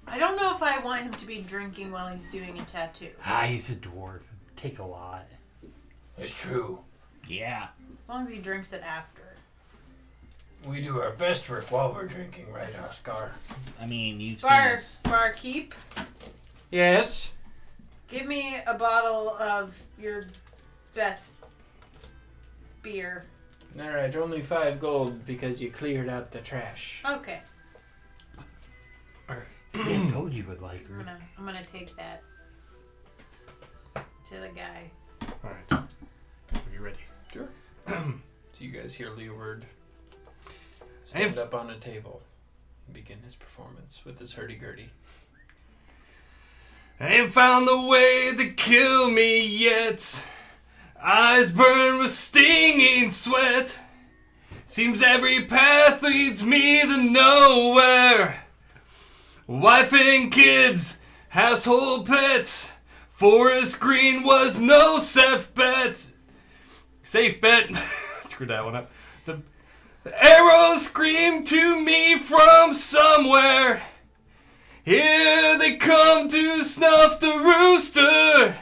I don't know if I want him to be drinking while he's doing a tattoo. He's a dwarf. Take a lot. It's true. Yeah. As long as he drinks it after. We do our best work while we're drinking, right, Oscar? I mean, you've seen us. Barkeep, Yes. give me a bottle of your best beer. All right, only 5 gold because you cleared out the trash. Okay, See, I told you would like her. I'm gonna take that to the guy. All right, are you ready? Sure. So you guys hear Leeward stand up on a table and begin his performance with his hurdy-gurdy. I ain't found the way to kill me yet. Eyes burn with stinging sweat. Seems every path leads me to nowhere. Wife and kids, household pets. Forest Green was no safe bet. Safe bet. Screw that one up. The arrows scream to me from somewhere. Here they come to snuff the rooster.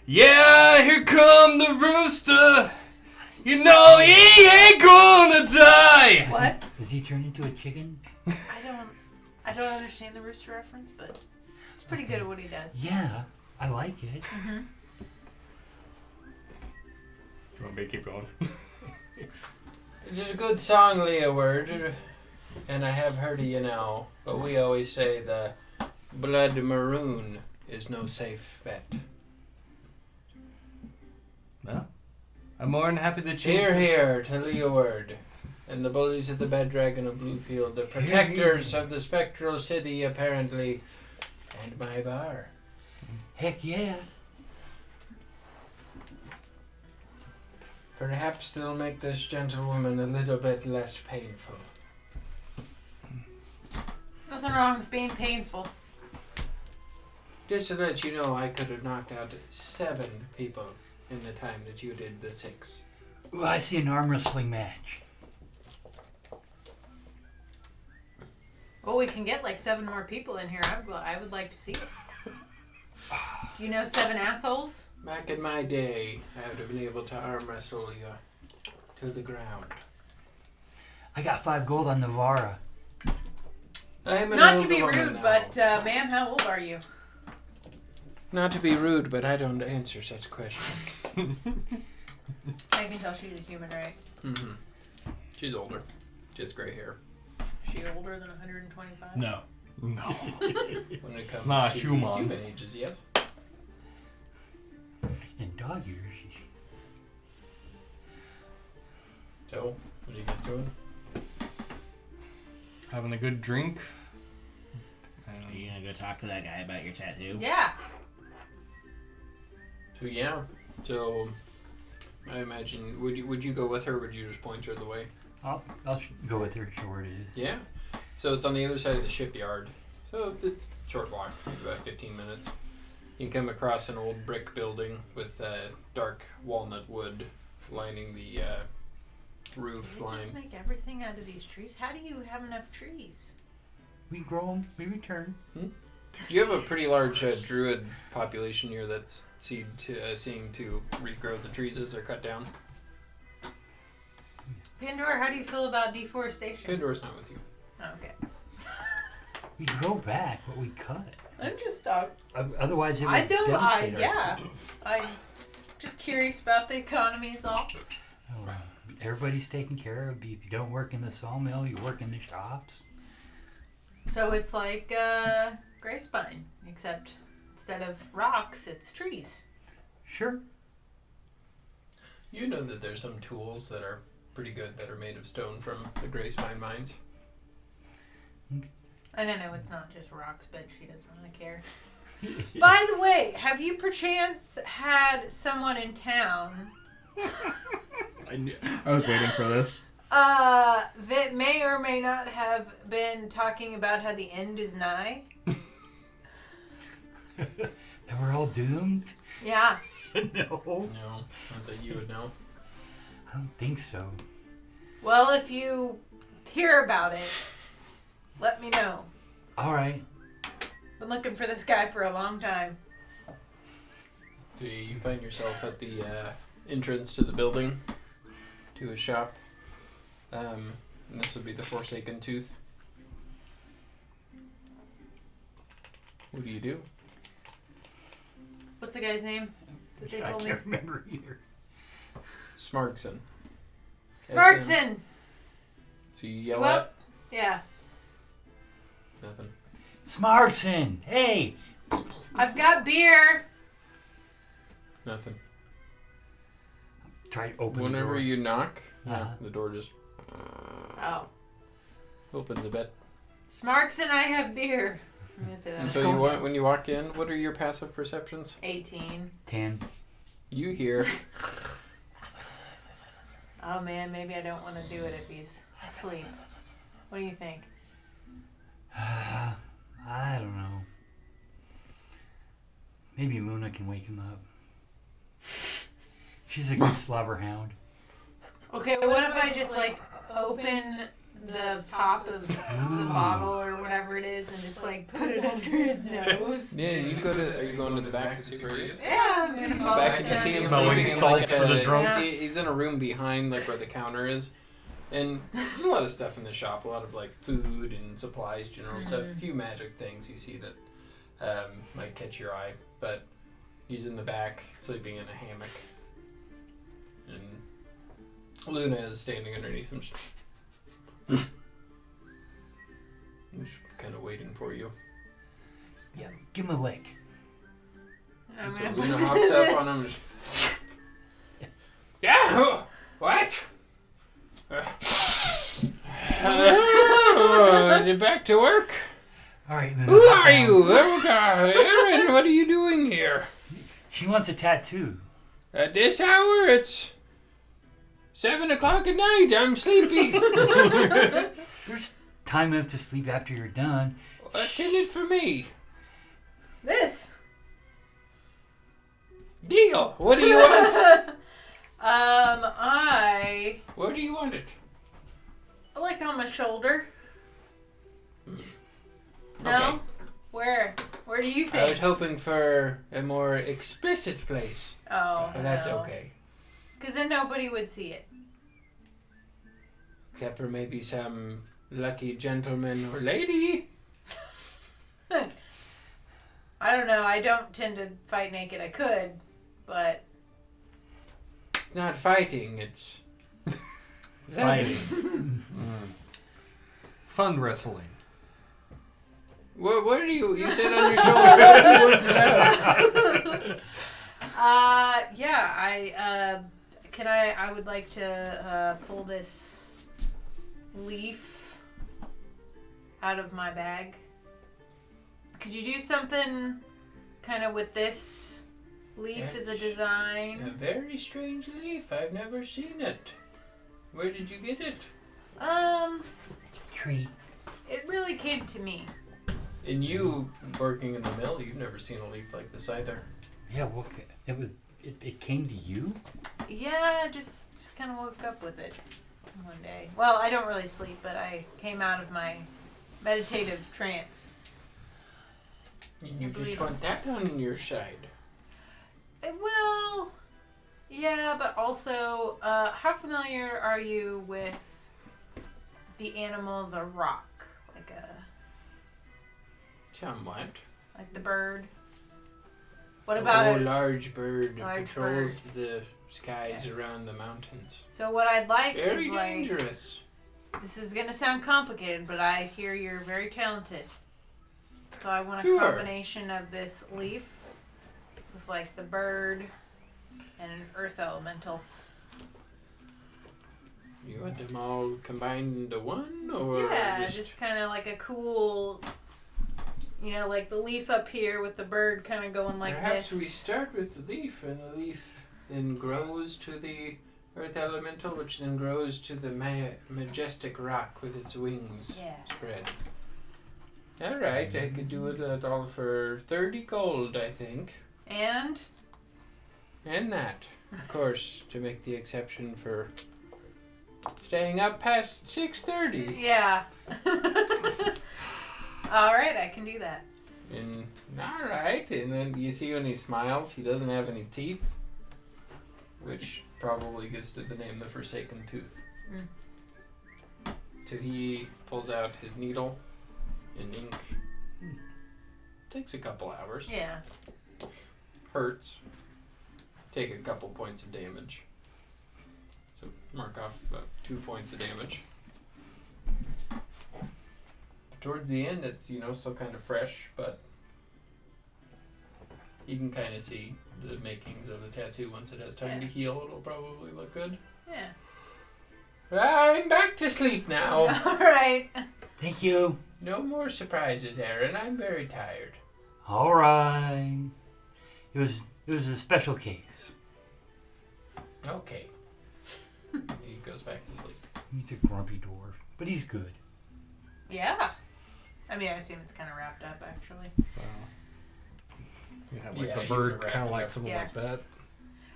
Yeah, here come the rooster. You know he ain't gonna die. What? Does he turn into a chicken? I don't understand the rooster reference, but it's pretty good at what he does. Yeah, I like it. You want me to keep going? It's a good song, Leeward, and I have heard of you now, but we always say the blood maroon is no safe bet. Well, I'm more than happy to change. Hear, hear to Leeward, and the bullies of the Bed Dragon of Bluefield, the protectors of the spectral city, apparently, And my bar. Heck yeah. Perhaps they'll make this gentlewoman a little bit less painful. Nothing wrong with being painful. Just to let you know, I could have knocked out 7 people in the time that you did the 6. Ooh, I see an arm wrestling match. Well, we can get like 7 more people in here. I would like to see it. Do you know 7 assholes? Back in my day, I would have been able to arm wrestle you to the ground. I got 5 gold on Navarra. I'm an Not to older be woman rude, now. but ma'am, how old are you? Not to be rude, but I don't answer such questions. I can tell she's a human, right? Mm-hmm. She's older. She has gray hair. Is she older than 125? No. No. When it comes Nah, to human. human ages, yes. In dog years. So, what are you guys doing? Having a good drink. Are you gonna go talk to that guy about your tattoo? Yeah. So yeah. So I imagine would you go with her or would you just point her the way? I'll go with her, show where it is. Yeah. So it's on the other side of the shipyard. So it's a short walk, maybe about 15 minutes. You come across an old brick building with dark walnut wood lining the roof Did you line. just make everything out of these trees? How do you have enough trees? We grow them, we return. You have a pretty large druid population here that's seeing to regrow the trees as they're cut down. Pandora, how do you feel about deforestation? Pandora's not with you. Oh, okay. We grow back what we cut. I'm just Otherwise, it would I don't. devastate our Yeah. city. I'm just curious about the economy is all. Oh, everybody's taken care of. If you don't work in the sawmill, you work in the shops. So it's like gray spine, except instead of rocks, it's trees. Sure. You know that there's some tools that are pretty good that are made of stone from the Gray Spine mines. I don't know, it's not just rocks, but she doesn't really care. By the way, have you perchance had someone in town I was waiting for this. that may or may not have been talking about how the end is nigh? That we're all doomed? Yeah. No. No, not that you would know. I don't think so. Well, if you hear about it, let me know. All right. Been looking for this guy for a long time. So you find yourself at the entrance to the building, to his shop. And this would be the Forsaken Tooth. What do you do? What's the guy's name that they I told me? can't remember either. Smarkson. Sparkson! So you yell Well- at? Yeah. Nothing. Smarkson! Hey! I've got beer! Nothing. Try to open the Whenever door. you knock, Uh-huh. the door just Oh. opens a bit. Smarkson, I have beer. I'm gonna say that. And so when you walk in, what are your passive perceptions? 18. 10. You hear Oh man, maybe I don't want to do it if he's asleep. What do you think? I don't know. Maybe Luna can wake him up. She's a good slobber hound. Okay, what if I just like open the top of the bottle or whatever it is and just like put it under his nose? Yeah, you go to. Are you going to the back to see where he is? Yeah, I'm gonna follow Back, him you see him down. Smelling sleeping in salts like for the drunk. Yeah. He's in a room behind, like where the counter is, and there's a lot of stuff in the shop. A lot of like food and supplies, general stuff. A few magic things you see that might catch your eye, but he's in the back, sleeping in a hammock, and Luna is standing underneath him. Just kind of waiting for you. Yeah, give him a lick. I'm So gonna Luna hops up on him. And just, yeah. What? Back to work. All right. Then Who hop are down. you? Aaron, what are you doing here? She wants a tattoo. At this hour, it's 7 o'clock at night. I'm sleepy. There's time enough to sleep after you're done. What's in it for me? This. Deal. What do you want? I Where do you want it? like on my shoulder. No? Okay. Where? Where do you I think? was hoping for a more explicit place, Oh, but that's no. okay. Because then nobody would see it. Except for maybe some lucky gentleman or lady. I don't know. I don't tend to fight naked. I could, but It's not fighting, it's Fighting. Fun wrestling. What do you said on your shoulder? What do you want to know? yeah. I would like to pull this leaf out of my bag. Could you do something kind of with this leaf as a That's design? A very strange leaf. I've never seen it. Where did you get it? Tree. It really came to me. And you, working in the mill, you've never seen a leaf like this either. Yeah. Well, it came to you. Yeah, just kind of woke up with it one day. Well, I don't really sleep, but I came out of my meditative trance. And you I believe just want that on your side. Well, yeah, but also, how familiar are you with the animal, the rock? Somewhat. Like the bird? What about a it? large bird Large patrols the skies Yes. around the mountains. So what I'd like Very is like, dangerous. this is gonna sound complicated, but I hear you're very talented. So I want a Sure. combination of this leaf with like the bird and an earth elemental. You want them all combined into one, or Yeah, just kind of like a cool, like the leaf up here with the bird kind of going like perhaps this. we start with the leaf, and the leaf then grows to the earth elemental, which then grows to the majestic rock with its wings Yeah. spread. All right, I could do it at all for 30 gold, I think. And And that, of course, to make the exception for staying up past 6:30. yeah. All right, I can do that. And all right, and then you see when he smiles, he doesn't have any teeth, which probably gives to the name the Forsaken Tooth. Mm. So he pulls out his needle and ink. Takes a couple hours. Yeah. Hurts. Take a couple points of damage. So mark off about 2 points of damage. Towards the end, it's still kind of fresh, but you can kind of see the makings of the tattoo. Once it has time to heal, it'll probably look good. Yeah. I'm back to sleep now. All right. Thank you. No more surprises, Aaron. I'm very tired. All right. It was a special case. Okay. He goes back to sleep. He's a grumpy dwarf, but he's good. Yeah. I mean, I assume it's kind of wrapped up, actually. You have like Yeah, the you bird can wrap kind it of like up. something Yeah. like that.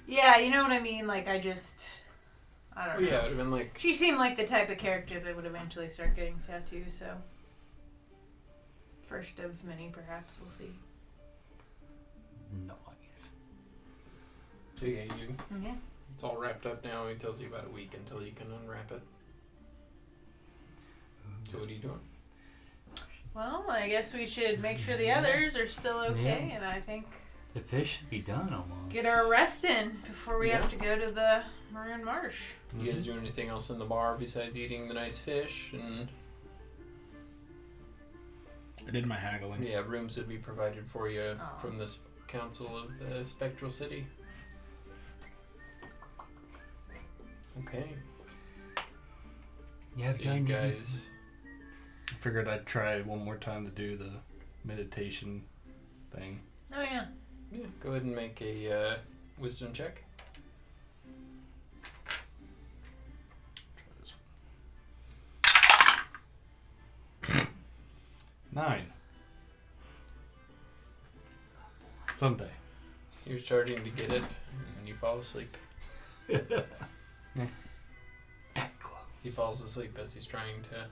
Yeah, you know what I mean? Like, I don't Oh, know. yeah, it would have been like, She seemed like the type of character that would eventually start getting tattoos, so. First of many, perhaps. We'll see. Nice. so yeah, Yeah. it's all wrapped up now. He tells you about a week until you can unwrap it. So what are you doing? Well, I guess we should make sure the others are still okay, Yeah. and I think The fish should be done almost. get our rest in before we Yeah. have to go to the Maroon Marsh. You guys do anything else in the bar besides eating the nice fish? And I did my haggling. yeah, rooms would be provided for you Oh. from this council of the Spectral City. Okay. Yeah, So you guys Figured I'd try one more time to do the meditation thing. Oh yeah. Yeah, go ahead and make a wisdom check. Try this one. 9. Someday. You're starting to get it, and you fall asleep. He falls asleep as he's trying to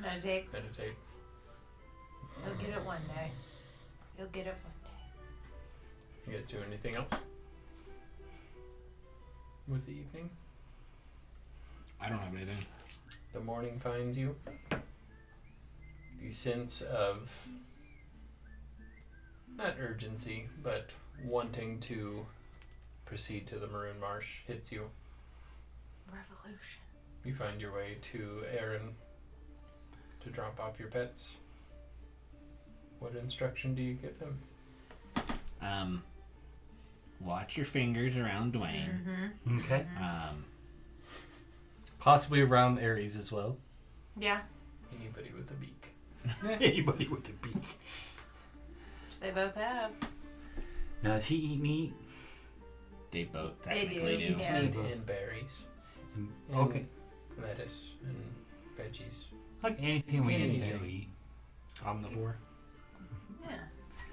Meditate. meditate. You'll get it one day. You'll get it one day. You guys do anything else with the evening? I don't have anything. The morning finds you. The sense of not urgency, but wanting to proceed to the Maroon Marsh hits you. Revolution. You find your way to Aaron to drop off your pets. What instruction do you give him? Watch your fingers around Dwayne. Mm-hmm. Okay. Possibly around Aries as well. Yeah. Anybody with a beak. Anybody with a beak. Which they both have. Now, does he eat meat? They both They technically do, do. Eats yeah. meat and berries. And- And okay. lettuce and veggies. Like anything we need to Anything. eat. Omnivore. Yeah.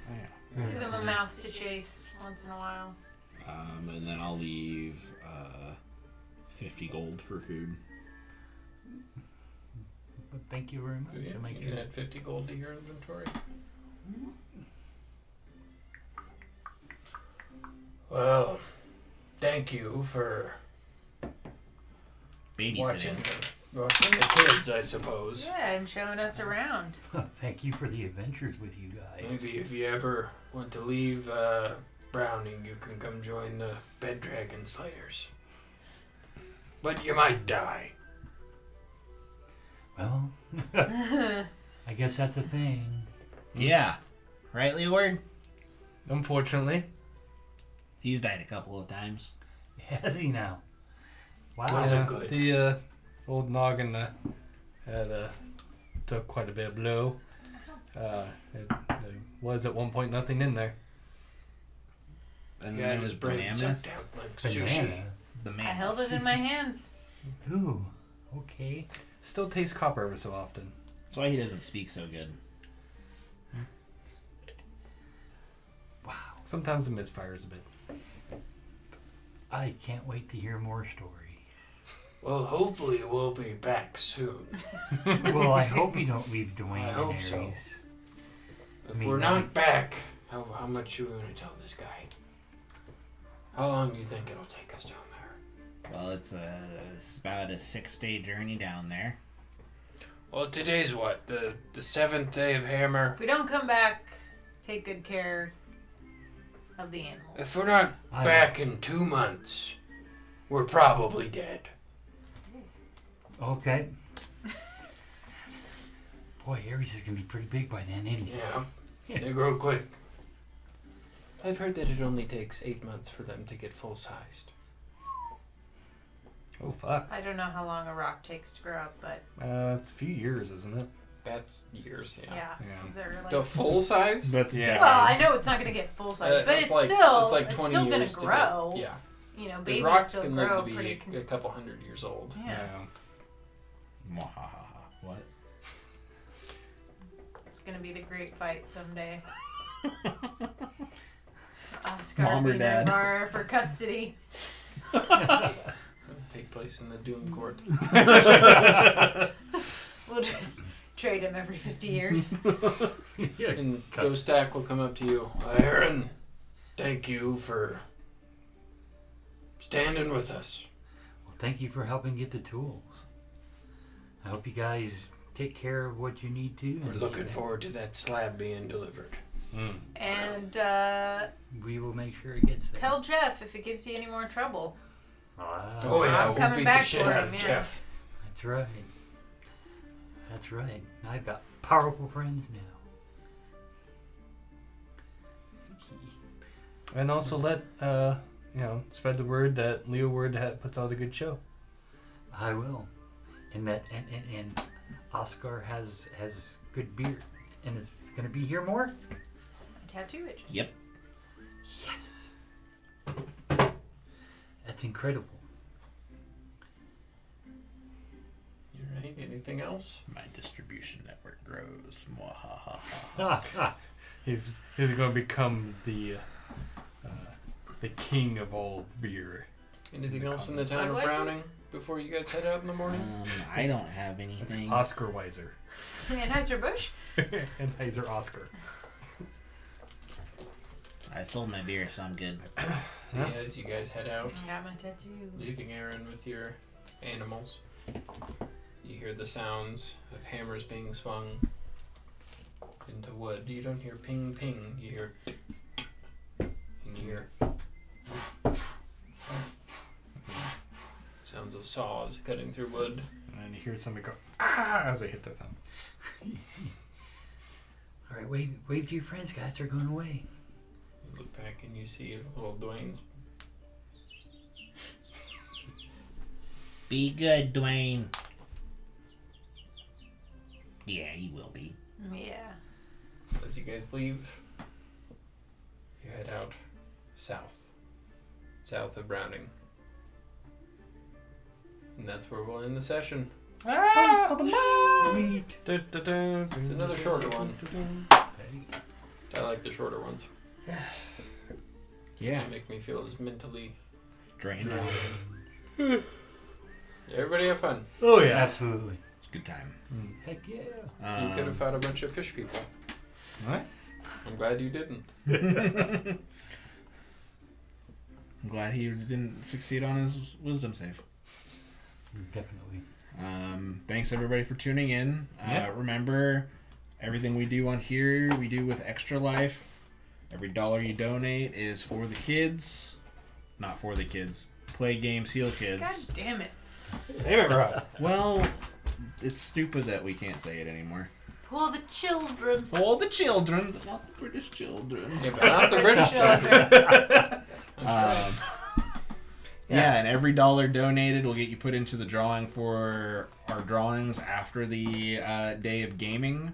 Oh, yeah. Give them a mouse to chase once in a while. And then I'll leave 50 gold for food. But thank you very much. Yeah, to make you can sure. add 50 gold to your inventory. Well, thank you for watching Babysitting. the kids, I suppose. Yeah, and showing us around. Thank you for the adventures with you guys. Maybe if you ever want to leave Browning, you can come join the Bed Dragon Slayers. But you might die. Well, I guess that's a thing. Yeah. Right, Leeward? Unfortunately. He's died a couple of times. Has he now? Wow. Was it good? The old noggin had took quite a bit of blow. There was at one point nothing in there. And He then had there his was brain banana. sucked out like Banana. sushi. The I man. held it in my hands. Ooh. Okay. Still tastes copper every so often. That's why he doesn't speak so good. Wow. Sometimes it misfires a bit. I can't wait to hear more stories. Well, hopefully we'll be back soon. Well, I hope you don't leave Dwayne I and hope Aries. so. If I mean, we're not back, how much you going to tell this guy? How long do you think it'll take us down there? Well, it's about a 6-day journey down there. Well, today's what? The 7th day of Hammer? If we don't come back, take good care of the animals. If we're not back in 2 months, we're probably dead. Okay. Boy, Aries is gonna be pretty big by then, isn't he? Yeah, they grow quick. I've heard that it only takes 8 months for them to get full-sized. Oh fuck. I don't know how long a rock takes to grow up, but It's a few years, isn't it? That's years, yeah. Yeah. 'Cause they're like, The full size? That's well, I know it's not going to get full size, but it's still it's like it's 20 still going years to to grow. get, yeah. You know, Because babies rocks still can grow live to pretty. be a couple hundred years old. Yeah, Mwahaha. What? it's going to be the great fight someday. Oscar Mom or being Dad? in bar for custody. Take place in the Doom Court. We'll just trade him every 50 years. And Ghost Stack will come up to you. Aaron, thank you for standing with us. Well, thank you for helping get the tools. I hope you guys take care of what you need to. We're looking forward to that slab being delivered. And We will make sure it gets there. tell Jeff if it gives you any more trouble. Oh yeah, I'm we'll coming beat back the shit for out him, of yeah. Jeff. That's right. That's right. I've got powerful friends now. And also let spread the word that Leo Word puts out a good show. I will. And that and Oscar has good beer, and it's gonna be here more. Tattoo itches. Yep. Yes, that's incredible. You right? Anything else? My distribution network grows. He's going to become the king of all beer. Anything else in the town of Budweiser? Browning before you guys head out in the morning? I don't have It's anything. Oscar Weiser. Anheuser-Busch? And Heiser Oscar. I sold my beer, so I'm good. So yeah, as you guys head out, I got my tattoo. leaving Aaron with your animals, you hear the sounds of hammers being swung into wood. You don't hear ping ping, you hear and you hear sounds of saws cutting through wood. And you hear somebody go, ah, as they hit their thumb. All right, wave to your friends, guys. They're going away. You look back and you see little Dwayne's. Be good, Dwayne. Yeah, he will be. Yeah. So as you guys leave, you head out south of Browning. And that's where we'll end the session. It's another shorter one. I like the shorter ones. Yeah. Doesn't make me feel as mentally Drained. drained. Everybody have fun. Oh, yeah. Absolutely. It's a good time. Heck yeah. You could have fought a bunch of fish people. What? I'm glad you didn't. I'm glad he didn't succeed on his wisdom save. Definitely. Thanks everybody for tuning in. Remember, everything we do on here, we do with Extra Life. Every dollar you donate is for the kids. Not for the kids. Play Games Heal Kids. God damn it. Damn it, Rob. Well, it's stupid that we can't say it anymore. For the children. For the children, but not the British children. Yeah, but not the British children. Yeah, and every dollar donated will get you put into the drawing for our drawings after the day of gaming.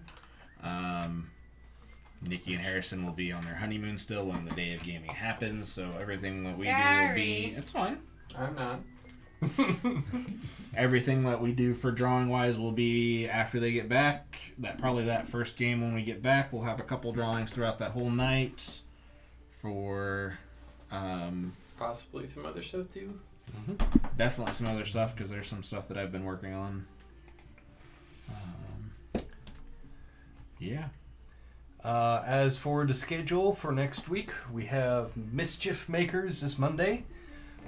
Nikki and Harrison will be on their honeymoon still when the day of gaming happens, so everything that we do will be... It's fine. I'm not. Everything that we do for drawing wise will be after they get back. Probably that first game when we get back, we'll have a couple drawings throughout that whole night for Possibly some other stuff too. definitely some other stuff, because there's some stuff that I've been working on. Yeah. As for the schedule for next week, we have Mischief Makers this Monday.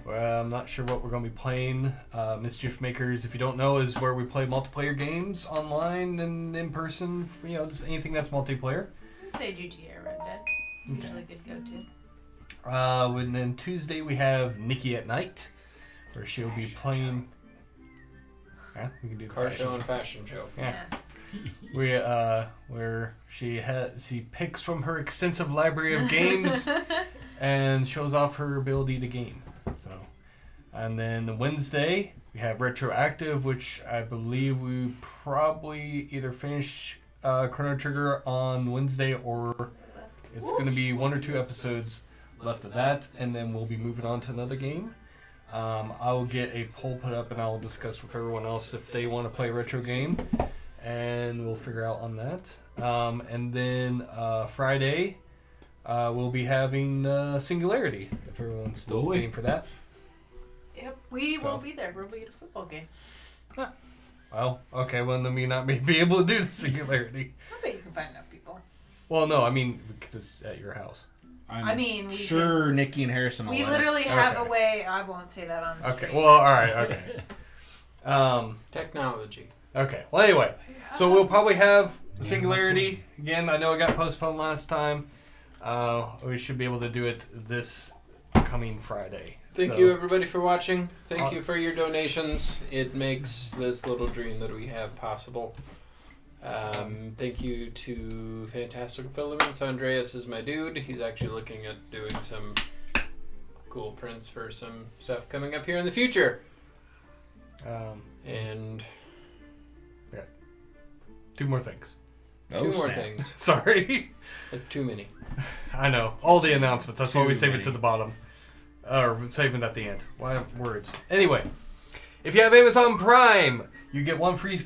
I'm not sure what we're going to be playing. Mischief Makers, if you don't know, is where we play multiplayer games online and in person. You know, just anything that's multiplayer. I'd say GTA Red Dead. Usually a good go-to. And then Tuesday we have Nikki at Night, where she'll be playing. Yeah, we can do the Car fashion show and fashion show. Yeah. Where she picks from her extensive library of games and shows off her ability to game. So, and then Wednesday we have Retroactive, which I believe we probably either finish Chrono Trigger on Wednesday, or it's going to be 1 or 2 episodes left of that, and then we'll be moving on to another game. I will get a poll put up and I will discuss with everyone else if they want to play a retro game, and we'll figure out on that. And then Friday we'll be having Singularity, if everyone's still waiting for that. Yep, we won't be there. We'll be at a football game. Well, okay, well then we not be able to do the Singularity. I bet you can find enough people. Well, no, I mean because it's at your house. I'm we sure Nikki and Harrison will We let us. literally have Okay. a way. I won't say that on the Okay, stream. well, all right, okay. Technology. Okay. Well, anyway, so we'll probably have Singularity again. I know it got postponed last time. We should be able to do it this coming Friday. Thank you everybody for watching. Thank you for your donations. It makes this little dream that we have possible. Thank you to Fantastical Filaments. Andreas is my dude. He's actually looking at doing some cool prints for some stuff coming up here in the future. And 2 more things. Oh, Two more snap. things. Sorry. It's too many. I know. All the announcements. That's why we Too save many. it to the bottom. Or save it at the end. Why words? Anyway, if you have Amazon Prime, you get 1 free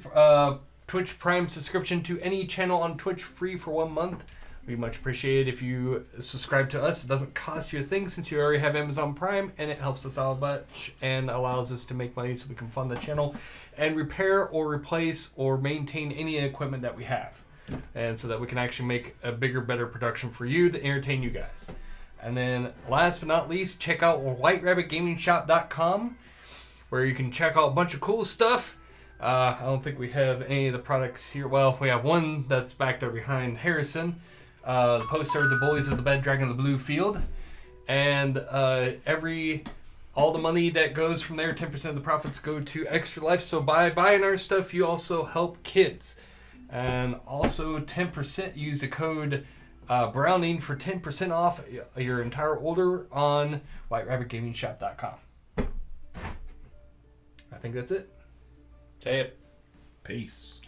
Twitch Prime subscription to any channel on Twitch free for 1 month. We much appreciate it if you subscribe to us. It doesn't cost you a thing since you already have Amazon Prime, and it helps us out a bunch and allows us to make money so we can fund the channel and repair or replace or maintain any equipment that we have. And so that we can actually make a bigger, better production for you to entertain you guys. And then last but not least, check out whiterabbitgamingshop.com where you can check out a bunch of cool stuff. I don't think we have any of the products here. Well, we have one that's back there behind Harrison. The poster, the Bullies of the Bed Dragon of the Bluefield. And all the money that goes from there, 10% of the profits go to Extra Life. So by buying our stuff, you also help kids. And also 10%, use the code Browning for 10% off your entire order on whiterabbitgamingshop.com. I think that's it. Say it. Peace.